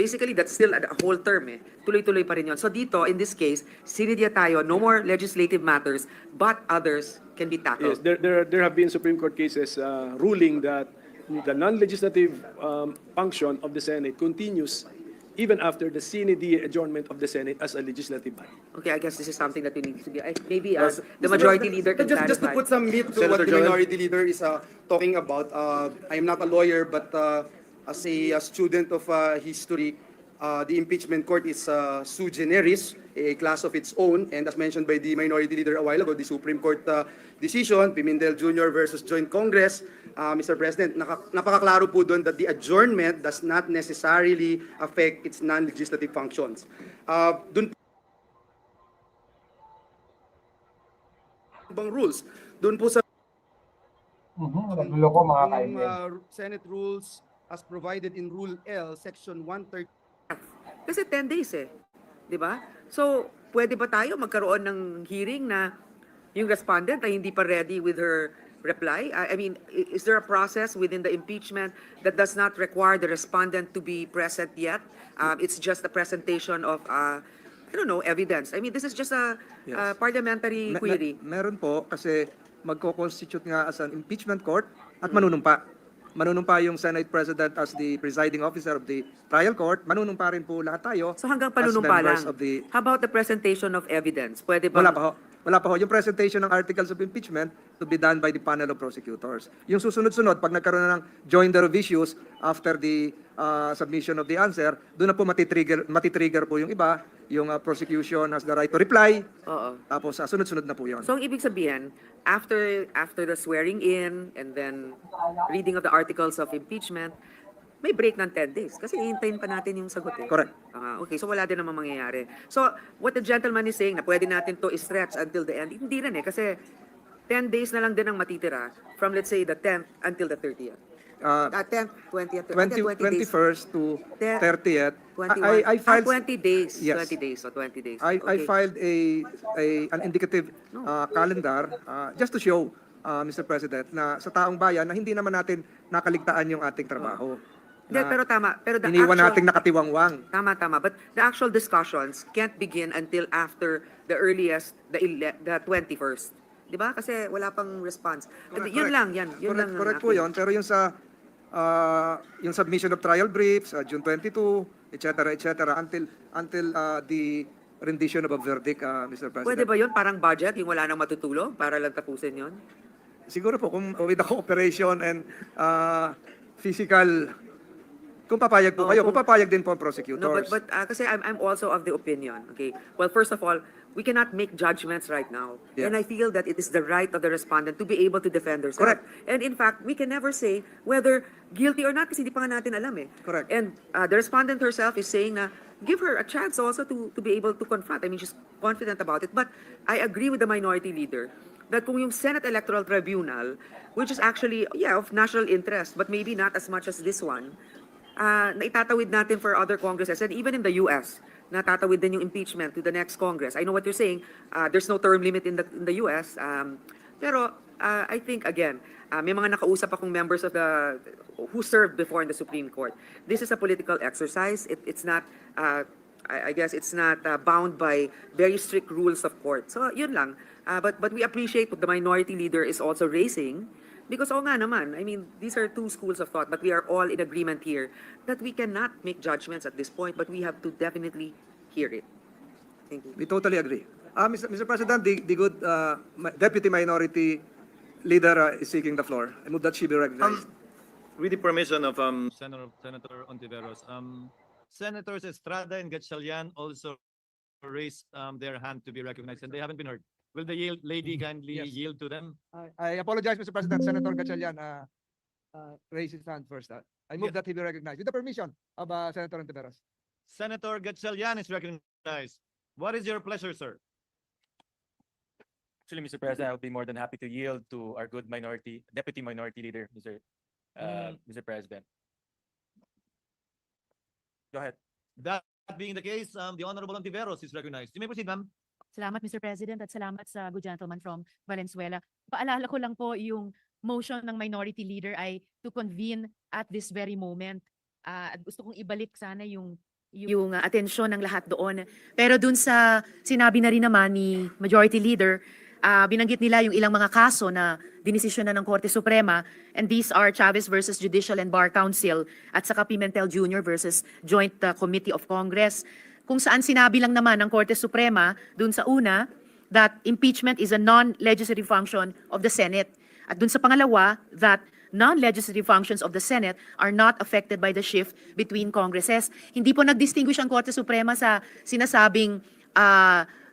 basically that's still a whole term eh. Tuloy-tuloy pa rin 'yon. So dito in this case, sinidya tayo, no more legislative matters, but others can be tackled. Yes, there have been Supreme Court cases ruling that the non-legislative function of the Senate continues even after the sine die adjournment of the Senate as a legislative body. Okay, I guess this is something that we need to be maybe the majority leader can Just to clarify. put some meat to what Senator the Joel? minority leader is talking about, I am not a lawyer, but as a student of history, the impeachment court is sui generis, a class of its own, and as mentioned by the minority leader a while ago, the Supreme Court decision, Pimentel Jr. versus Joint Congress, Mr. President, napakaklaro po doon that the adjournment does not necessarily affect its non-legislative functions. Doon bang rules? Doon po sa Nagluloko mga ka-ML. Senate rules as provided in Rule L, Section 130. Kasi 10 days eh. 'Di ba? So, pwede ba tayo magkaroon ng hearing na yung respondent ay hindi pa ready with her reply? I mean, is there a process within the impeachment that does not require the respondent to be present yet? It's just a presentation of I don't know, evidence. I mean, this is just a parliamentary query. Meron po kasi magko-constitute nga as an impeachment court at manunumpa. Manunumpa yung Senate President as the presiding officer of the trial court. Manunumpa rin po lahat tayo. So hanggang as panunumpa members lang. of the... How about the presentation of evidence? Pwede ba? Wala pa ho. Wala pa ho. Yung presentation ng articles of impeachment to be done by the panel of prosecutors. Yung susunod-sunod, pag nagkaroon na ng joinder of issues after the submission of the answer, doon na po matitrigger po yung iba. Yung prosecution has the right to reply. Oo. Tapos sunod-sunod na po yun. So ang ibig sabihin, after the swearing in and then reading of the articles of impeachment, may break ng 10 days kasi hihintayin pa natin yung sagot eh. Correct. Okay, so wala din naman mangyayari. So what the gentleman is saying na pwede natin to stretch until the end, hindi rin eh kasi 10 days na lang din ang matitira from let's say the 10th until the 30th. 10th, 20th, 21st to 30th. 21. I filed 20 days. Yes. 20 days. So 20 days. I Okay. filed an indicative calendar just to show, Mr. President, na sa taong bayan na hindi naman natin nakaligtaan yung ating trabaho. Hindi, pero tama. Pero the Iniwan actual, nating nakatiwangwang. Tama. But the actual discussions can't begin until after the earliest, the 21st. Di ba? Kasi wala pang response. Yun lang, yan. Yun lang. Correct po yun. Pero yung sa yung submission of trial briefs, June 22, etc., until the rendition of a verdict, Mr. President. Pwede ba yun? Parang budget, yung wala nang matutulong para lang tapusin yun? Siguro po, kung with the cooperation and physical, kung papayag po kayo, kung papayag din po ang prosecutors. No, but kasi I'm also of the opinion, okay? Well, first of all, we cannot make judgments right now. Yeah. And I feel that it is the right of the respondent to be able to defend herself. Correct. And in fact, we can never say whether guilty or not kasi hindi pa nga natin alam eh. Correct. And the respondent herself is saying na give her a chance also to be able to confront. I mean, she's confident about it. But I agree with the minority leader that kung yung Senate Electoral Tribunal, which is actually, of national interest, but maybe not as much as this one, na itatawid natin for other congresses and even in the US, natatawid din yung impeachment to the next Congress. I know what you're saying. There's no term limit in the US. Pero I think again, may mga nakausap akong members of who served before in the Supreme Court. This is a political exercise. It's not I guess it's not bound by very strict rules of court. So yun lang. But we appreciate what the minority leader is also raising. Because nga naman, I mean, these are two schools of thought, but we are all in agreement here that we cannot make judgments at this point, but we have to definitely hear it. We totally agree. Mr. President, the good Deputy Minority Leader is seeking the floor. I move that she be recognized. With the permission of Senator Ontiveros, Senators Estrada and Gatchalian also raised their hand to be recognized, and they haven't been heard. Will the lady kindly Yes. yield to them? I apologize, Mr. President. Senator Gatchalian raised his hand first. I move Yeah. that he be recognized with the permission of Senator Ontiveros. Senator Gatchalian is recognized. What is your pleasure, sir? Actually, Mr. President, I would be more than happy to yield to our good Deputy Minority Leader, Mr. President. Go ahead. That being the case, the Honorable Ontiveros is recognized. You may proceed, ma'am. Salamat, Mr. President, at salamat sa good gentleman from Valenzuela. Paalala ko lang po yung motion ng Minority Leader ay to convene at this very moment. At gusto kong ibalik sana yung atensyon ng lahat doon. Pero dun sa sinabi na rin naman ni Majority Leader, binanggit nila yung ilang mga kaso na dinesisyon na ng Korte Suprema, and these are Chavez versus Judicial and Bar Council at saka Pimentel Jr. versus Joint Committee of Congress, kung saan sinabi lang naman ng Korte Suprema dun sa una that impeachment is a non-legislative function of the Senate. At dun sa pangalawa, that non-legislative functions of the Senate are not affected by the shift between Congresses. Hindi po nag-distinguish ang Korte Suprema sa sinasabing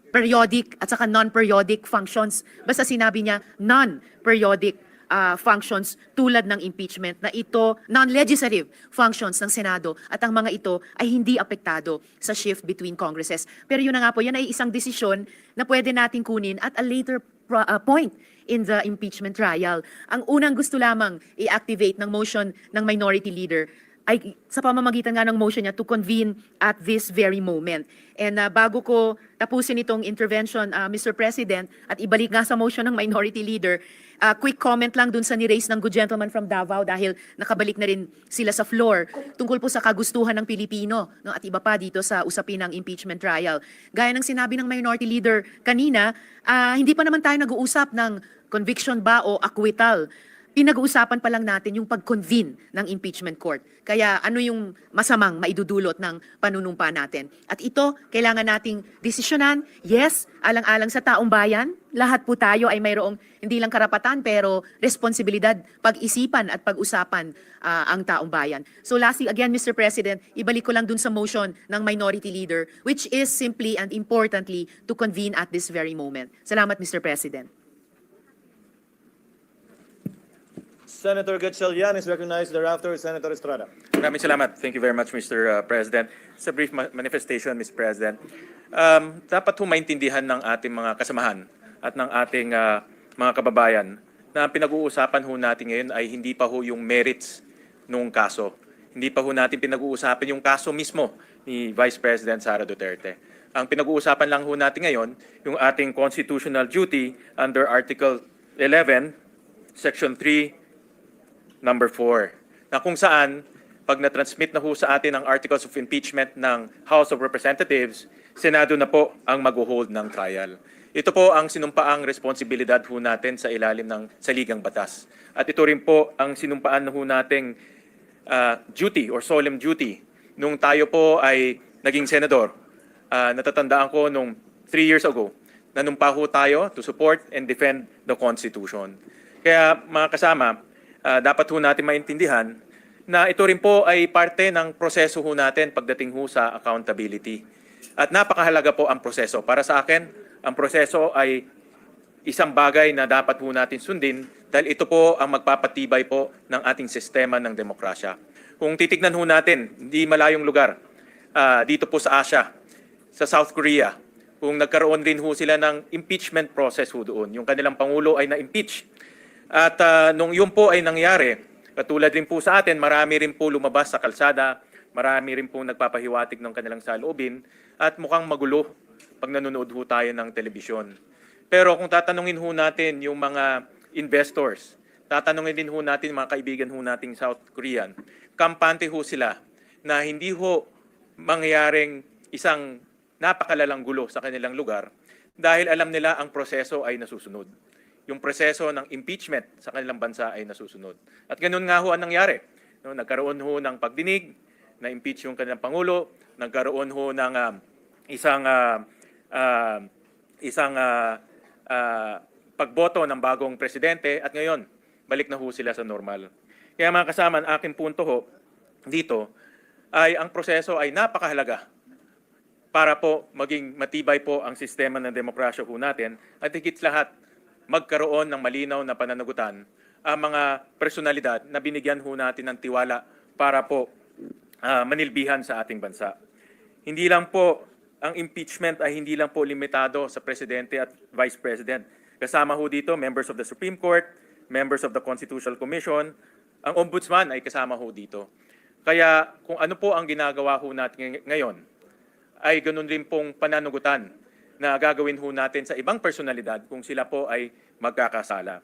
periodic at saka non-periodic functions. Basta sinabi niya non-periodic functions tulad ng impeachment, na ito non-legislative functions ng Senado at ang mga ito ay hindi apektado sa shift between Congresses. Pero yun na nga po, yan ay isang desisyon na pwede nating kunin at a later point in the impeachment trial. Ang unang gusto lamang i-activate ng motion ng Minority Leader ay sa pamamagitan nga ng motion niya to convene at this very moment. And bago ko tapusin itong intervention, Mr. President, at ibalik nga sa motion ng Minority Leader, quick comment lang dun sa ni-raise ng good gentleman from Davao dahil nakabalik na rin sila sa floor tungkol po sa kagustuhan ng Pilipino, no, at iba pa dito sa usapin ng impeachment trial. Gaya ng sinabi ng Minority Leader kanina, hindi pa naman tayo nag-uusap ng conviction ba o acquittal. Pinag-uusapan pa lang natin yung pag-convene ng impeachment court. Kaya ano yung masamang maidudulot ng panunumpa natin. At ito, kailangan nating desisyonan. Yes, alang-alang sa taong bayan, lahat po tayo ay mayroong hindi lang karapatan pero responsibilidad, pag-isipan at pag-usapan ang taong bayan. So lastly, again, Mr. President, ibalik ko lang dun sa motion ng Minority Leader, which is simply and importantly to convene at this very moment. Salamat, Mr. President. Senator Gatchalian is recognized. Thereafter, Senator Estrada. Maraming salamat. Thank you very much, Mr. President. It's a brief manifestation, Mr. President. Dapat ho maintindihan ng ating mga kasamahan at ng ating mga kababayan na ang pinag-uusapan ho natin ngayon ay hindi pa ho yung merits nung kaso. Hindi pa ho natin pinag-uusapan yung kaso mismo ni Vice President Sara Duterte. Ang pinag-uusapan lang ho natin ngayon, yung ating constitutional duty under Article 11, Section 3, Number 4, na kung saan, pag na-transmit na ho sa atin ang Articles of Impeachment ng House of Representatives, Senado na po ang mag-hold ng trial. Ito po ang sinumpaang responsibilidad ho natin sa ilalim ng saligang batas. At ito rin po ang sinumpaan ho nating duty or solemn duty nung tayo po ay naging senador. Natatandaan ko nung 3 years ago, nanumpa ho tayo to support and defend the Constitution. Kaya mga kasama, dapat ho natin maintindihan na ito rin po ay parte ng proseso ho natin pagdating ho sa accountability. At napakahalaga po ang proseso. Para sa akin, ang proseso ay isang bagay na dapat ho natin sundin dahil ito po ang magpapatibay po ng ating sistema ng demokrasya. Kung titignan ho natin, hindi malayong lugar, dito po sa Asia, sa South Korea, kung nagkaroon din ho sila ng impeachment process ho doon. Yung kanilang Pangulo ay na-impeach. At nung yun po ay nangyari, katulad rin po sa atin, marami rin po lumabas sa kalsada, marami rin po nagpapahiwatig ng kanilang saloobin, at mukhang magulo pag nanonood ho tayo ng telebisyon. Pero kung tatanungin ho natin yung mga investors, tatanungin din ho natin mga kaibigan ho nating South Korean, kampante ho sila na hindi ho mangyaring isang napakalalang gulo sa kanilang lugar dahil alam nila ang proseso ay nasusunod. Yung proseso ng impeachment sa kanilang bansa ay nasusunod. At ganun nga ho ang nangyari. No, nagkaroon ho ng pagdinig, na-impeach yung kanilang Pangulo, nagkaroon ho ng isang uh, isang pagboto ng bagong presidente at ngayon, balik na ho sila sa normal. Kaya mga kasama, ang aking punto ho dito ay ang proseso ay napakahalaga para po maging matibay po ang sistema ng demokrasya ho natin at higit lahat magkaroon ng malinaw na pananagutan ang mga personalidad na binigyan ho natin ng tiwala para po manilbihan sa ating bansa. Hindi lang po, ang impeachment ay hindi lang po limitado sa Presidente at Vice President. Kasama ho dito members of the Supreme Court, members of the Constitutional Commission, ang Ombudsman ay kasama ho dito. Kaya kung ano po ang ginagawa ho natin ngayon, ay ganun rin pong pananagutan na gagawin ho natin sa ibang personalidad kung sila po ay magkakasala.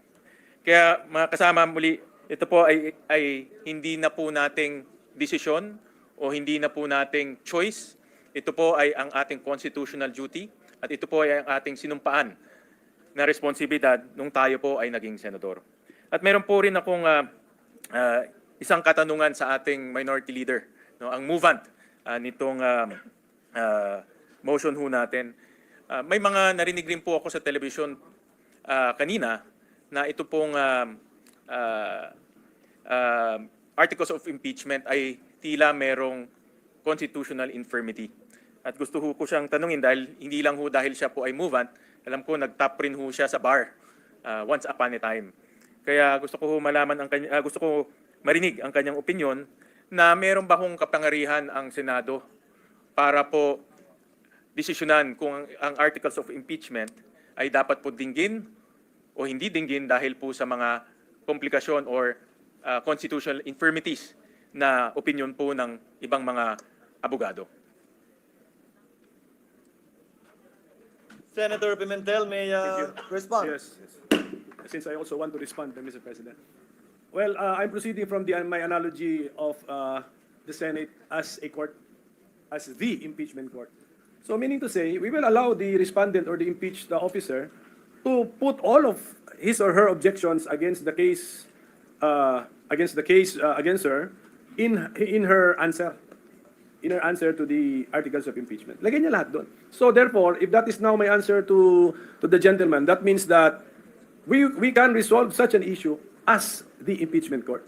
Kaya mga kasama, muli, ito po ay hindi na po nating desisyon o hindi na po nating choice. Ito po ay ang ating constitutional duty at ito po ay ang ating sinumpaan na responsibilidad nung tayo po ay naging senador. At meron po rin akong isang katanungan sa ating minority leader, no, ang movant nitong motion ho natin. May mga narinig rin po ako sa television kanina na ito pong articles of impeachment ay tila merong constitutional infirmity. At gusto ko siyang tanungin dahil hindi lang ho dahil siya po ay movant, alam ko nag-top rin ho siya sa bar once upon a time. Kaya gusto ko malaman gusto ko marinig ang kanyang opinion na meron ba hong kapangyarihan ang Senado para po desisyonan kung ang articles of impeachment ay dapat po dinggin o hindi dinggin dahil po sa mga komplikasyon or constitutional infirmities na opinion po ng ibang mga abogado. Senator Pimentel may respond. Yes. Since I also want to respond, Mr. President. Well, I'm proceeding from my analogy of the Senate as a court, as the impeachment court. So meaning to say, we will allow the respondent or the impeached officer to put all of his or her objections against the case against her in her answer to the articles of impeachment. Lagyan niya lahat doon. So therefore, if that is now my answer to the gentleman, that means that we can resolve such an issue as the impeachment court.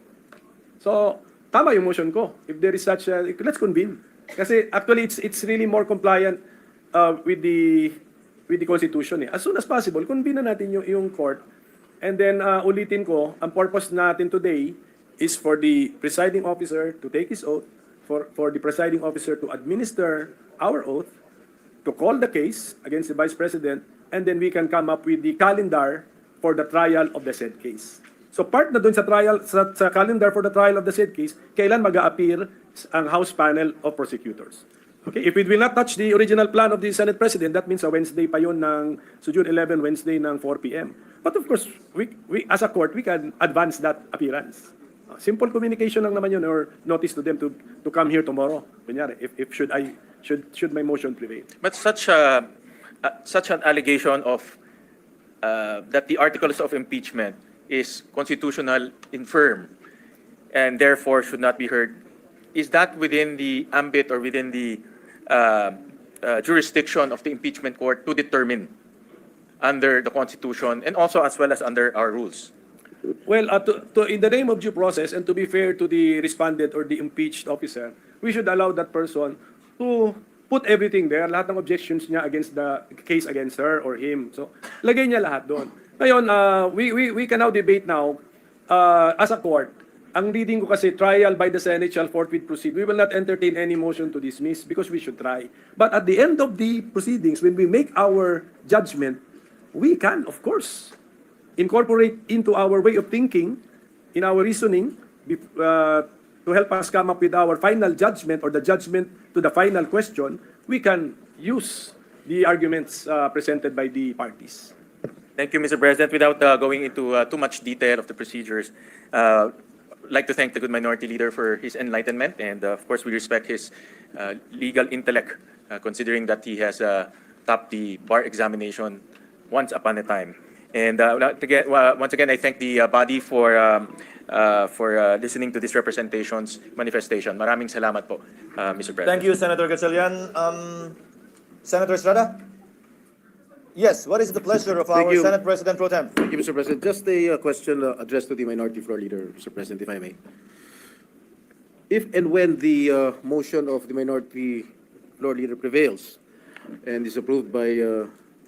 So tama yung motion ko. If there is such a, let's convene. Kasi actually it's really more compliant with the Constitution. As soon as possible, convene na natin yung court. And then ulitin ko, ang purpose natin today is for the presiding officer to take his oath, for the presiding officer to administer our oath, to call the case against the Vice President, and then we can come up with the calendar for the trial of the said case. So part na dun sa trial, sa calendar for the trial of the said case, kailan mag-a-appear ang House panel of prosecutors. Okay, if it will not touch the original plan of the Senate President, that means sa Wednesday pa yun so June 11, Wednesday ng 4 p.m. But of course, we as a court, we can advance that appearance. Simple communication lang naman yun or notice to them to come here tomorrow. Kunyari, if should my motion prevail. But such an allegation of that the articles of impeachment is constitutional infirm and therefore should not be heard, is that within the ambit or within the jurisdiction of the impeachment court to determine under the Constitution and also as well as under our rules? Well, in the name of due process and to be fair to the respondent or the impeached officer, we should allow that person to put everything there, lahat ng objections niya against the case against her or him. So, lagay niya lahat doon. Ngayon, we can now debate now as a court. Ang reading ko kasi, trial by the Senate shall forthwith proceed. We will not entertain any motion to dismiss because we should try. But at the end of the proceedings, when we make our judgment, we can, of course, incorporate into our way of thinking, in our reasoning, to help us come up with our final judgment or the judgment to the final question, we can use the arguments presented by the parties. Thank you, Mr. President. Without going into too much detail of the procedures, I'd like to thank the good minority leader for his enlightenment, and of course we respect his legal intellect, considering that he has topped the bar examination once upon a time. And once again, I thank the body for listening to this representation's manifestation. Maraming salamat po, Mr. President. Thank you, Senator Gatchalian. Senator Estrada? Yes, what is the pleasure of Thank our you. Senate President Pro Tem? Thank you, Mr. President. Just a question addressed to the Minority Floor Leader, Mr. President, if I may. If and when the motion of the Minority Floor Leader prevails and is approved by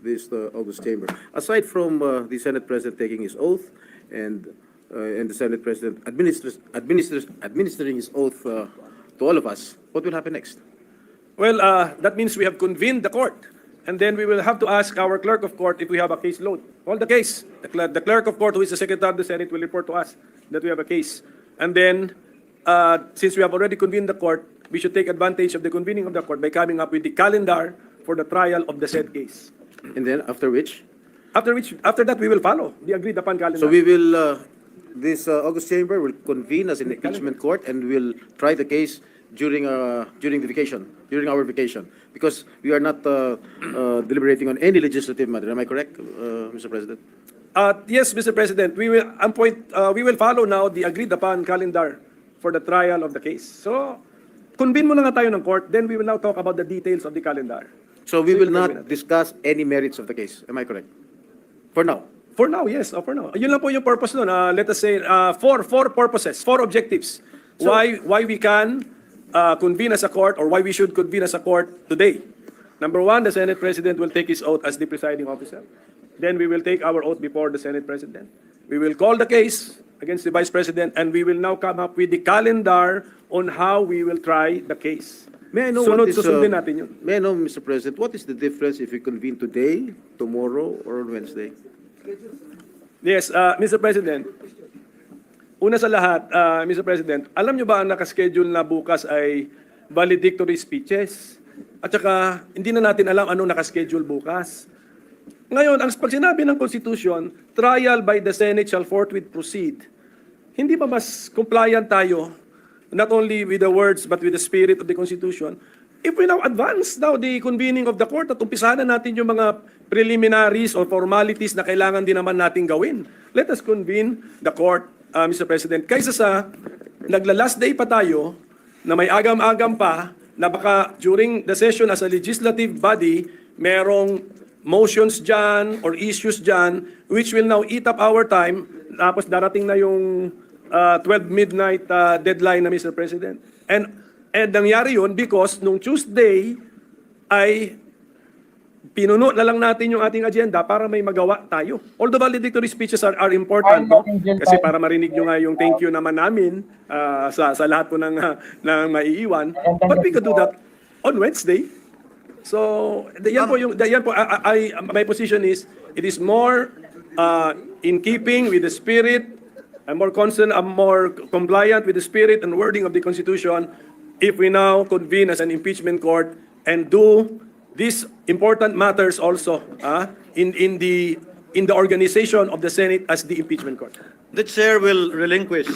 this August Chamber, aside from the Senate President taking his oath and the Senate President administering his oath to all of us, what will happen next? Well, that means we have convened the court. And then we will have to ask our clerk of court if we have a case load. Call the case. The clerk of court, who is the Secretary of the Senate, will report to us that we have a case. And then, since we have already convened the court, we should take advantage of the convening of the court by coming up with the calendar for the trial of the said case. And then after which? After that, we will follow the agreed upon calendar. So we will, this August Chamber will convene as an impeachment court and will try the case during our vacation, because we are not deliberating on any legislative matter. Am I correct, Mr. President? Yes, Mr. President, we will follow now the agreed upon calendar for the trial of the case. So, convene muna nga tayo ng court, then we will now talk about the details of the calendar. So we will not discuss any merits of the case. Am I correct? For now. For now, yes. For now. Yun lang po yung purpose nun. Let us say, four purposes, four objectives. Why we can convene as a court, or why we should convene as a court today. Number one, the Senate President will take his oath as the presiding officer. Then we will take our oath before the Senate President. We will call the case against the Vice President, and we will now come up with the calendar on how we will try the case. May I know susundin natin yun. May I know, Mr. President, what is the difference if we convene today, tomorrow, or on Wednesday? Yes, Mr. President. Una sa lahat, Mr. President, alam nyo ba ang nakaschedule na bukas ay valedictory speeches? At saka, hindi na natin alam anong nakaschedule bukas. Ngayon, pag sinabi ng Constitution, trial by the Senate shall forthwith proceed. Hindi ba mas compliant tayo, not only with the words but with the spirit of the Constitution, if we now advance the convening of the court at umpisahan na natin yung mga preliminaries or formalities na kailangan din naman natin gawin. Let us convene the court, Mr. President, kaysa sa nagla-last day pa tayo na may agam-agam pa na baka during the session as a legislative body, merong motions dyan or issues dyan which will now eat up our time, tapos darating na yung 12 midnight deadline na, Mr. President. And nangyari yun because nung Tuesday ay pinuno na lang natin yung ating agenda para may magawa tayo. Although valedictory speeches are important, no? Kasi para marinig nyo nga yung thank you naman namin sa lahat po ng maiiwan. But we could do that on Wednesday. So, my position is, it is more in keeping with the spirit, I'm more concerned, I'm more compliant with the spirit and wording of the Constitution if we now convene as an impeachment court and do these important matters also in the organization of the Senate as the impeachment court. The chair will relinquish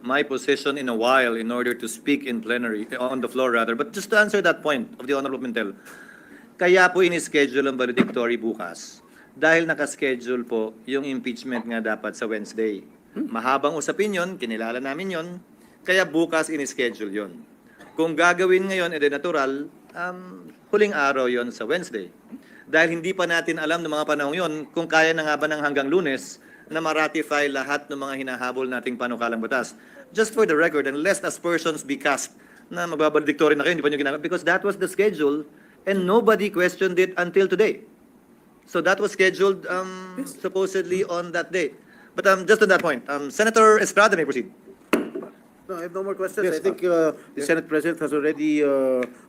my position in a while in order to speak in plenary, on the floor rather. But just to answer that point of the Honorable Mintel, kaya po in-schedule ang valedictory bukas dahil nakaschedule po yung impeachment nga dapat sa Wednesday. Mahabang usapin yun, kinilala namin yun, kaya bukas in-schedule yun. Kung gagawin ngayon, edi natural, huling araw yon sa Wednesday. Dahil hindi pa natin alam ng mga panahon yon kung kaya na nga ba ng hanggang Lunes na ma-ratify lahat ng mga hinahabol nating panukalang batas. Just for the record, and lest aspersions be cast na magbabaledictory na kayo, hindi pa nyo ginagawa, because that was the schedule and nobody questioned it until today. So that was scheduled supposedly on that day. But just on that point, Senator Estrada may proceed. No, I have no more questions. I think the Senate President has already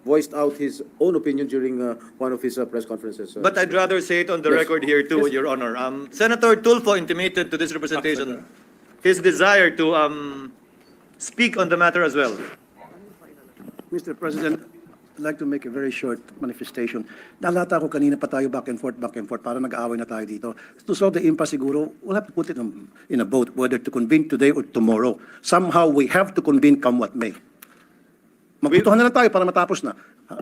voiced out his own opinion during one of his press conferences. But I'd rather say it on the record here too, Your Honor. Senator Tulfo intimated to this representation his desire to speak on the matter as well. Mr. President, I'd like to make a very short manifestation. Nalata ko kanina pa tayo back and forth, para nag-aaway na tayo dito. To solve the impasse siguro, we'll have to put it in a vote, whether to convene today or tomorrow. Somehow, we have to convene come what may. Magbutuhan na lang tayo para matapos na.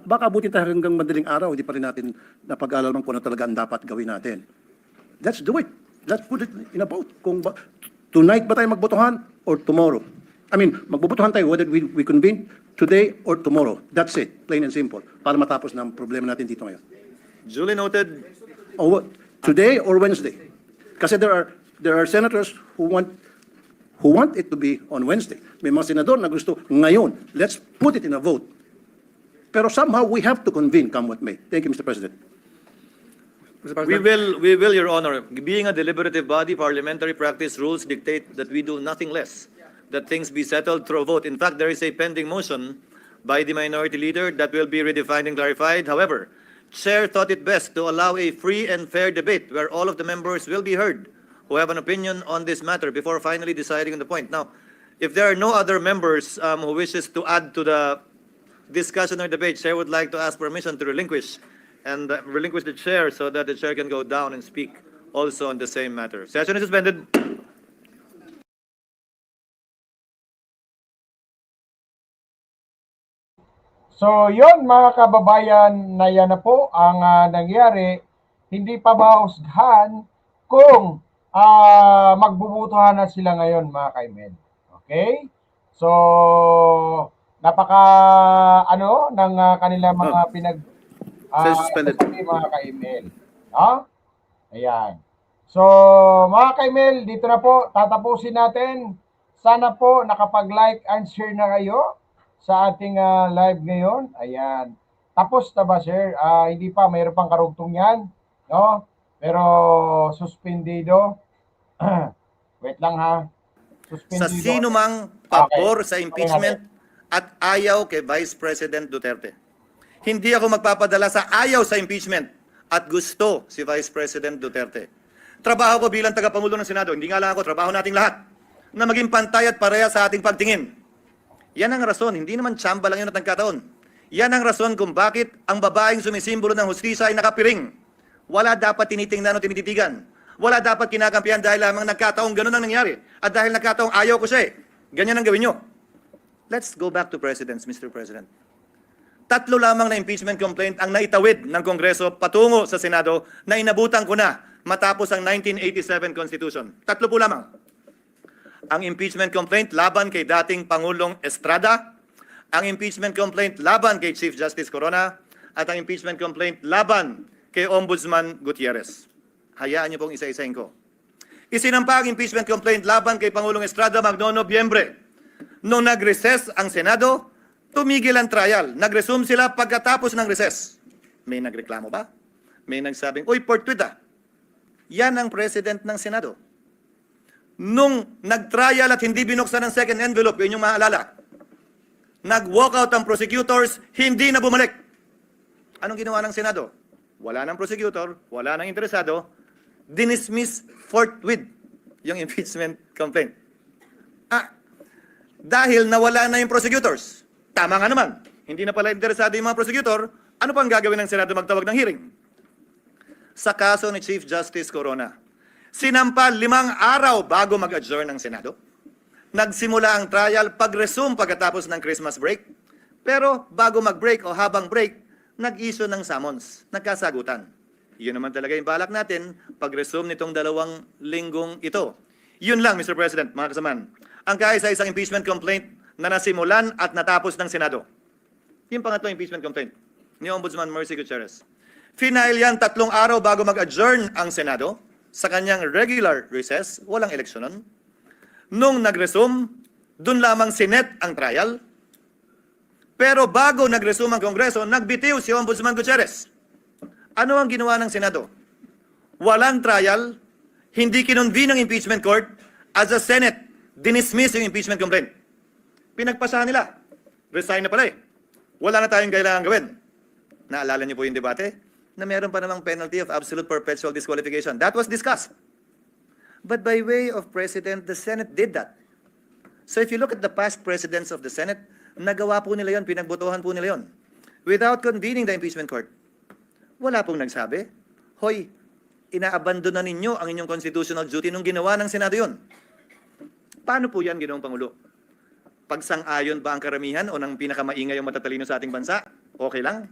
Baka abutin tayo hanggang madaling araw, hindi pa rin natin napag-alaman kung ano talaga ang dapat gawin natin. Let's do it. Let's put it in a vote. Tonight ba tayo magbutuhan or tomorrow? Magbubutuhan tayo whether we convene today or tomorrow. That's it. Plain and simple. Para matapos na ang problema natin dito ngayon. Duly noted. or today or Wednesday? Kasi there are senators who want it to be on Wednesday. May mga senador na gusto ngayon. Let's put it in a vote. Pero somehow we have to convene, come what may. Thank you, Mr. President. We will, Your Honor. Being a deliberative body, parliamentary practice rules dictate that we do nothing less, that things be settled through a vote. In fact, there is a pending motion by the minority leader that will be redefined and clarified. However, Chair thought it best to allow a free and fair debate where all of the members will be heard who have an opinion on this matter before finally deciding on the point. Now, if there are no other members who wishes to add to the discussion or debate, Chair would like to ask permission to relinquish the chair so that the chair can go down and speak also on the same matter. Session is suspended. So yon mga kababayan, na yan na po ang nangyari. Hindi pa mahusgahan kung magbubutuhan na sila ngayon mga kaimen. Okay? So napaka ng kanilang mga mga ka-email. No? Ayan. So mga ka-email, dito na po tatapusin natin. Sana po nakapag-like and share na kayo sa ating live ngayon. Ayan. Tapos na ba, sir? Hindi pa, mayroon pang karugtong yan. No? Pero suspendido. Wait lang ha. Suspendido. Sa sino mang pabor sa impeachment at ayaw kay Vice President Duterte. Hindi ako magpapadala sa ayaw sa impeachment at gusto si Vice President Duterte. Trabaho ko bilang tagapangulo ng Senado, hindi nga lang ako, trabaho nating lahat, na maging pantay at pareha sa ating pagtingin. Yan ang rason, hindi naman tsamba lang yun at nagkataon. Yan ang rason kung bakit ang babaeng sumisimbolo ng hustisya ay nakapiring. Wala dapat tinitingnan o tinititigan. Wala dapat kinakampihan dahil lamang nagkataong ganun ang nangyari. At dahil nagkataong ayaw ko siya ganyan ang gawin nyo. Let's go back to presidents, Mr. President. 3 lamang na impeachment complaint ang naitawid ng Kongreso patungo sa Senado na inabutan ko na matapos ang 1987 Constitution. 3 po lamang. Ang impeachment complaint laban kay dating Pangulong Estrada, ang impeachment complaint laban kay Chief Justice Corona, at ang impeachment complaint laban kay Ombudsman Gutierrez. Hayaan niyo pong isa-isahin ko. Isinampa ang impeachment complaint laban kay Pangulong Estrada magno-Nobyembre. Nung nag-recess ang Senado, tumigil ang trial. Nag-resume sila pagkatapos ng recess. May nagreklamo ba? May nagsabing, uy, portwida. Yan ang president ng Senado. Nung nag-trial at hindi binuksan ang second envelope, yun yung maalala. Nag-walkout ang prosecutors, hindi na bumalik. Anong ginawa ng Senado? Wala ng prosecutor, wala ng interesado, dinismiss forthwith yung impeachment complaint. Dahil nawala na yung prosecutors. Tama nga naman, hindi na pala interesado yung mga prosecutor, ano pang gagawin ng Senado magtawag ng hearing? Sa kaso ni Chief Justice Corona, sinampa 5 araw bago mag-adjourn ng Senado. Nagsimula ang trial pag-resume pagkatapos ng Christmas break. Pero bago mag-break o habang break, nag-issue ng summons. Nagkasagutan. Yun naman talaga yung balak natin pag-resume nitong 2 linggong ito. Yun lang, Mr. President, mga kasamaan. Ang kaisa-isang impeachment complaint na nasimulan at natapos ng Senado. Yung pangatlong impeachment complaint ni Ombudsman Mercy Gutierrez. Final yan 3 araw bago mag-adjourn ang Senado sa kanyang regular recess, walang eleksyonon. Nung nag-resume, dun lamang sinet ang trial. Pero bago nag-resume ang Kongreso, nagbitiw si Ombudsman Gutierrez. Ano ang ginawa ng Senado? Walang trial, hindi kinonvene ang impeachment court, as a Senate, dinismiss yung impeachment complaint. Pinagpasahan nila. Resign na pala Wala na tayong kailangan gawin. Naalala niyo po yung debate? Na meron pa namang penalty of absolute perpetual disqualification. That was discussed. But by way of President, the Senate did that. So if you look at the past presidents of the Senate, nagawa po nila yon, pinagbotohan po nila yon. Without convening the impeachment court. Wala pong nagsabi, hoy, inaabandon na ninyo ang inyong constitutional duty nung ginawa ng Senado yon. Paano po yan, Ginoong Pangulo? Pagsang-ayon ba ang karamihan o ng pinakamaingay yung matatalino sa ating bansa? Okay lang.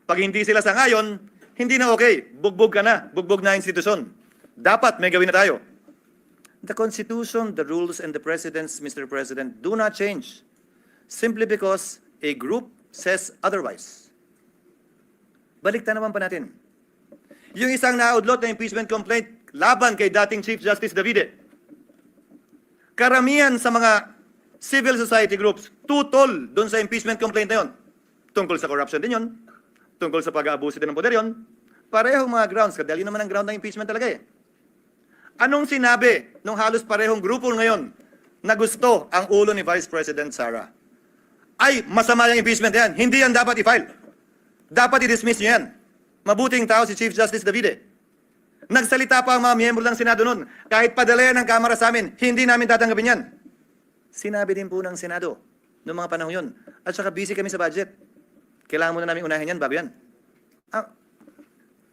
Pag hindi sila sang-ayon, hindi na okay. Bugbog ka na. Bugbog na institusyon. Dapat may gawin na tayo. The Constitution, the rules, and the precedents, Mr. President, do not change simply because a group says otherwise. Baliktan naman pa natin. Yung isang naudlot na impeachment complaint laban kay dating Chief Justice Davide. Karamihan sa mga civil society groups tutol doon sa impeachment complaint na yon. Tungkol sa corruption din yon, tungkol sa pag-aabuso din ng poder yon. Parehong mga grounds, kadali naman ang ground ng impeachment talaga eh. Anong sinabi nung halos parehong grupo ngayon na gusto ang ulo ni Vice President Sara? Ay, masama yung impeachment yan. Hindi yan dapat i-file. Dapat i-dismiss niyo yan. Mabuting tao si Chief Justice Davide. Nagsalita pa ang mga miyembro ng Senado noon. Kahit padala yan ng Kamara sa amin, hindi namin tatanggapin yan. Sinabi din po ng Senado noong mga panahon yun. At saka busy kami sa budget. Kailangan muna namin unahin yan bago yan.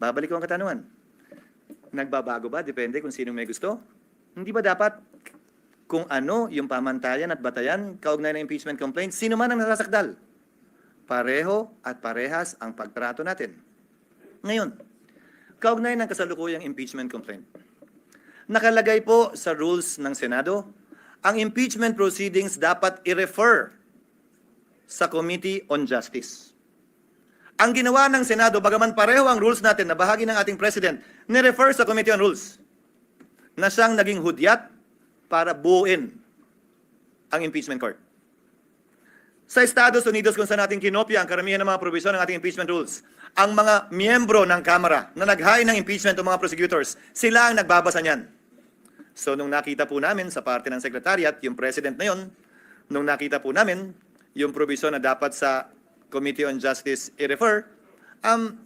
Babalik ko ang katanungan. Nagbabago ba? Depende kung sino may gusto. Hindi ba dapat kung ano yung pamantayan at batayan kaugnay ng impeachment complaint, sino man ang nasasakdal? Pareho at parehas ang pagtrato natin. Ngayon, kaugnay ng kasalukuyang impeachment complaint. Nakalagay po sa rules ng Senado, ang impeachment proceedings dapat i-refer sa Committee on Justice. Ang ginawa ng Senado, bagaman pareho ang rules natin na bahagi ng ating President, ni-refer sa Committee on Rules na siyang naging hudyat para buuin ang impeachment court. Sa Estados Unidos, kung saan natin kinopya ang karamihan ng mga provision ng ating impeachment rules, ang mga miyembro ng Kamara na naghain ng impeachment o mga prosecutors, sila ang nagbabasa niyan. So, nung nakita po namin sa parte ng Secretariat, yung President na yon, nung nakita po namin yung provision na dapat sa Committee on Justice i-refer,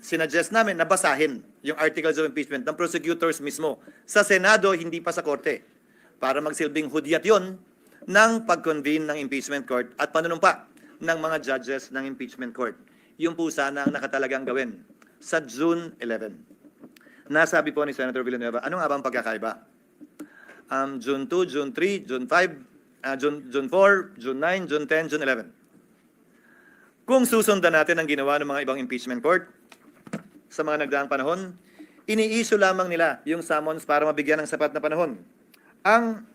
sinuggest namin na basahin yung articles of impeachment ng prosecutors mismo. Sa Senado, hindi pa sa Korte. Para magsilbing hudyat yon ng pag-convene ng impeachment court at panunumpa ng mga judges ng impeachment court. Yung po sana ang nakatalagang gawin sa June 11. Nasabi po ni Senator Villanueva, ano nga bang pagkakaiba? June 2, June 3, June 5, June 4, June 9, June 10, June 11. Kung susundan natin ang ginawa ng mga ibang impeachment court sa mga nagdaang panahon, ini-issue lamang nila yung summons para mabigyan ng sapat na panahon ang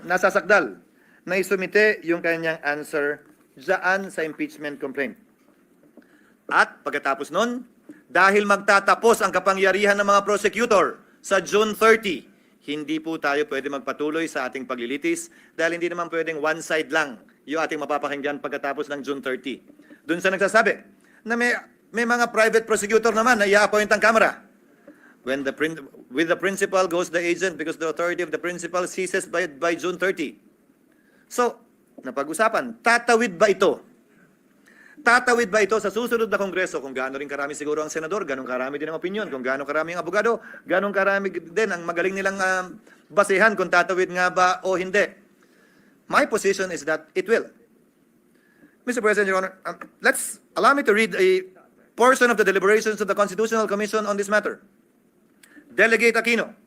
nasasakdal na isumite yung kanyang answer dyan sa impeachment complaint. At pagkatapos nun, dahil magtatapos ang kapangyarihan ng mga prosecutor sa June 30, hindi po tayo pwede magpatuloy sa ating paglilitis dahil hindi naman pwedeng one side lang yung ating mapapakinggan pagkatapos ng June 30. Doon sa nagsasabi na may mga private prosecutor naman na i-appoint ang Kamara. With the principal goes the agent because the authority of the principal ceases by June 30. So, napag-usapan, tatawid ba ito? Tatawid ba ito sa susunod na Kongreso? Kung gaano rin karami siguro ang senador, ganun karami din ang opinion. Kung gaano karami ang abogado, ganun karami din ang magaling nilang basehan kung tatawid nga ba o hindi. My position is that it will. Mr. President, Your Honor, allow me to read a portion of the deliberations of the Constitutional Commission on this matter. Delegate Aquino,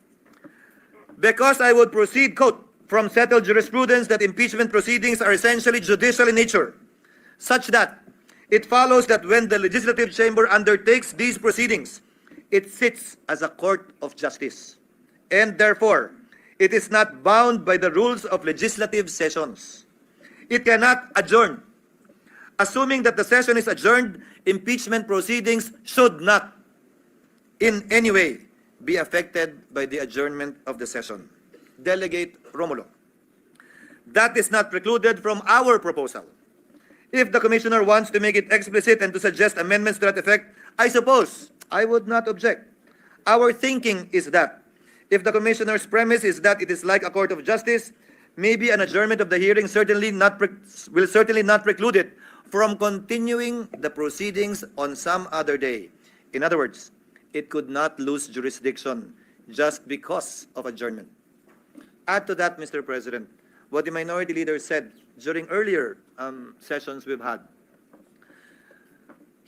because I would proceed, quote, from settled jurisprudence that impeachment proceedings are essentially judicial in nature, such that it follows that when the legislative chamber undertakes these proceedings, it sits as a court of justice, and therefore, it is not bound by the rules of legislative sessions. It cannot adjourn. Assuming that the session is adjourned, impeachment proceedings should not in any way be affected by the adjournment of the session. Delegate Romulo. That is not precluded from our proposal. If the Commissioner wants to make it explicit and to suggest amendments to that effect, I suppose I would not object. Our thinking is that if the Commissioner's premise is that it is like a court of justice, maybe an adjournment of the hearing will certainly not preclude it from continuing the proceedings on some other day. In other words, it could not lose jurisdiction just because of adjournment. Add to that, Mr. President, what the minority leader said during earlier sessions we've had.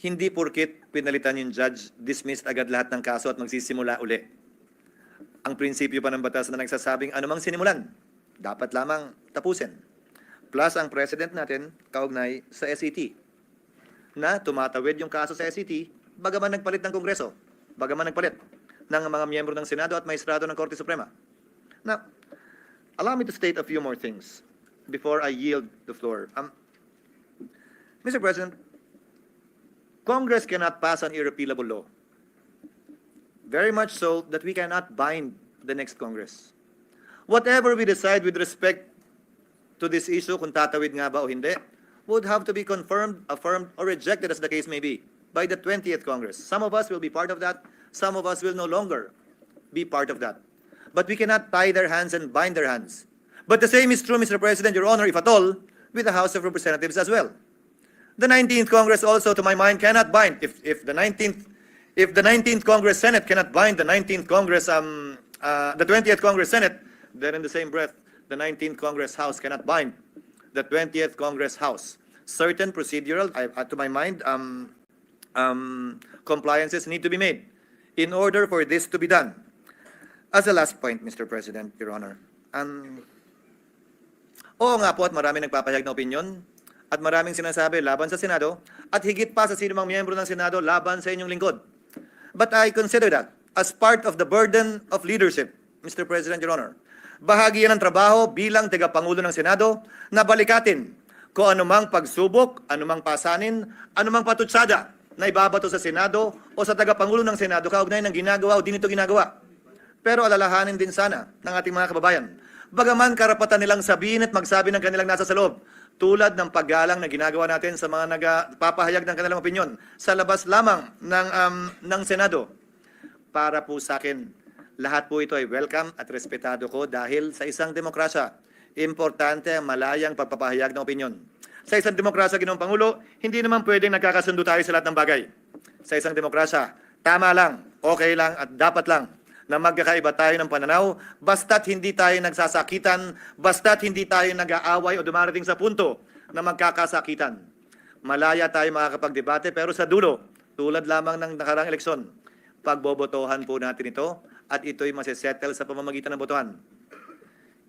Hindi porkit pinalitan yung judge, dismissed agad lahat ng kaso at magsisimula uli. Ang prinsipyo pa ng batas na nagsasabing anumang sinimulan, dapat lamang tapusin. Plus ang president natin, kaugnay sa SET, na tumatawid yung kaso sa SET, bagaman nagpalit ng Kongreso, bagaman nagpalit ng mga miyembro ng Senado at maestrado ng Korte Suprema. Now, allow me to state a few more things before I yield the floor. Mr. President, Congress cannot pass an irrepealable law. very much so that we cannot bind the next Congress. Whatever we decide with respect to this issue, kung tatawid nga ba o hindi, would have to be confirmed, affirmed, or rejected as the case may be by the 20th Congress. Some of us will be part of that. Some of us will no longer be part of that. But we cannot tie their hands and bind their hands. But the same is true, Mr. President, Your Honor, if at all, with the House of Representatives as well. The 19th Congress also, to my mind, cannot bind. If the 19th Congress Senate cannot bind the 19th Congress, the 20th Congress Senate, then in the same breath, the 19th Congress House cannot bind the 20th Congress House. Certain procedural, to my mind, compliances need to be made in order for this to be done. As a last point, Mr. President, Your Honor, oo nga po at maraming nagpapahayag na opinyon at maraming sinasabi laban sa Senado at higit pa sa sinumang miyembro ng Senado laban sa inyong lingkod. But I consider that as part of the burden of leadership, Mr. President, Your Honor. Bahagi yan ng trabaho bilang tagapangulo ng Senado na balikatin kung anumang pagsubok, anumang pasanin, anumang patutsada na ibabato sa Senado o sa tagapangulo ng Senado kaugnay ng ginagawa o di nito ginagawa. Pero alalahanin din sana ng ating mga kababayan, bagaman karapatan nilang sabihin at magsabi ng kanilang nasa sa loob, tulad ng paggalang na ginagawa natin sa mga nagpapahayag ng kanilang opinyon sa labas lamang ng Senado. Para po sa akin, lahat po ito ay welcome at respetado ko dahil sa isang demokrasya, importante ang malayang pagpapahayag ng opinyon. Sa isang demokrasya, Ginoong Pangulo, hindi naman pwedeng nagkakasundo tayo sa lahat ng bagay. Sa isang demokrasya, tama lang, okay lang at dapat lang na magkakaiba tayo ng pananaw, basta't hindi tayo nagsasakitan, basta't hindi tayo nag-aaway o dumarating sa punto na magkakasakitan. Malaya tayo makakapagdebate, pero sa dulo, tulad lamang ng nakarang eleksyon, pagbobotohan po natin ito at ito'y masisettle sa pamamagitan ng botohan.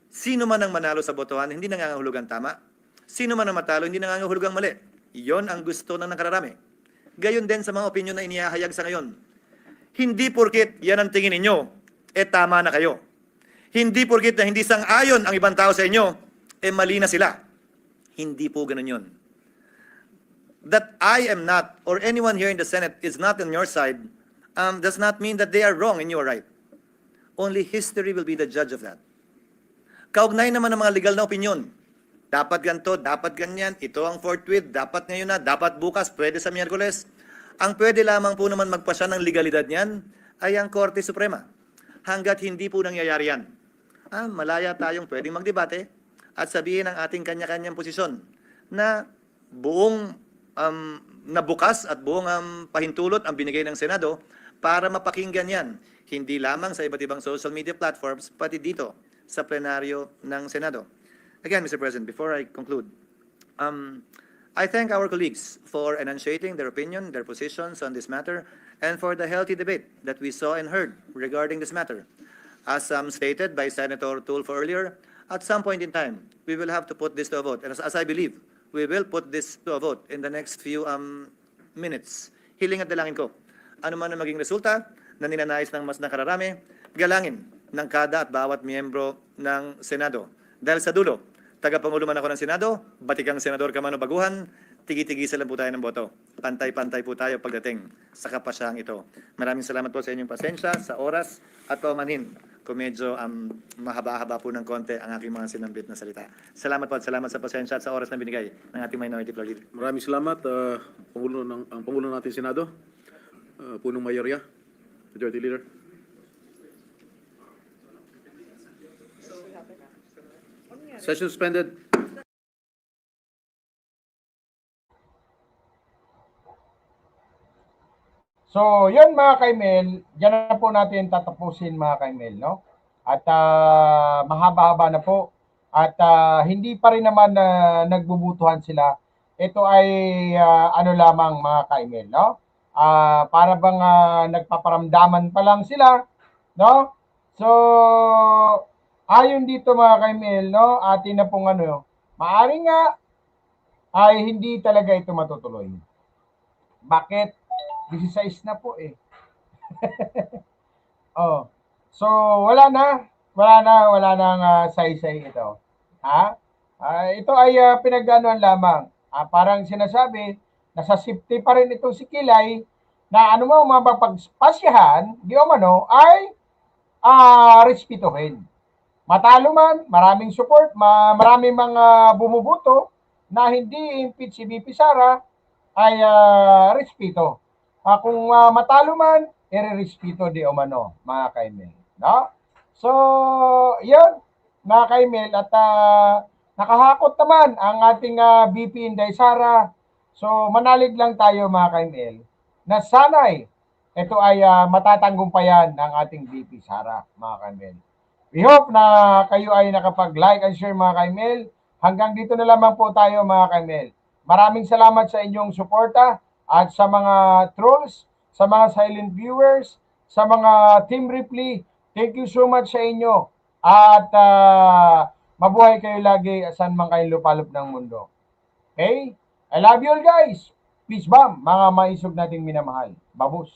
Sino man ang manalo sa botohan, hindi nangangahulugang tama. Sino man ang matalo, hindi nangangahulugang mali. Iyon ang gusto ng nakararami. Gayon din sa mga opinyon na inihahayag sa ngayon. Hindi porkit yan ang tingin ninyo, tama na kayo. Hindi porkit na hindi sang-ayon ang ibang tao sa inyo, mali na sila. Hindi po ganun yun. That I am not, or anyone here in the Senate is not on your side, does not mean that they are wrong and you are right. Only history will be the judge of that. Kaugnay naman ng mga legal na opinyon. Dapat ganito, dapat ganyan, ito ang forthwith, dapat ngayon na, dapat bukas, pwede sa Miyerkules. Ang pwede lamang po naman magpasya ng legalidad niyan ay ang Korte Suprema. Hanggat hindi po nangyayari yan, malaya tayong pwedeng magdebate at sabihin ang ating kanya-kanyang posisyon na buong nabukas at buong pahintulot ang binigay ng Senado para mapakinggan yan. Hindi lamang sa iba't ibang social media platforms, pati dito sa plenaryo ng Senado. Again, Mr. President, before I conclude, I thank our colleagues for enunciating their opinion, their positions on this matter, and for the healthy debate that we saw and heard regarding this matter. As stated by Senator Tulfo earlier, at some point in time, we will have to put this to a vote. And as I believe, we will put this to a vote in the next few minutes. Hiling at dalangin ko, ano man ang maging resulta na ninanais ng mas nakararami, galangin ng kada at bawat miyembro ng Senado. Dahil sa dulo, tagapangulo man ako ng Senado, batikang senador ka man o baguhan, tigi-tigisa lang po tayo ng boto. Pantay-pantay po tayo pagdating sa kapasyang ito. Maraming salamat po sa inyong pasensya, sa oras at paumanhin kung medyo mahaba-haba po ng konti ang aking mga sinambit na salita. Salamat po at salamat sa pasensya at sa oras na binigay ng ating Minority Floor Leader. Maraming salamat, ang Pangulo natin Senado, punong mayorya, Majority Leader. Session suspended. So, yun mga kaimel, dyan na po natin tatapusin mga kaimel, no? At mahaba-haba na po. At hindi pa rin naman nagbubutuhan sila. Ito ay ano lamang mga kaimel, no? Para bang nagpaparamdaman pa lang sila, no? So, ayon dito mga kaimel, no? Atin na pong maaari nga ay hindi talaga ito matutuloy. Bakit? 16 na po eh. Oh. So wala nang say-say ito. Ito ay pinag-anuan lamang. Parang sinasabi, nasa safety pa rin itong si Kilay na ano mo mapagpasyahan, di umano, ay respetuhin. Matalo man, maraming support, maraming mga bumubuto na hindi impeach si VP Sara ay respeto. Kung matalo man, ire-respeto di umano, mga kaimel. No? So, yun, mga kaimel, at nakahakot naman ang ating VP Inday Sara. So, manalig lang tayo, mga kaimel, na sana'y ito ay matatanggumpayan ng ating VP Sara, mga kaimel. We hope na kayo ay nakapag-like and share, mga kaimel. Hanggang dito na lamang po tayo, mga kaimel. Maraming salamat sa inyong suporta at sa mga trolls, sa mga silent viewers, sa mga team reply. Thank you so much sa inyo. At mabuhay kayo lagi saan man kayo lupalop ng mundo. Okay? I love you all, guys. Peace bomb, mga maisog nating minamahal. Babus.